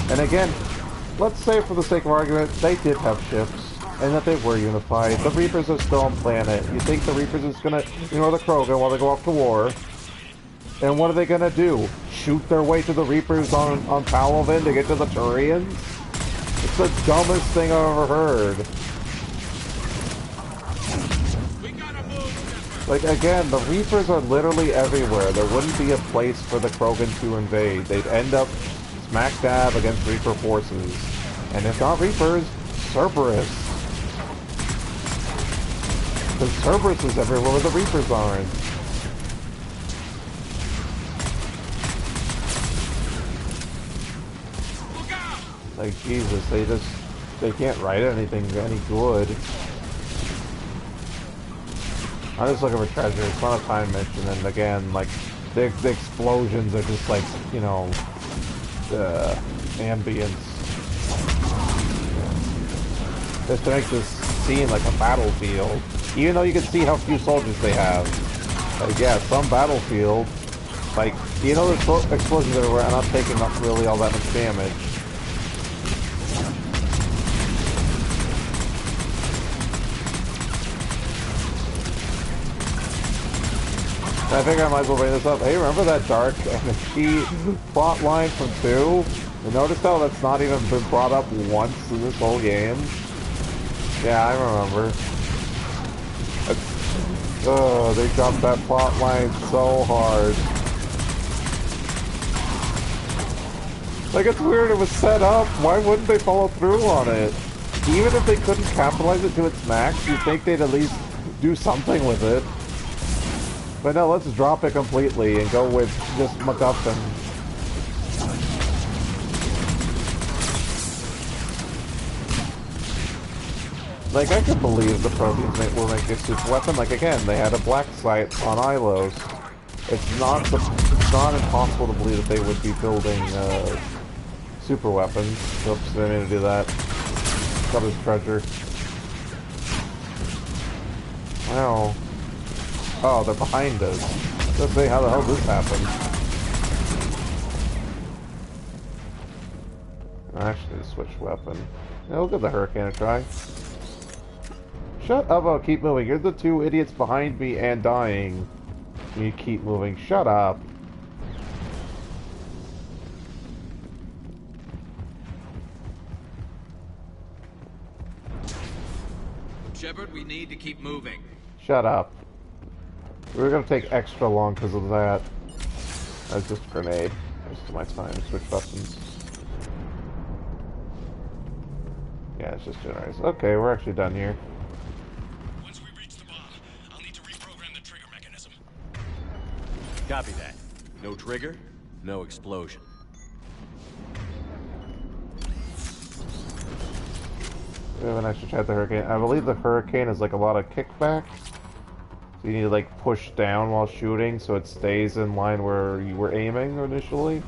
And again, let's say for the sake of argument, they did have ships, and that they were unified. The Reapers are still on planet. You think the Reapers is gonna ignore the Krogan while they go off to war? And what are they gonna do? Shoot their way to the Reapers on Palaven to get to the Turians? It's the dumbest thing I've ever heard. Like, again, the Reapers are literally everywhere. There wouldn't be a place for the Krogan to invade. They'd end up smack dab against Reaper forces. And if not Reapers, Cereberus. Because Cereberus is everywhere where the Reapers aren't. Like, Jesus, they can't write anything any good. I'm just looking for treasure. It's not a time mission, and again, like, the explosions are just like, you know, ambience. Just to make this seem like a battlefield. Even though you can see how few soldiers they have. Like, yeah, some battlefield. Like, you know, there's explosions everywhere, and not taking up really all that much damage. I think I might as well bring this up. Hey, remember that Dark Energy plot line from 2? You notice how that's not even been brought up once in this whole game? Yeah, I remember. Oh, they dropped that plot line so hard. Like, it's weird it was set up. Why wouldn't they follow through on it? Even if they couldn't capitalize it to its max, you'd think they'd at least do something with it. But no, let's drop it completely and go with just MacGuffin. Like, I could believe the Proteans will make a super weapon. Like, again, they had a black site on Ilos. It's not impossible to believe that they would be building super weapons. Oops, didn't mean to do that. Got his treasure. Wow. Oh, they're behind us. Let's see how the hell this happened. I actually need to switch weapon. Yeah, we'll give the Hurricane a try. Shut up, I'll keep moving. You're the two idiots behind me and dying. You keep moving. Shut up. need to keep moving. Shut up. We were gonna take extra long because of that. That's just a grenade. Most of my time. Switch weapons. Yeah, it's just generators. Okay, we're actually done here. Once we reach the bomb, I'll need to reprogram the trigger mechanism. Copy that. No trigger, no explosion. We have an extra chat the hurricane. I believe the hurricane is like a lot of kickback. So you need to like push down while shooting so it stays in line where you were aiming initially.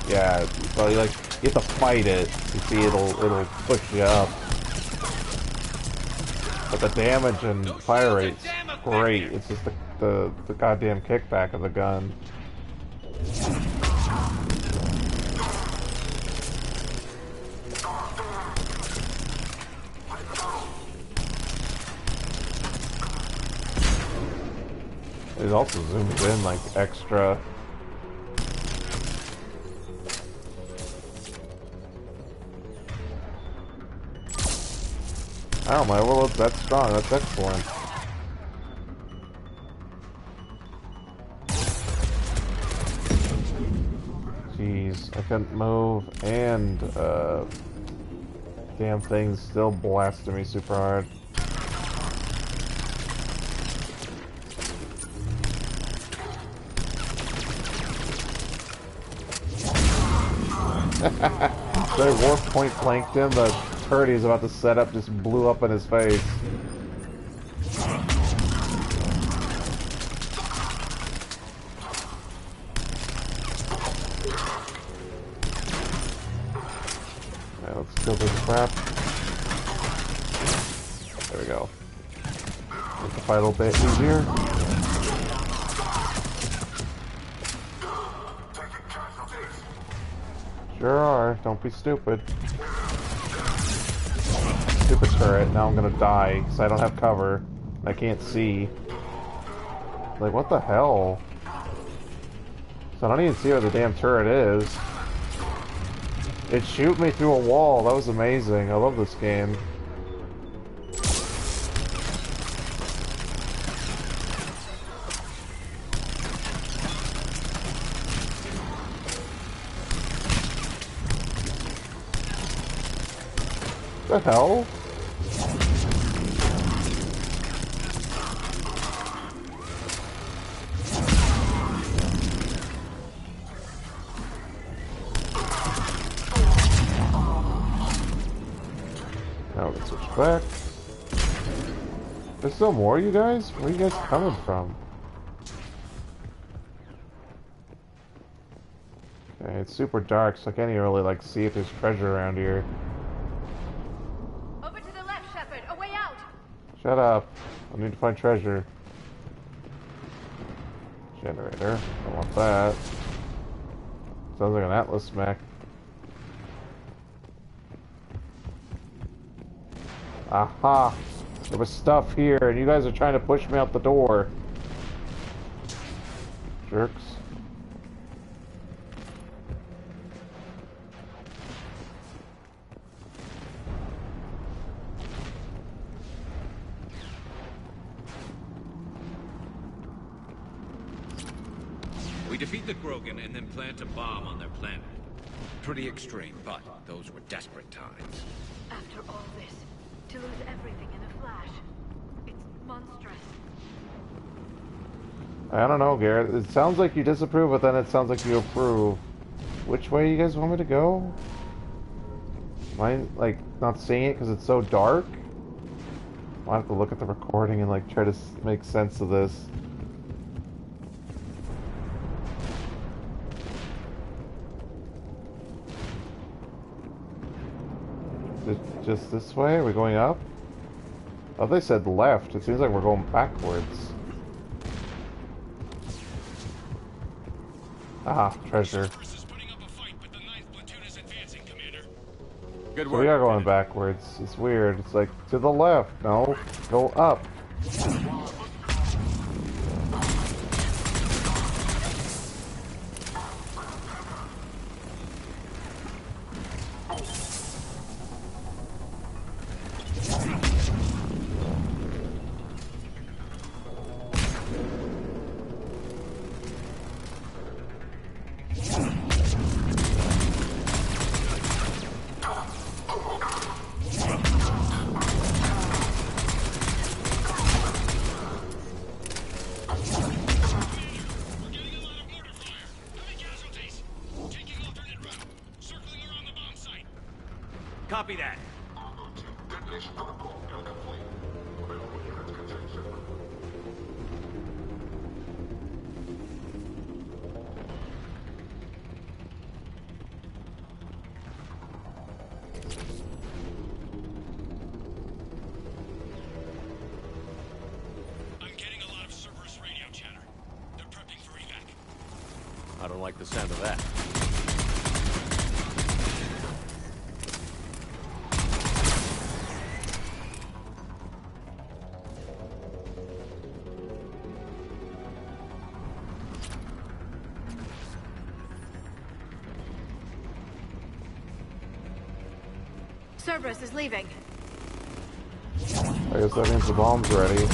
Yeah, so you have to fight it. You see, it'll push you up. But the damage and fire rate's great. It's just the goddamn kickback of the gun. It also zooms in like extra. Oh, my overload's that strong. That's excellent. Jeez, I couldn't move, and damn thing's still blasting me super hard. So I warp point flanked him, the turret he's about to set up just blew up in his face. Alright, let's kill this crap. There we go. Make the fight a little bit easier. Sure are. Don't be stupid. Stupid turret. Now I'm gonna die because I don't have cover. I can't see. Like, what the hell? So I don't even see where the damn turret is. It shoot me through a wall. That was amazing. I love this game. What the hell? Now we can switch back. There's still more, you guys? Where are you guys coming from? Okay, it's super dark, so I can't even really like see if there's treasure around here. Over to the left, Shepard. A way out. Shut up. I need to find treasure. Generator. I want that. Sounds like an Atlas mech. Aha! There was stuff here, and you guys are trying to push me out the door. Jerks. We defeat the Krogan and then plant a bomb on their planet. Pretty extreme, but those were desperate times. After all this, to lose everything in a flash. It's monstrous. I don't know, Garrett. It sounds like you disapprove, but then it sounds like you approve. Which way you guys want me to go? Am I, like, not seeing it because it's so dark? I'll have to look at the recording and, like, try to make sense of this. Just this way? Are we going up? Oh, they said left. It seems like we're going backwards. Ah, treasure. Good So work. we are going backwards. It's weird. It's like, to the left. No, go up. Copy that. I'm getting a lot of Cereberus radio chatter. They're prepping for evac. I don't like the sound of that. Cereberus is leaving. I guess that means the bomb's ready.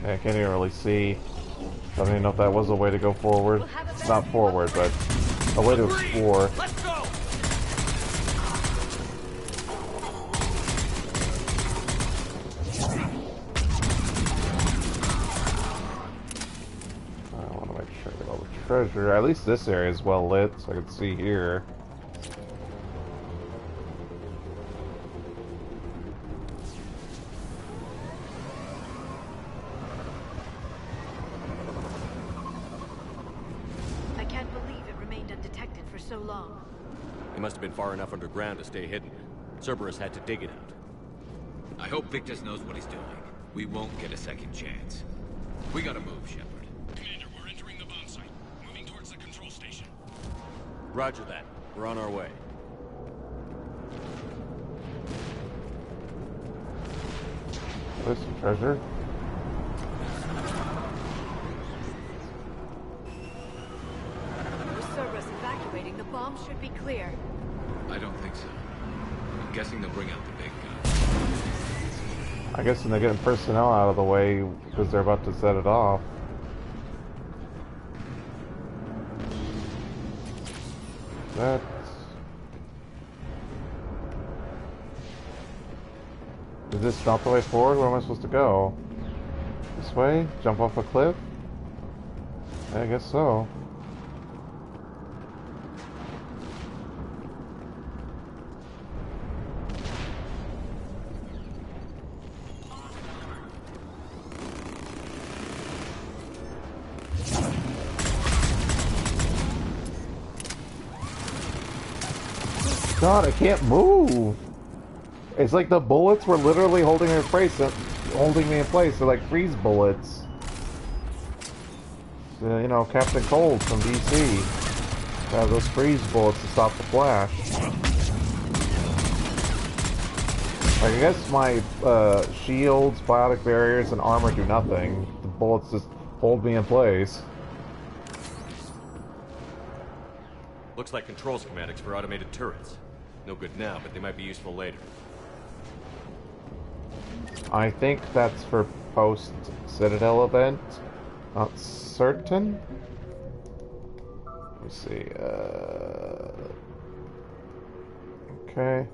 I can't even really see. I don't even know if that was a way to go forward. Not forward, but a way to explore. Let's go! I want to make sure I get all the treasure. At least this area is well lit, so I can see here. I can't believe it remained undetected for so long. It must have been far enough underground to stay hidden. Cereberus had to dig it out. I hope Victus knows what he's doing. We won't get a second chance. We gotta move, Shepard. Commander, we're entering the bomb site. Moving towards the control station. Roger that. We're on our way. There's some treasure. With Cereberus evacuating, the bomb should be clear. I don't think so. I'm guessing they'll bring out the big gun. I guess they're getting personnel out of the way because they're about to set it off. That. Is this not the way forward? Where am I supposed to go? This way? Jump off a cliff? I guess so. God, I can't move. It's like the bullets were literally holding me in place. They're like freeze bullets. You know, Captain Cold from DC. Have those freeze bullets to stop the flash. Like, I guess my shields, biotic barriers, and armor do nothing. The bullets just hold me in place. Looks like control schematics for automated turrets. No good now, but they might be useful later. I think that's for post-Citadel event. Not certain. Let me see. Okay.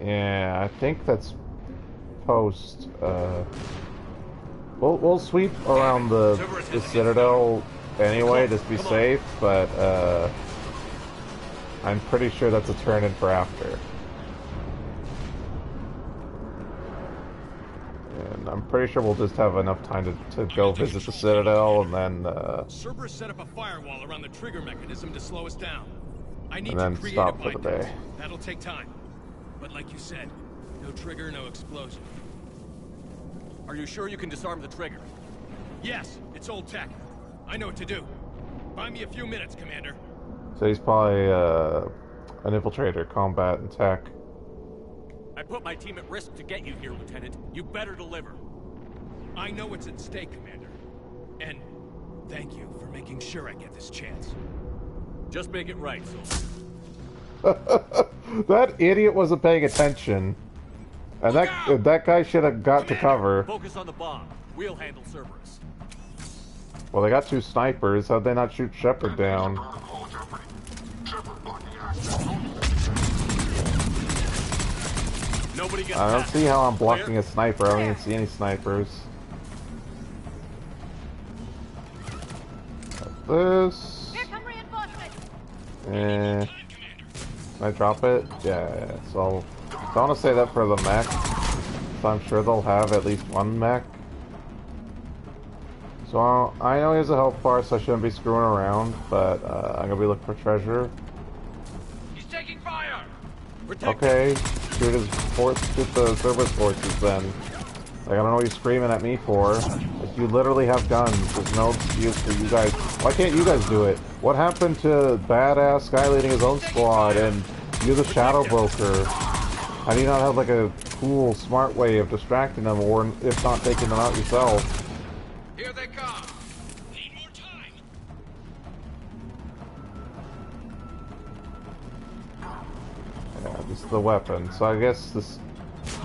Yeah, I think that's post. We'll sweep around the Citadel anyway, just be safe, but I'm pretty sure that's a turn-in for after. And I'm pretty sure we'll just have enough time to go visit the Citadel, and then Cereberus set up a firewall around the trigger mechanism to slow us down. I need and then to create stop a for the bypass. day. That'll take time. But like you said, no trigger, no explosion. Are you sure you can disarm the trigger? Yes, it's old tech. I know what to do. Buy me a few minutes, Commander. So he's probably an infiltrator, combat, and tech. I put my team at risk to get you here, Lieutenant. You better deliver. I know what's at stake, Commander. And thank you for making sure I get this chance. Just make it right, soldier. That idiot wasn't paying attention. And that guy should have got to cover. Focus on the bomb. We'll handle Cereberus. Well, they got two snipers. How'd they not shoot Shepard down? Nobody gets I don't past see how I'm us. blocking Clear? a sniper. I don't even see any snipers. This. Here come reinforcements. Can I drop it? Yeah. So I want to say that for the mech. So I'm sure they'll have at least one mech. So I know he has a health bar, so I shouldn't be screwing around. But I'm gonna be looking for treasure. He's taking fire. Okay, shoot the Cereberus forces then. Like, I don't know what you're screaming at me for. Like, you literally have guns. There's no excuse for you guys. Why can't you guys do it? What happened to badass guy leading his own squad and you're the shadow broker? How do you not have like a cool, smart way of distracting them, or if not taking them out yourself? Here they come. Yeah, this is the weapon. So I guess this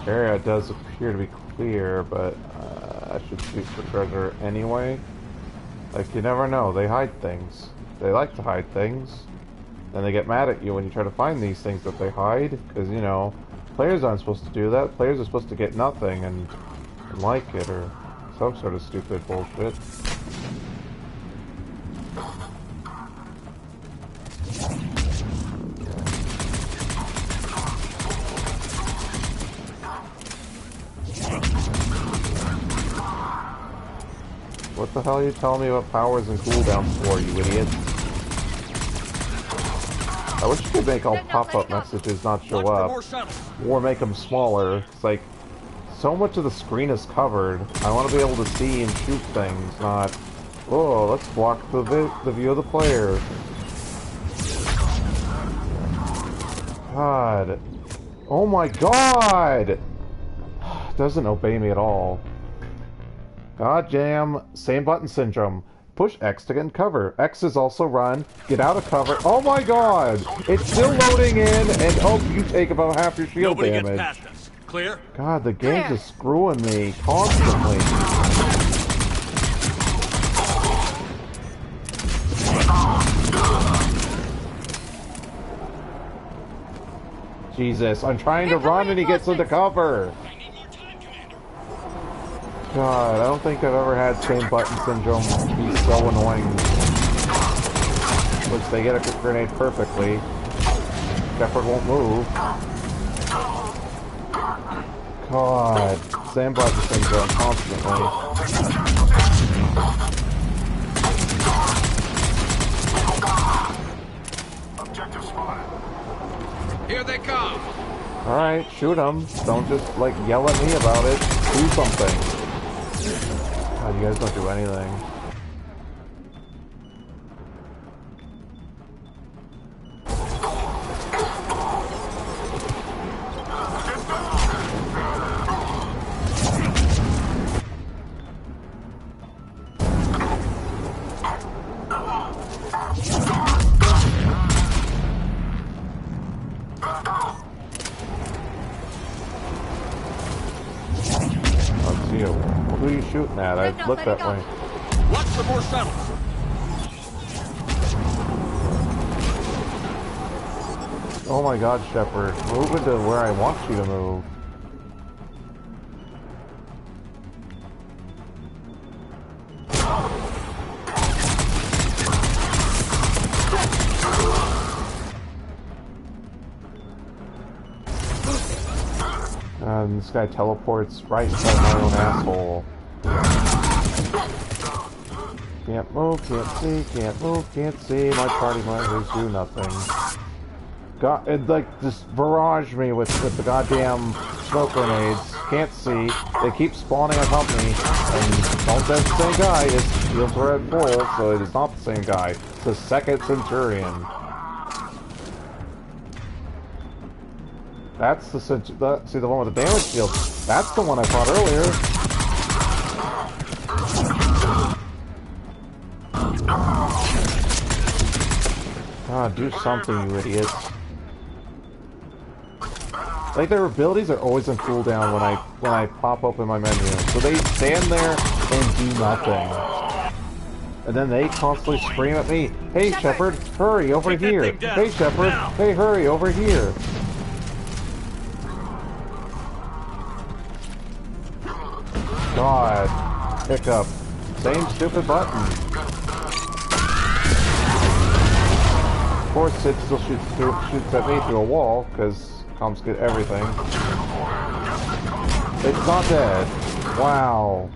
area does appear to be clear, but I should shoot for treasure anyway. Like, you never know. They hide things. They like to hide things. And they get mad at you when you try to find these things that they hide. Because, you know, players aren't supposed to do that. Players are supposed to get nothing and like it, or some sort of stupid bullshit. What the hell are you telling me about powers and cooldowns for, you idiot? I wish you could make all pop-up messages not show up, or make them smaller. It's like, so much of the screen is covered. I want to be able to see and shoot things, not, oh, let's block the view of the player. God. Oh my god! Doesn't obey me at all. God damn, same button syndrome. Push X to get in cover. X is also run. Get out of cover. Oh my god! It's still loading in, and oh, you take about half your shield Nobody damage. gets past us. Clear? God, the game's just screwing me constantly. Jesus, I'm trying to run and he gets into cover. God, I don't think I've ever had same button syndrome be so annoying. Which they get a grenade perfectly. Shepard won't move. God, same button syndrome constantly. Objective spotted. Here they come. Alright, shoot them. Don't just, like, yell at me about it. Do something. God, you guys don't do anything. Who are you shooting at? I looked that way. Watch for more shuttles. Oh my god, Shepard. Move into where I want you to move. And this guy teleports right inside my own asshole. Can't move, can't see, can't move, can't see. My party members do nothing. God, it like just barrage me with the goddamn smoke grenades. Can't see. They keep spawning on top of me. And don't that's the same guy. His shields are at full, so it is not the same guy. It's the second Centurion. That's the see the one with the damage shield. That's the one I fought earlier. God, do something, you idiots! Like, their abilities are always on cooldown when I pop open my menu, so they stand there and do nothing. And then they constantly scream at me, "Hey Shepard, hurry over here! Hey Shepard, hey hurry over here!" God. Pick up. Same stupid button. Of course, it still shoots at me through a wall, because comps get everything. It's not dead. Wow.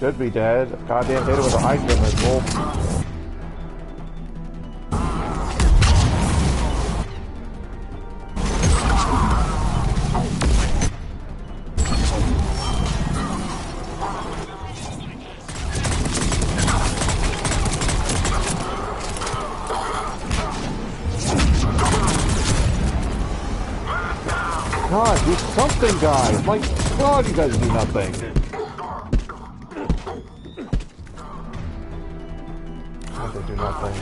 Should be dead. Goddamn hit it with a Hydra missile. God, do something, guys! My God, you guys do nothing! God, they do nothing.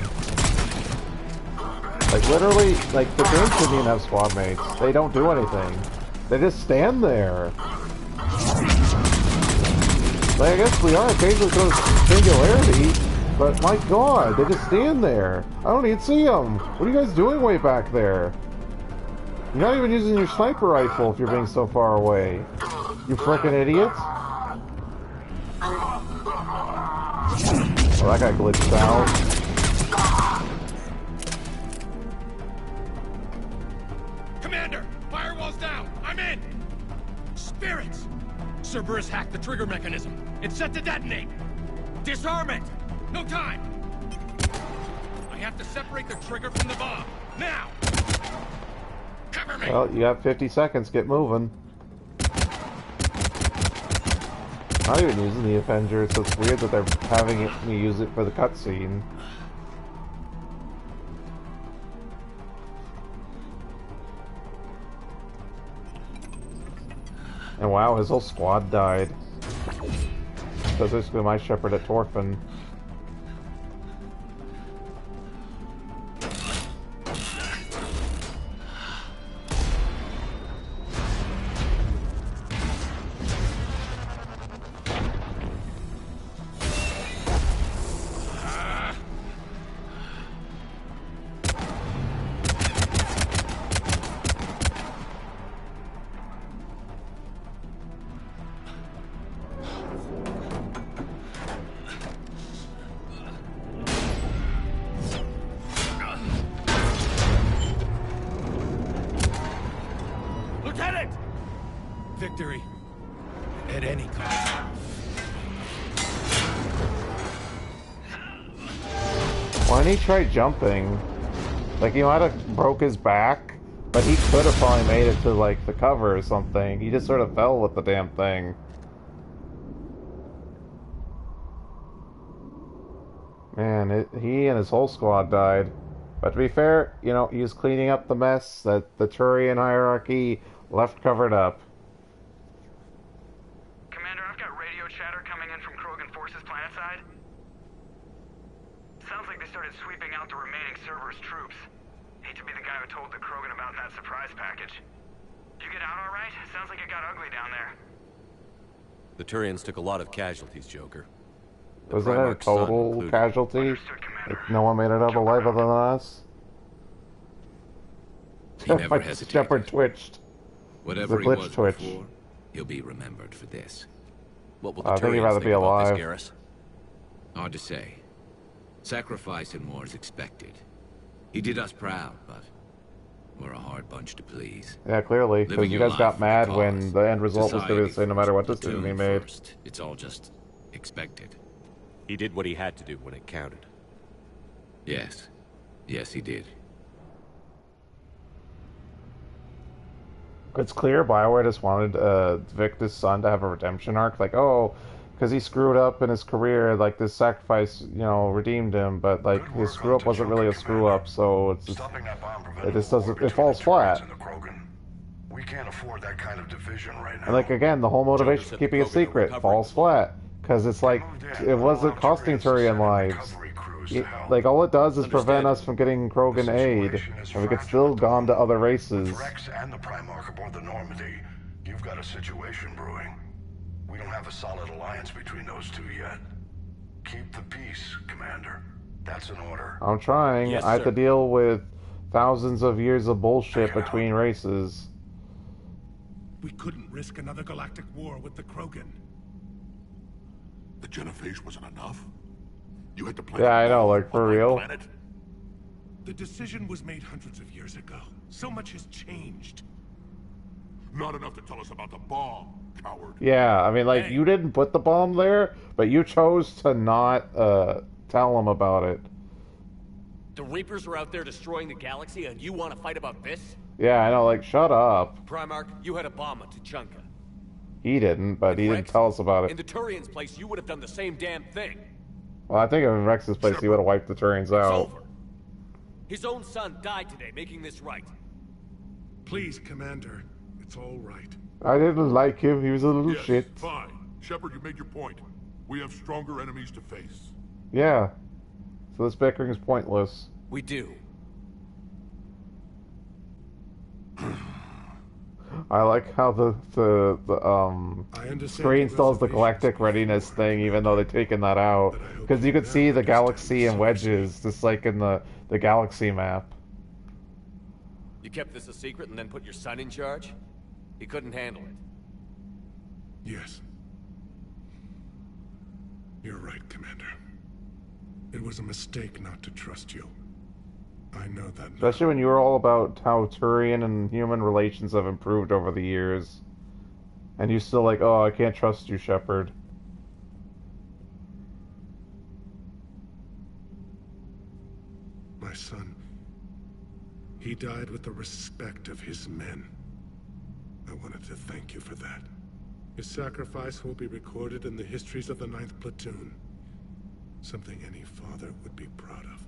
Like, literally, like, the game shouldn't even have squad mates. They don't do anything. They just stand there. Like, I guess we are occasionally sort of singularity, but my God, they just stand there. I don't even see them. What are you guys doing way back there? You're not even using your sniper rifle if you're being so far away. You frickin' idiots. Oh, that guy glitched out. Commander! Firewall's down! I'm in! Spirits! Cereberus hacked the trigger mechanism. It's set to detonate! Disarm it! No time! I have to separate the trigger from the bomb. Now! Cover me! Well, you got 50 seconds. Get moving. Not even using the Avenger, so it's weird that they're having me use it for the cutscene. And wow, his whole squad died. So basically my Shepard at Torfin. Victory. At any cost. Why didn't he try jumping? Like, he might have broke his back, but he could have probably made it to, like, the cover or something. He just sort of fell with the damn thing. Man, he and his whole squad died. But to be fair, you know, he was cleaning up the mess that the Turian hierarchy left covered up. Commander, I've got radio chatter coming in from Krogan forces planetside. Sounds like they started sweeping out the remaining Cereberus troops. Hate to be the guy who told the Krogan about that surprise package. You get out all right? Sounds like it got ugly down there. The Turians took a lot of casualties, Joker. Was that a total casualty? Like, no one made it out alive other than us? He never hesitated. Shepard twitched. Whatever he was before, he'll be remembered for this. What will the Turians think about this, Garrus? Hard to say. Sacrifice in war is expected. He did us proud, but we're a hard bunch to please. Yeah, clearly, because you guys got mad when the end result was going to be the same no matter what decision he made. First. It's all just expected. He did what he had to do when it counted. Yes. Yes, he did. It's clear BioWare just wanted Victor's son to have a redemption arc. Like, oh, because he screwed up in his career, like, this sacrifice, you know, redeemed him. But, like, his screw-up wasn't really a screw-up, so it's just, it just doesn't, it falls flat. We can't afford that kind of division right now. And, like, again, the whole motivation for keeping it secret falls flat. Because it's like, it wasn't costing Turian lives. Like, all it does is prevent us from getting Krogan aid, and we could still gone to other races. With Wrex and the Primarch aboard the Normandy, you've got a situation brewing. We don't have a solid alliance between those two yet. Keep the peace, Commander. That's an order. I'm trying. Yes, I have to deal with thousands of years of bullshit between races. We couldn't risk another galactic war with the Krogan. The Genophage wasn't enough? You had to plan. Yeah, I know, like, for real. Planet? The decision was made hundreds of years ago. So much has changed. Not enough to tell us about the bomb, coward. Yeah, I mean, like, you didn't put the bomb there, but you chose to not tell them about it. The Reapers are out there destroying the galaxy, and you want to fight about this? Yeah, I know, like, shut up. Primarch, you had a bomb on Tuchunka. He didn't, but he didn't tell us about In it. the Turians' place, you would have done the same damn thing. Well, I think in Rex's place, he would have wiped the Turians out. Over. His own son died today, making this right. Please, Commander. It's all right. I didn't like him. He was a little Yes, shit. Fine. Shepard, you made your point. We have stronger enemies to face. Yeah. So this bickering is pointless. We do. I like how the screen still has the galactic readiness thing, even though they've taken that out. Because you could see the galaxy in wedges, just like in the galaxy map. You kept this a secret and then put your son in charge? He couldn't handle it. Yes. You're right, Commander. It was a mistake not to trust you. I know that now. Especially when you were all about how Turian and human relations have improved over the years. And you still like, oh, I can't trust you, Shepard. My son, he died with the respect of his men. I wanted to thank you for that. His sacrifice will be recorded in the histories of the 9th Platoon. Something any father would be proud of.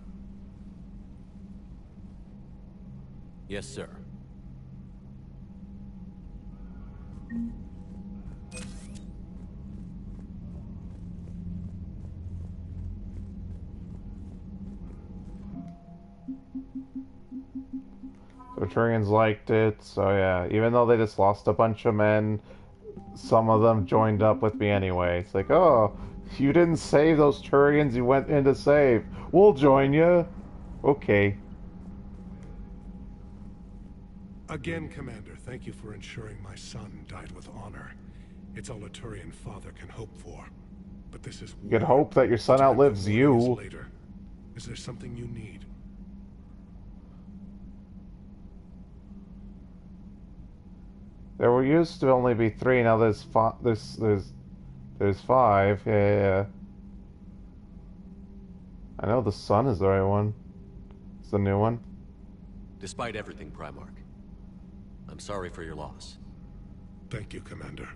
Yes, sir. The Turians liked it, so yeah. Even though they just lost a bunch of men, some of them joined up with me anyway. It's like, oh, you didn't save those Turians you went in to save. We'll join you. Okay. Again, Commander, thank you for ensuring my son died with honor. It's all a Turian father can hope for. But this is You can hope that your son outlives you. Later. Is there something you need? There were used to only be 3, now there's 5. There's 5. Yeah. I know the sun is the right one. It's the new one. Despite everything, Primarch, I'm sorry for your loss. Thank you, Commander.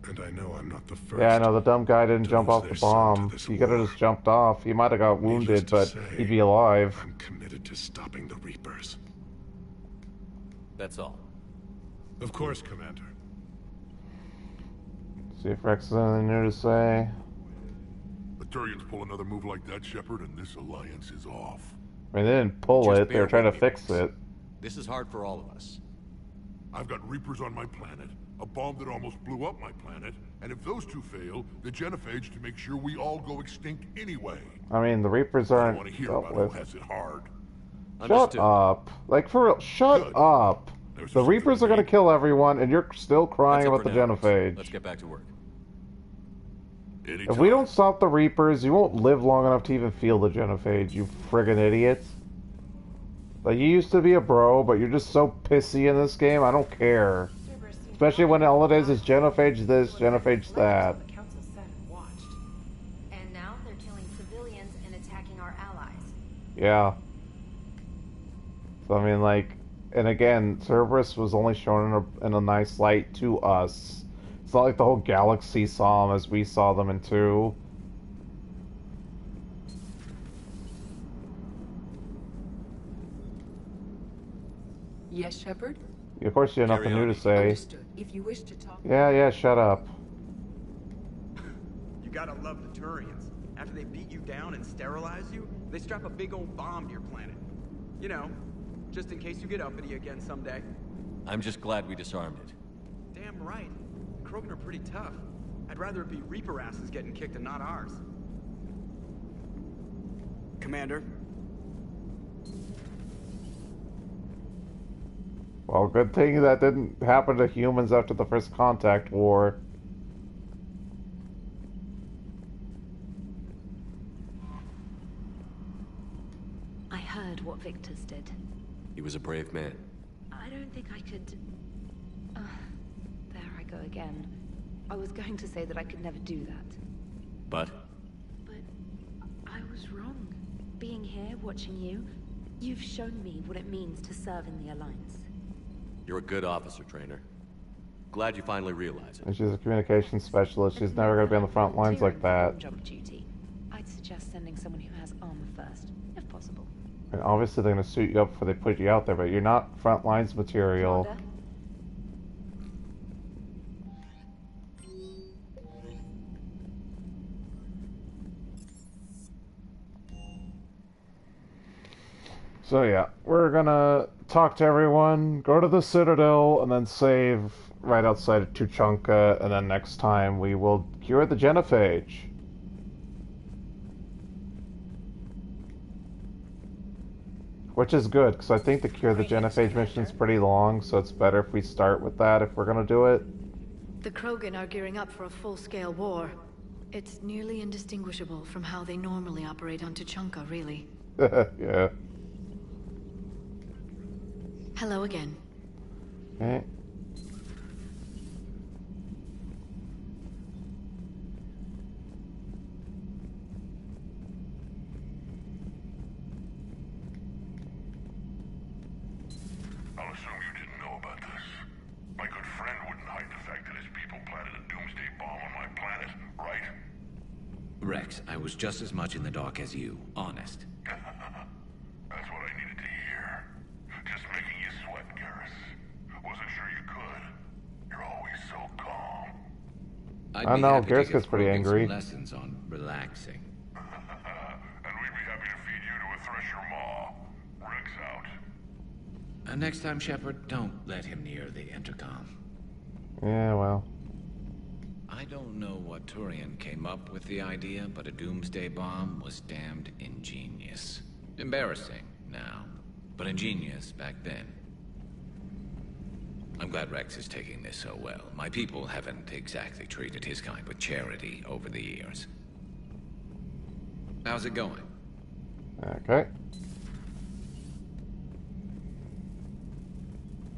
And I know I'm not the first. Yeah, I know the dumb guy didn't jump off the bomb. He could have just jumped off. He might have got wounded, but he'd be alive. I'm committed to stopping the Reapers. That's all. Of course, Commander. See if Rex has anything new to say. The Turians pull another move like that, Shepard, and this alliance is off. I mean, they didn't pull it. They were trying to fix it. This is hard for all of us. I've got Reapers on my planet, a bomb that almost blew up my planet, and if those two fail, the Genophage to make sure we all go extinct anyway. I mean, the Reapers aren't want to hear dealt about with. who has it hard. Shut up. Like, for real, shut up. The Reapers are gonna kill everyone, and you're still crying about the Genophage. Let's get back to work. If we don't stop the Reapers, you won't live long enough to even feel the Genophage, you friggin' idiot. Like, you used to be a bro, but you're just so pissy in this game, I don't care. Especially when all it is Genophage this, Genophage that. And now they're killing civilians and attacking our allies. Yeah. So, I mean, like, and again, Cereberus was only shown in a nice light to us. It's not like the whole galaxy saw them as we saw them in 2. Yes, Shepard? Of course you have nothing new to say. Understood. If you wish to talk... Yeah, shut up. You gotta love the Turians. After they beat you down and sterilize you, they strap a big old bomb to your planet. You know, just in case you get uppity again someday. I'm just glad we disarmed it. Damn right. The Krogan are pretty tough. I'd rather it be Reaper asses getting kicked and not ours. Commander? Well, good thing that didn't happen to humans after the First Contact War. I heard what Victor's did. He was a brave man. I don't think I could... there I go again. I was going to say that I could never do that. But? But I was wrong. Being here, watching you, you've shown me what it means to serve in the Alliance. You're a good officer, Trainer. Glad you finally realize it. And she's a communications specialist. She's never going to be on the front lines like that. Jump duty. I'd suggest sending someone who has armor first, if possible. And obviously they're going to suit you up before they put you out there, but you're not front lines material. Commander? So yeah, we're gonna talk to everyone, go to the Citadel, and then save right outside of Tuchunka, and then next time we will cure the Genophage. Which is good, because I think the cure the Genophage mission is pretty long, so it's better if we start with that if we're gonna do it. The Krogan are gearing up for a full-scale war. It's nearly indistinguishable from how they normally operate on Tuchunka, really. Yeah. Hello again. Okay. I'll assume you didn't know about this. My good friend wouldn't hide the fact that his people planted a doomsday bomb on my planet, right? Wrex, I was just as much in the dark as you, honest. That's what I needed to hear. Just making you sweat, Garrus. Wasn't sure you could. You're always so calm. I know, Garrus gets pretty angry. Lessons on relaxing. And we'd be happy to feed you to a thresher maw. Wrex out. Next time, Shepard, don't let him near the intercom. Yeah, well. I don't know what Turian came up with the idea, but a doomsday bomb was damned ingenious. Embarrassing now, but ingenious back then. I'm glad Wrex is taking this so well. My people haven't exactly treated his kind with charity over the years. How's it going? Okay.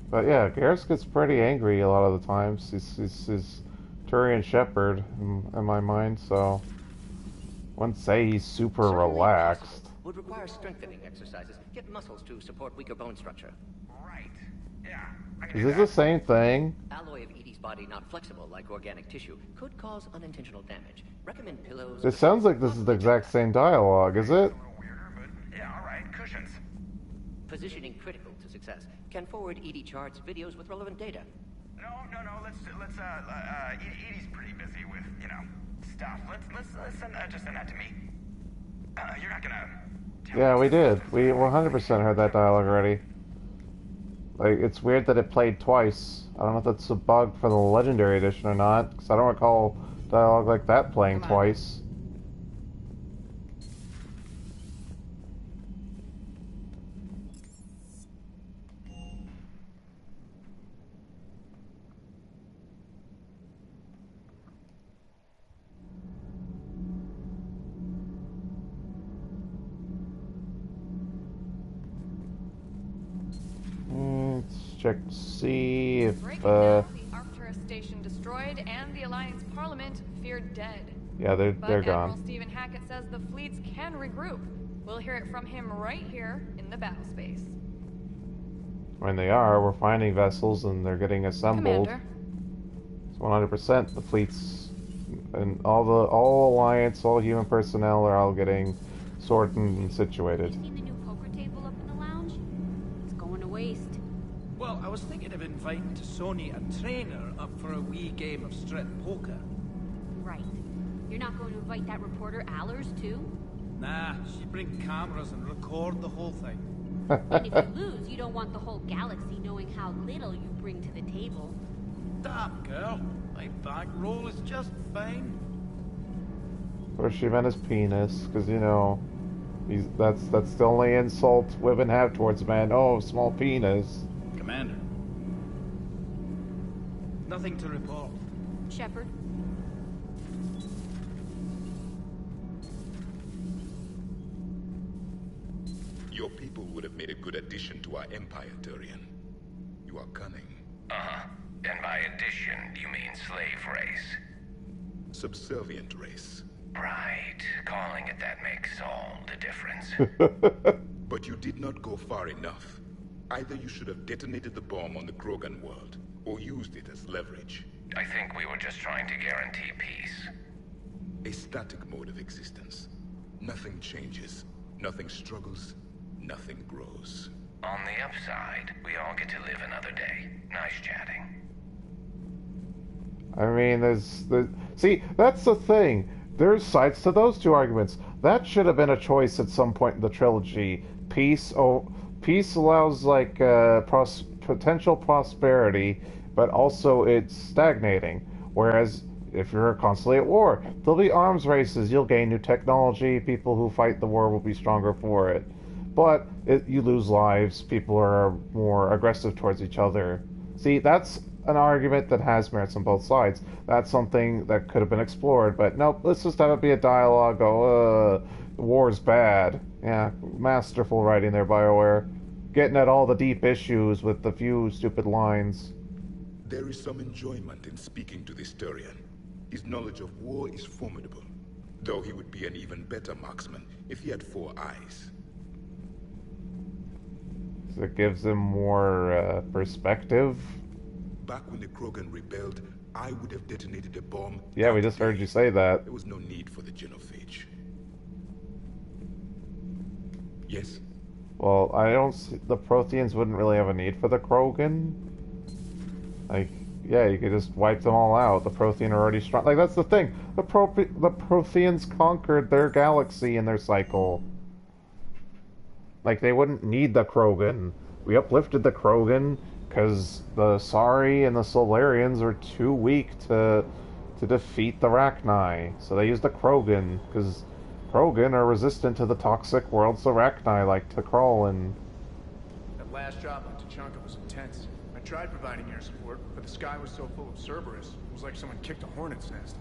But yeah, Garrus gets pretty angry a lot of the times. He's Turian Shepard in my mind, so I wouldn't say he's super relaxed. Would require strengthening exercises. Get muscles to support weaker bone structure. Right. Yeah. Is this the same thing? Alloy of Edie's body not flexible like organic tissue could cause unintentional damage. Recommend pillows. It sounds like this is the exact same dialogue, is it? Yeah, all right. Cushions. Positioning critical to success. Can forward Edie charts, videos with relevant data. No. Let's Edie's pretty busy with, stuff. Let's send that to me. You're not gonna... Yeah, we did. We 100% heard that dialogue already. Like, it's weird that it played twice. I don't know if that's a bug for the Legendary Edition or not, because I don't recall dialogue like that playing twice. Let's check to see if, The Arcturus station destroyed and the Alliance Parliament feared dead. yeah, they're But gone. Admiral Stephen Hackett says the fleets can regroup. We'll hear it from him right here in the battle space. When they are, we're finding vessels and they're getting assembled. Commander. So 100% the fleets and all Alliance, all human personnel are all getting sorted and situated. Seen the new poker table up in the lounge? It's going to waste. Well, I was thinking of inviting to Sony a trainer up for a wee game of strip poker. Right. You're not going to invite that reporter Allers, too? Nah, she'd bring cameras and record the whole thing. And if you lose, you don't want the whole galaxy knowing how little you bring to the table. Damn, girl. My bankroll is just fine. Or she meant his penis, because that's the only insult women have towards men. Oh, small penis. Commander, Nothing to report. Shepard? Your people would have made a good addition to our empire, Turian. You are cunning. Uh-huh. And by addition, you mean slave race? Subservient race. Right. Calling it that makes all the difference. But you did not go far enough. Either you should have detonated the bomb on the Krogan world, or used it as leverage. I think we were just trying to guarantee peace. A static mode of existence. Nothing changes, nothing struggles, nothing grows. On the upside, we all get to live another day. Nice chatting. I mean, see, that's the thing. There's sides to those two arguments. That should have been a choice at some point in the trilogy. Peace allows, like, potential prosperity, but also it's stagnating. Whereas, if you're constantly at war, there'll be arms races, you'll gain new technology, people who fight the war will be stronger for it. But you lose lives, people are more aggressive towards each other. See, that's an argument that has merits on both sides. That's something that could have been explored, but nope, let's just have it be a dialogue, war's bad. Yeah, masterful writing there, BioWare. Getting at all the deep issues with the few stupid lines. There is some enjoyment in speaking to this Turian. His knowledge of war is formidable, though he would be an even better marksman if he had 4 eyes. So it gives him more perspective. Back when the Krogan rebelled, I would have detonated a bomb. Yeah, we just heard you say that. There was no need for the Genophage. Yes? Well, I don't see, the Protheans wouldn't really have a need for the Krogan. Like, yeah, you could just wipe them all out. The Prothean are already strong. Like, that's the thing. The Protheans conquered their galaxy in their cycle. Like, they wouldn't need the Krogan. We uplifted the Krogan because the Sari and the Solarians are too weak to defeat the Rachni. So they used the Krogan, because Krogan are resistant to the toxic worlds the Rachni like to crawl in. That last job on Tuchunka was intense. I tried providing air support, but the sky was so full of Cereberus, it was like someone kicked a hornet's nest.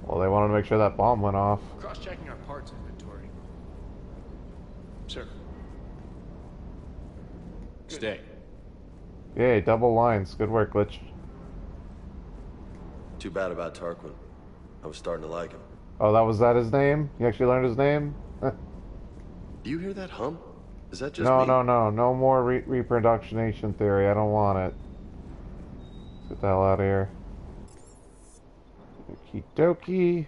Well, they wanted to make sure that bomb went off. Cross-checking our parts inventory. Sir. Stay. Yay, double lines. Good work, Glitch. Too bad about Tarquin. I was starting to like him. Oh, was that his name? You actually learned his name? Do you hear that hum? Is that just No, me? no more reproductionation theory. I don't want it. Let's get the hell out of here. Okie dokie.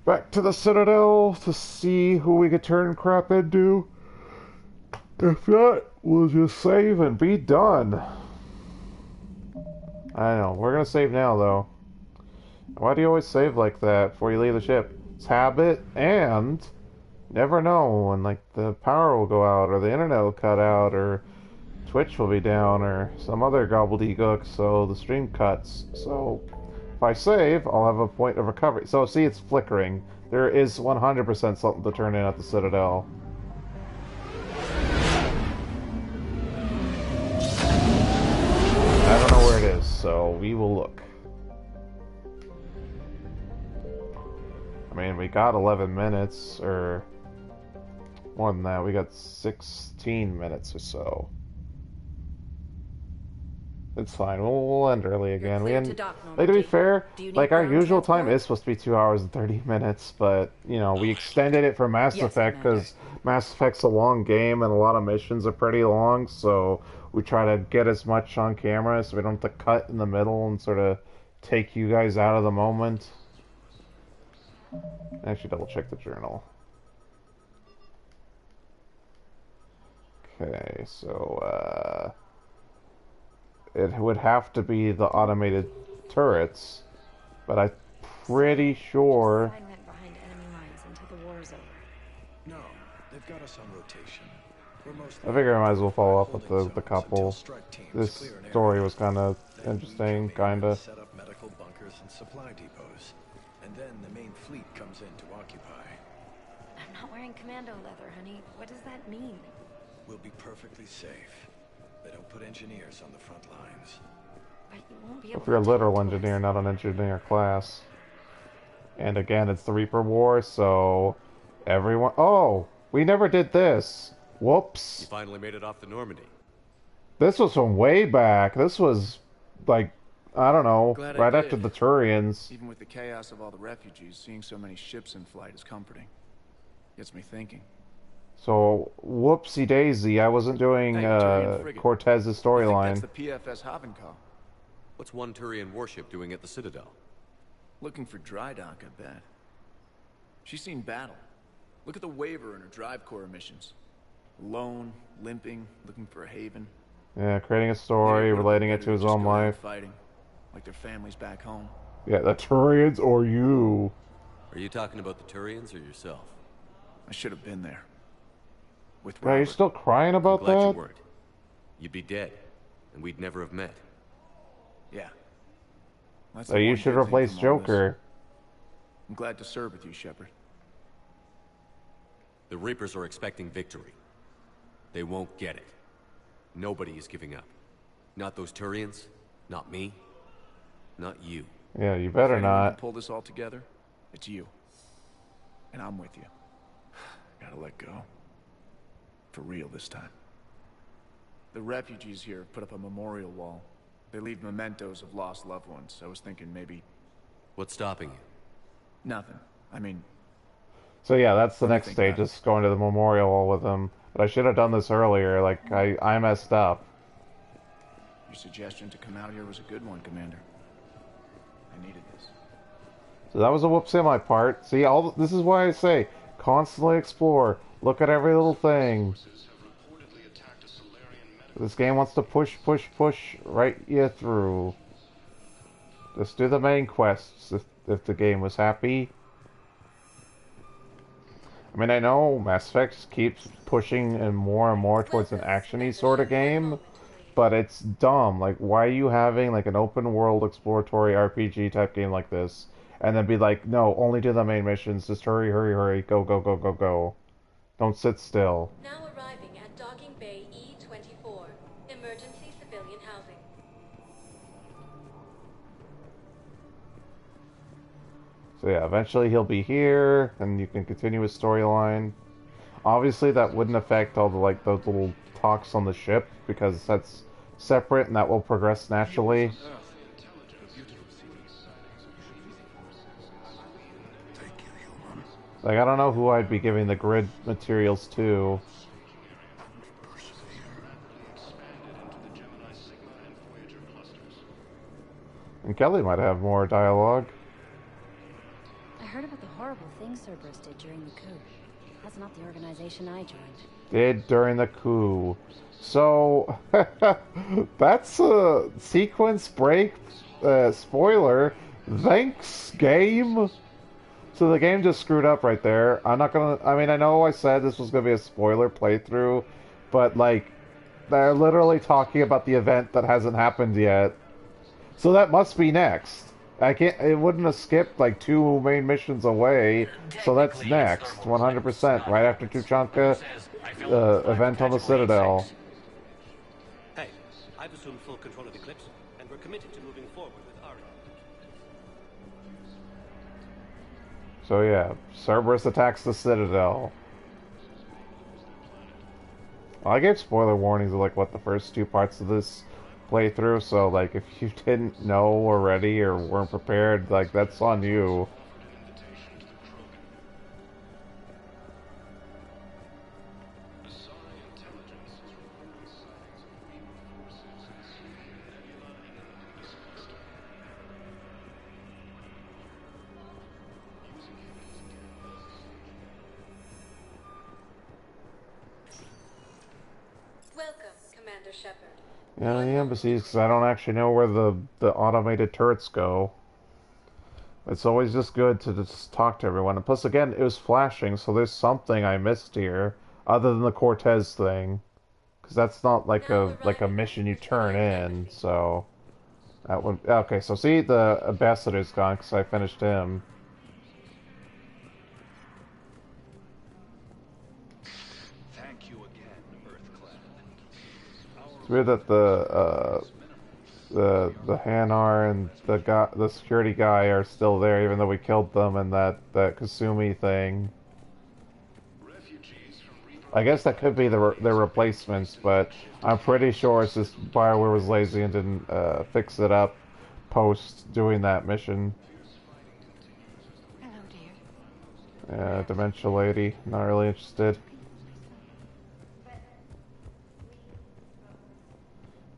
Back to the Citadel to see who we could turn crap into. If not, we'll just save and be done. I know. We're gonna save now, though. Why do you always save like that before you leave the ship? It's habit, and never know when, like, the power will go out, or the internet will cut out, or Twitch will be down, or some other gobbledygook, so the stream cuts. So if I save, I'll have a point of recovery. So see, it's flickering. There is 100% something to turn in at the Citadel. I don't know where it is, so we will look. I mean, we got 11 minutes, or more than that. We got 16 minutes or so. It's fine. We'll end early again. We end. Like, to be fair, like, our usual time is supposed to be 2 hours and 30 minutes, but you know, we extended it for Mass Effect because Mass Effect's a long game and a lot of missions are pretty long, so we try to get as much on camera so we don't have to cut in the middle and sort of take you guys out of the moment. Actually, double check the journal. Okay, so it would have to be the automated turrets, but I'm pretty sure. Behind enemy lines until the war is over. No, they've got us on rotation. I figure I might as well follow up with the couple. This story was kind of interesting, kinda. Set up medical bunkers and supply depots, and then the main fleet comes in to occupy. I'm not wearing commando leather, honey. What does that mean? We'll be perfectly safe. They don't put engineers on the front lines. but you won't be If able you're a to literal talk to engineer, us. not an engineer class. And again, it's the Reaper War, so everyone... Oh! We never did this! Whoops! You finally made it off the Normandy. This was from way back. This was, like, I don't know, Glad right I after did. the Turians. Even with the chaos of all the refugees, seeing so many ships in flight is comforting. Gets me thinking. So, whoopsie daisy, I wasn't doing Hey, Turian frigate. Cortez's I think storyline. that's the PFS Havenkal. What's one Turian warship doing at the Citadel? Looking for dry dock, I bet. She's seen battle. Look at the waiver in her drive core emissions. Alone, limping, looking for a haven. Yeah, creating a story, relating it to his own life. Fighting, like their families back home. Yeah, the Turians or you. Are you talking about the Turians or yourself? I should have been there. With Are you still crying about I'm glad that? you weren't. You'd be dead, and we'd never have met. Yeah. That's So the you one should good thing replace from all this. Joker. I'm glad to serve with you, Shepard. The Reapers are expecting victory. They won't get it. Nobody is giving up. Not those Turians, not me, not you. Yeah, you better If anyone not. can pull this all together, it's you. And I'm with you. Gotta let go. For real this time. The refugees here have put up a memorial wall. They leave mementos of lost loved ones. I was thinking maybe... What's stopping you? Nothing. I mean... So yeah, that's the What do you next think, stage, Matt? is going to the memorial wall with him. But I should have done this earlier, like, I messed up. Your suggestion to come out here was a good one, Commander. I needed this. So that was a whoopsie on my part. See, this is why I say, constantly explore. Look at every little thing. This game wants to push right you through. Just do the main quests if the game was happy. I mean, I know Mass Effect keeps pushing and more towards an action-y sort of game, but it's dumb. Like, why are you having like an open-world exploratory RPG type game like this, and then be like, no, only do the main missions. Just hurry, go. Don't sit still. Now arriving at Docking Bay E-24, emergency civilian housing. So yeah, eventually he'll be here, and you can continue his storyline. Obviously, that wouldn't affect all the those little talks on the ship, because that's separate, and that will progress naturally. Like, I don't know who I'd be giving the grid materials to. And Kelly might have more dialogue. I heard about the horrible things Cereberus did during the coup. That's not the organization I joined. Did during the coup. So, that's a sequence break spoiler. Thanks, game. So the game just screwed up right there. I'm not gonna... I mean, I know I said this was gonna be a spoiler playthrough, but, like, they're literally talking about the event that hasn't happened yet. So that must be next. I can't... It wouldn't have skipped, like, 2 main missions away, so that's next. 100%, right after Tuchunka event on the Citadel. Hey, I've assumed full control of Eclipse, and we're committed to moving forward with Ari. So yeah, Cerberus attacks the Citadel. Well, I gave spoiler warnings of like what the first 2 parts of this playthrough, so like if you didn't know already or weren't prepared, like that's on you. Welcome, Commander Shepard. Yeah, the embassies, because I don't actually know where the automated turrets go. It's always just good to just talk to everyone. And plus, again, it was flashing, so there's something I missed here, other than the Cortez thing. Because that's not like a mission you turn in, so... That would... Okay, so see, the ambassador's gone, because I finished him. It's weird that the the Hanar and the security guy are still there, even though we killed them, and that Kasumi thing. I guess that could be their replacements, but I'm pretty sure it's just BioWare was lazy and didn't fix it up post doing that mission. Hello, dear. Yeah, Dementia Lady, not really interested.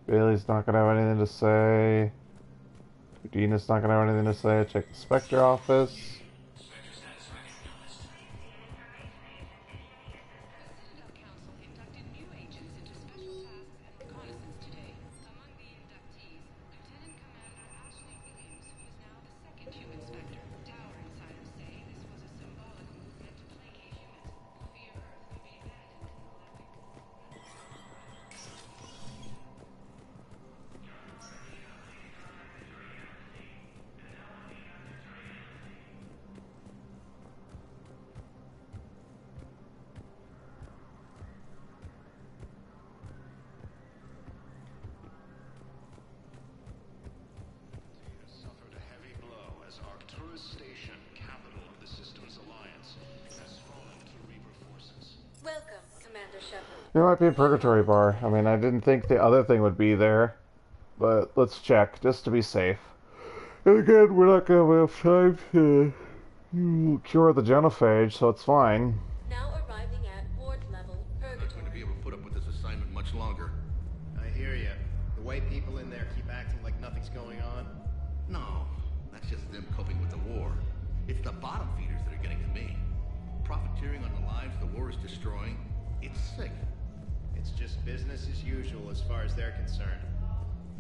Bailey's not gonna have anything to say. Udina's not gonna have anything to say. Check the Spectre office. There might be a purgatory bar. I mean, I didn't think the other thing would be there, but let's check just to be safe. And again, we're not going to have time to cure the genophage, so it's fine. Now arriving at ward level purgatory. I'm not going to be able to put up with this assignment much longer. I hear you. The way people in there keep acting like nothing's going on. No, that's just them coping with the war. It's the bottom feeders that are getting to me. Profiteering on the lives the war is destroying. It's sick. It's just business as usual as far as they're concerned.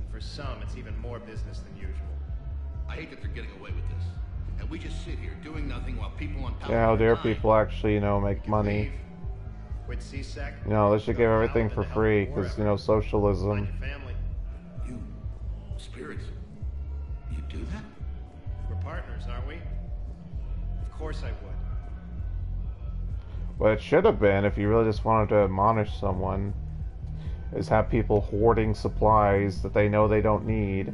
And for some, it's even more business than usual. I hate that they're getting away with this. And we just sit here doing nothing while people on power... Yeah, how dare people actually, you know, make money. Quit CSEC. You know, they should give everything for free, because, you know, socialism. You... Spirits... You do that? We're partners, aren't we? Of course I would. What it should have been, if you really just wanted to admonish someone, is have people hoarding supplies that they know they don't need,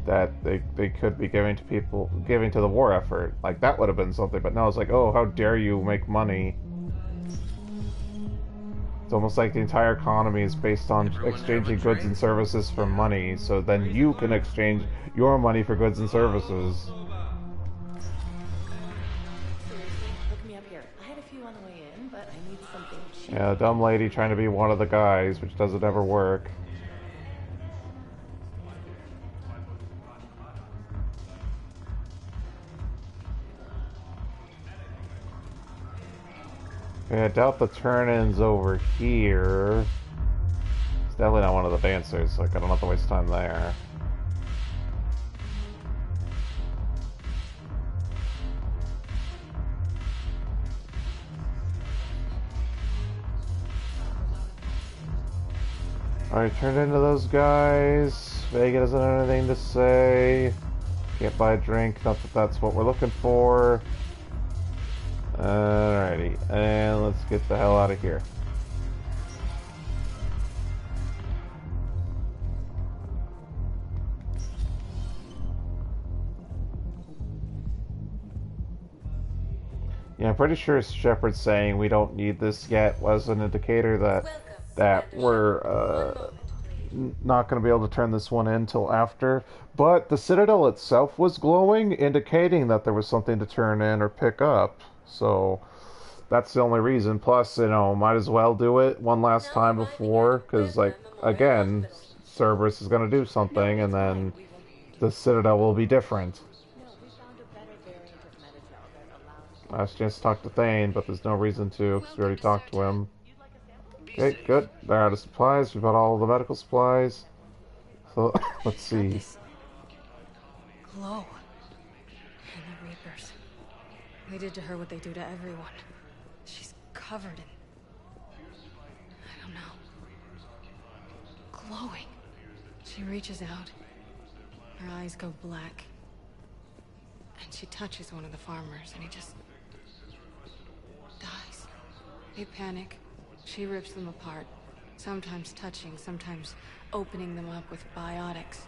that they could be giving to the war effort. Like, that would have been something, but now it's like, oh, how dare you make money. It's almost like the entire economy is based on exchanging goods and services for money, so then you can exchange your money for goods and services. Yeah, dumb lady trying to be one of the guys, which doesn't ever work. Okay, I doubt the turn-in's over here. It's definitely not one of the dancers, so I don't have to waste time there. Alright, turned into those guys. Vega doesn't have anything to say. Can't buy a drink, not that that's what we're looking for. Alrighty, and let's get the hell out of here. Yeah, I'm pretty sure Shepard saying we don't need this yet was an indicator that we're not going to be able to turn this one in till after. But the Citadel itself was glowing, indicating that there was something to turn in or pick up. So that's the only reason. Plus, you know, might as well do it one last time before, because, like, again, Cereberus is going to do something, and then the Citadel will be different. Last chance to talk to Thane, but there's no reason to, because we already talked to him. Okay, good. They're out of supplies. We bought all the medical supplies. So, let's see. Glow. And the Reapers. They did to her what they do to everyone. She's covered in... I don't know. Glowing. She reaches out. Her eyes go black. And she touches one of the farmers, and he just... dies. They panic. She rips them apart. Sometimes touching, sometimes opening them up with biotics.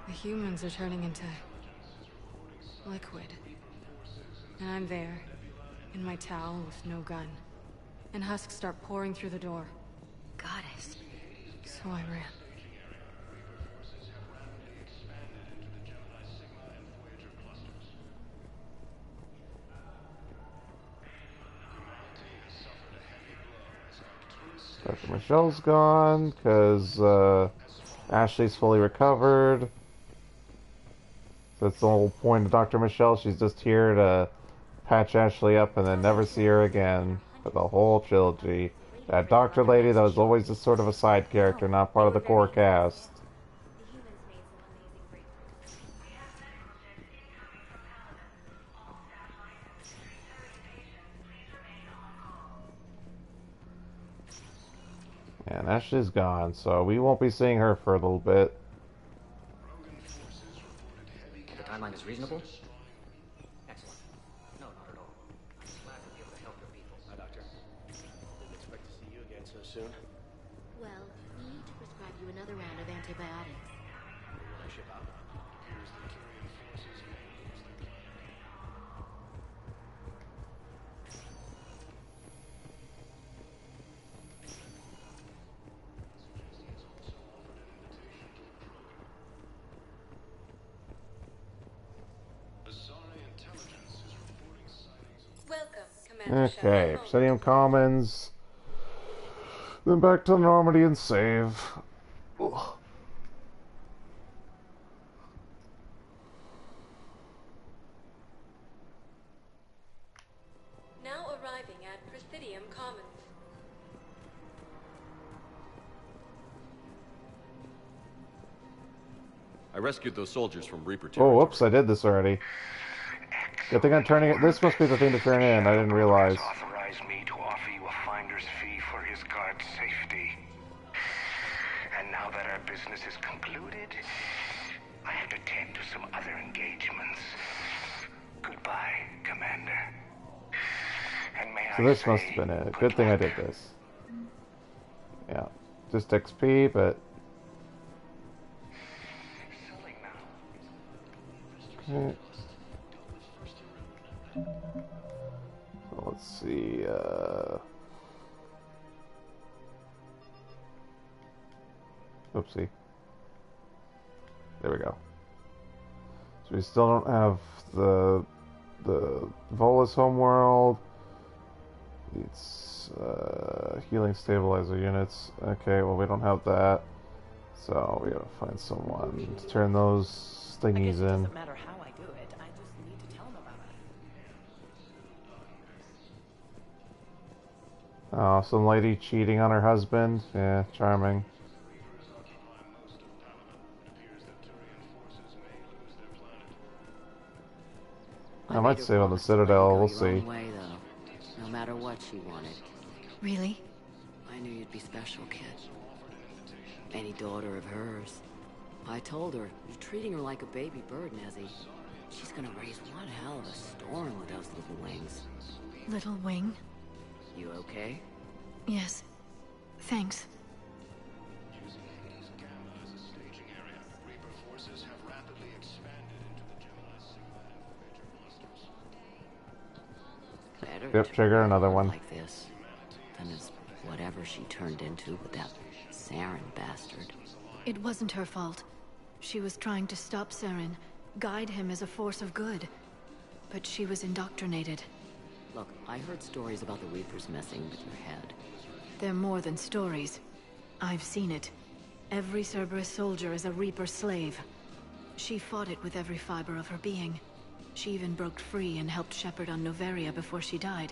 The humans are turning into liquid. And I'm there, in my towel with no gun. And husks start pouring through the door. Goddess. So I ran. Dr. Michelle's gone, because Ashley's fully recovered. That's the whole point of Dr. Michelle. She's just here to patch Ashley up and then never see her again for the whole trilogy. That doctor lady that was always just sort of a side character, not part of the core cast. And Ashley's gone, so we won't be seeing her for a little bit. The timeline is reasonable? Excellent. No, not at all. I'm glad to be able to help your people. Hi, Doctor. Didn't expect to see you again so soon. Well, we need to prescribe you another round of antibiotics. Will I ship out? Here's the Turian forces may lose their planet. Okay, Obsidian Commons. Then back to Normandy and save. Ugh. Now arriving at Presidium Commons. I rescued those soldiers from Reaper Oh, territory. whoops, I did this already. Good thing I'm turning it. This must be the thing to turn in. I didn't realize. Authorized me to offer you a finder's fee for his guard's safety. And now that our business is concluded, I have to tend to some other engagements. Goodbye, Commander. And may So this must have been it. Good thing I did this. Yeah. Just XP, but... Okay. So let's see, oopsie. There we go. So we still don't have the Volus homeworld. It's healing stabilizer units. Okay, well we don't have that. So we gotta find someone to turn those thingies in. Doesn't matter how I do it, I just need to tell them about it. Oh, some lady cheating on her husband. Yeah, charming. I might save on the Citadel, we'll see. Way, though. No matter what she wanted. Really? I knew you'd be special, kid. Any daughter of hers. I told her, you're treating her like a baby bird, Nezzy. She's gonna raise one hell of a storm with those little wings. Little wing? You okay? Yes. Thanks. Yep, trigger another one. Like this. Then it's whatever she turned into with that Saren bastard. It wasn't her fault. She was trying to stop Saren, guide him as a force of good. But she was indoctrinated. Look, I heard stories about the Reapers messing with your head. They're more than stories. I've seen it. Every Cereberus soldier is a Reaper slave. She fought it with every fiber of her being. She even broke free and helped Shepard on Noveria before she died.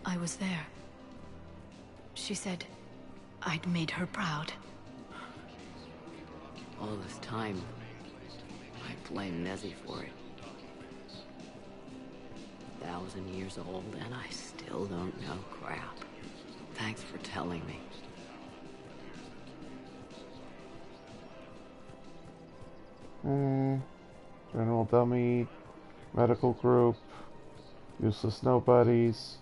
I was there. She said I'd made her proud. All this time, I blame Nezzy for it. 1,000 years old, and I still don't know crap. Thanks for telling me. General Dummy, Medical Group, Useless Nobodies.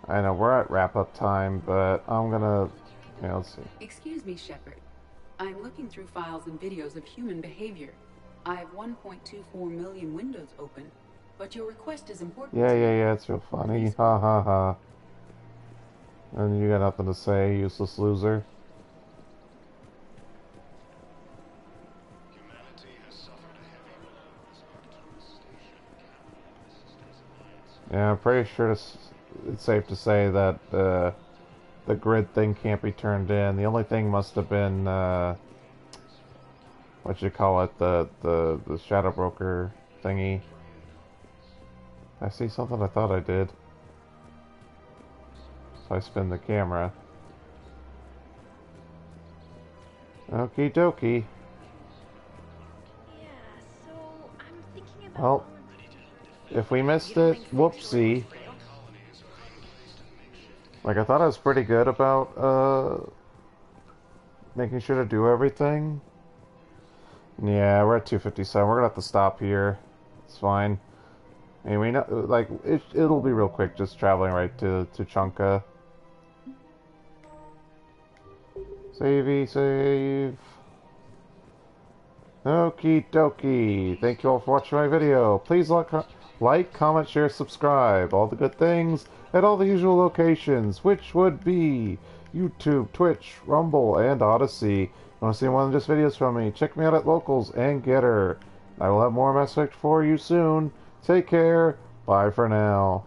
I know we're at wrap-up time, but I'm gonna Yeah, let's see. Excuse me, Shepard. I'm looking through files and videos of human behavior. I have 1.24 million windows open, but your request is important. Yeah, it's real funny. Ha ha ha. And you got nothing to say, useless loser. Yeah, I'm pretty sure it's safe to say that the grid thing can't be turned in. The only thing must have been what you call it, the shadow broker thingy. I see something I thought I did. So I spin the camera. Okie dokie. Yeah, so I'm thinking about... Well, if we missed it, whoopsie. Like, I thought I was pretty good about making sure to do everything. Yeah, we're at 2:57. We're gonna have to stop here. It's fine. I mean, we know, like, it'll be real quick, just traveling right to Tuchunka. Savey, save. Okie dokie. Thank you all for watching my video. Please like, comment, share, subscribe. All the good things at all the usual locations, which would be YouTube, Twitch, Rumble, and Odyssey. Want to see more than just videos from me? Check me out at Locals and Getter. I will have more Mass Effect for you soon. Take care. Bye for now.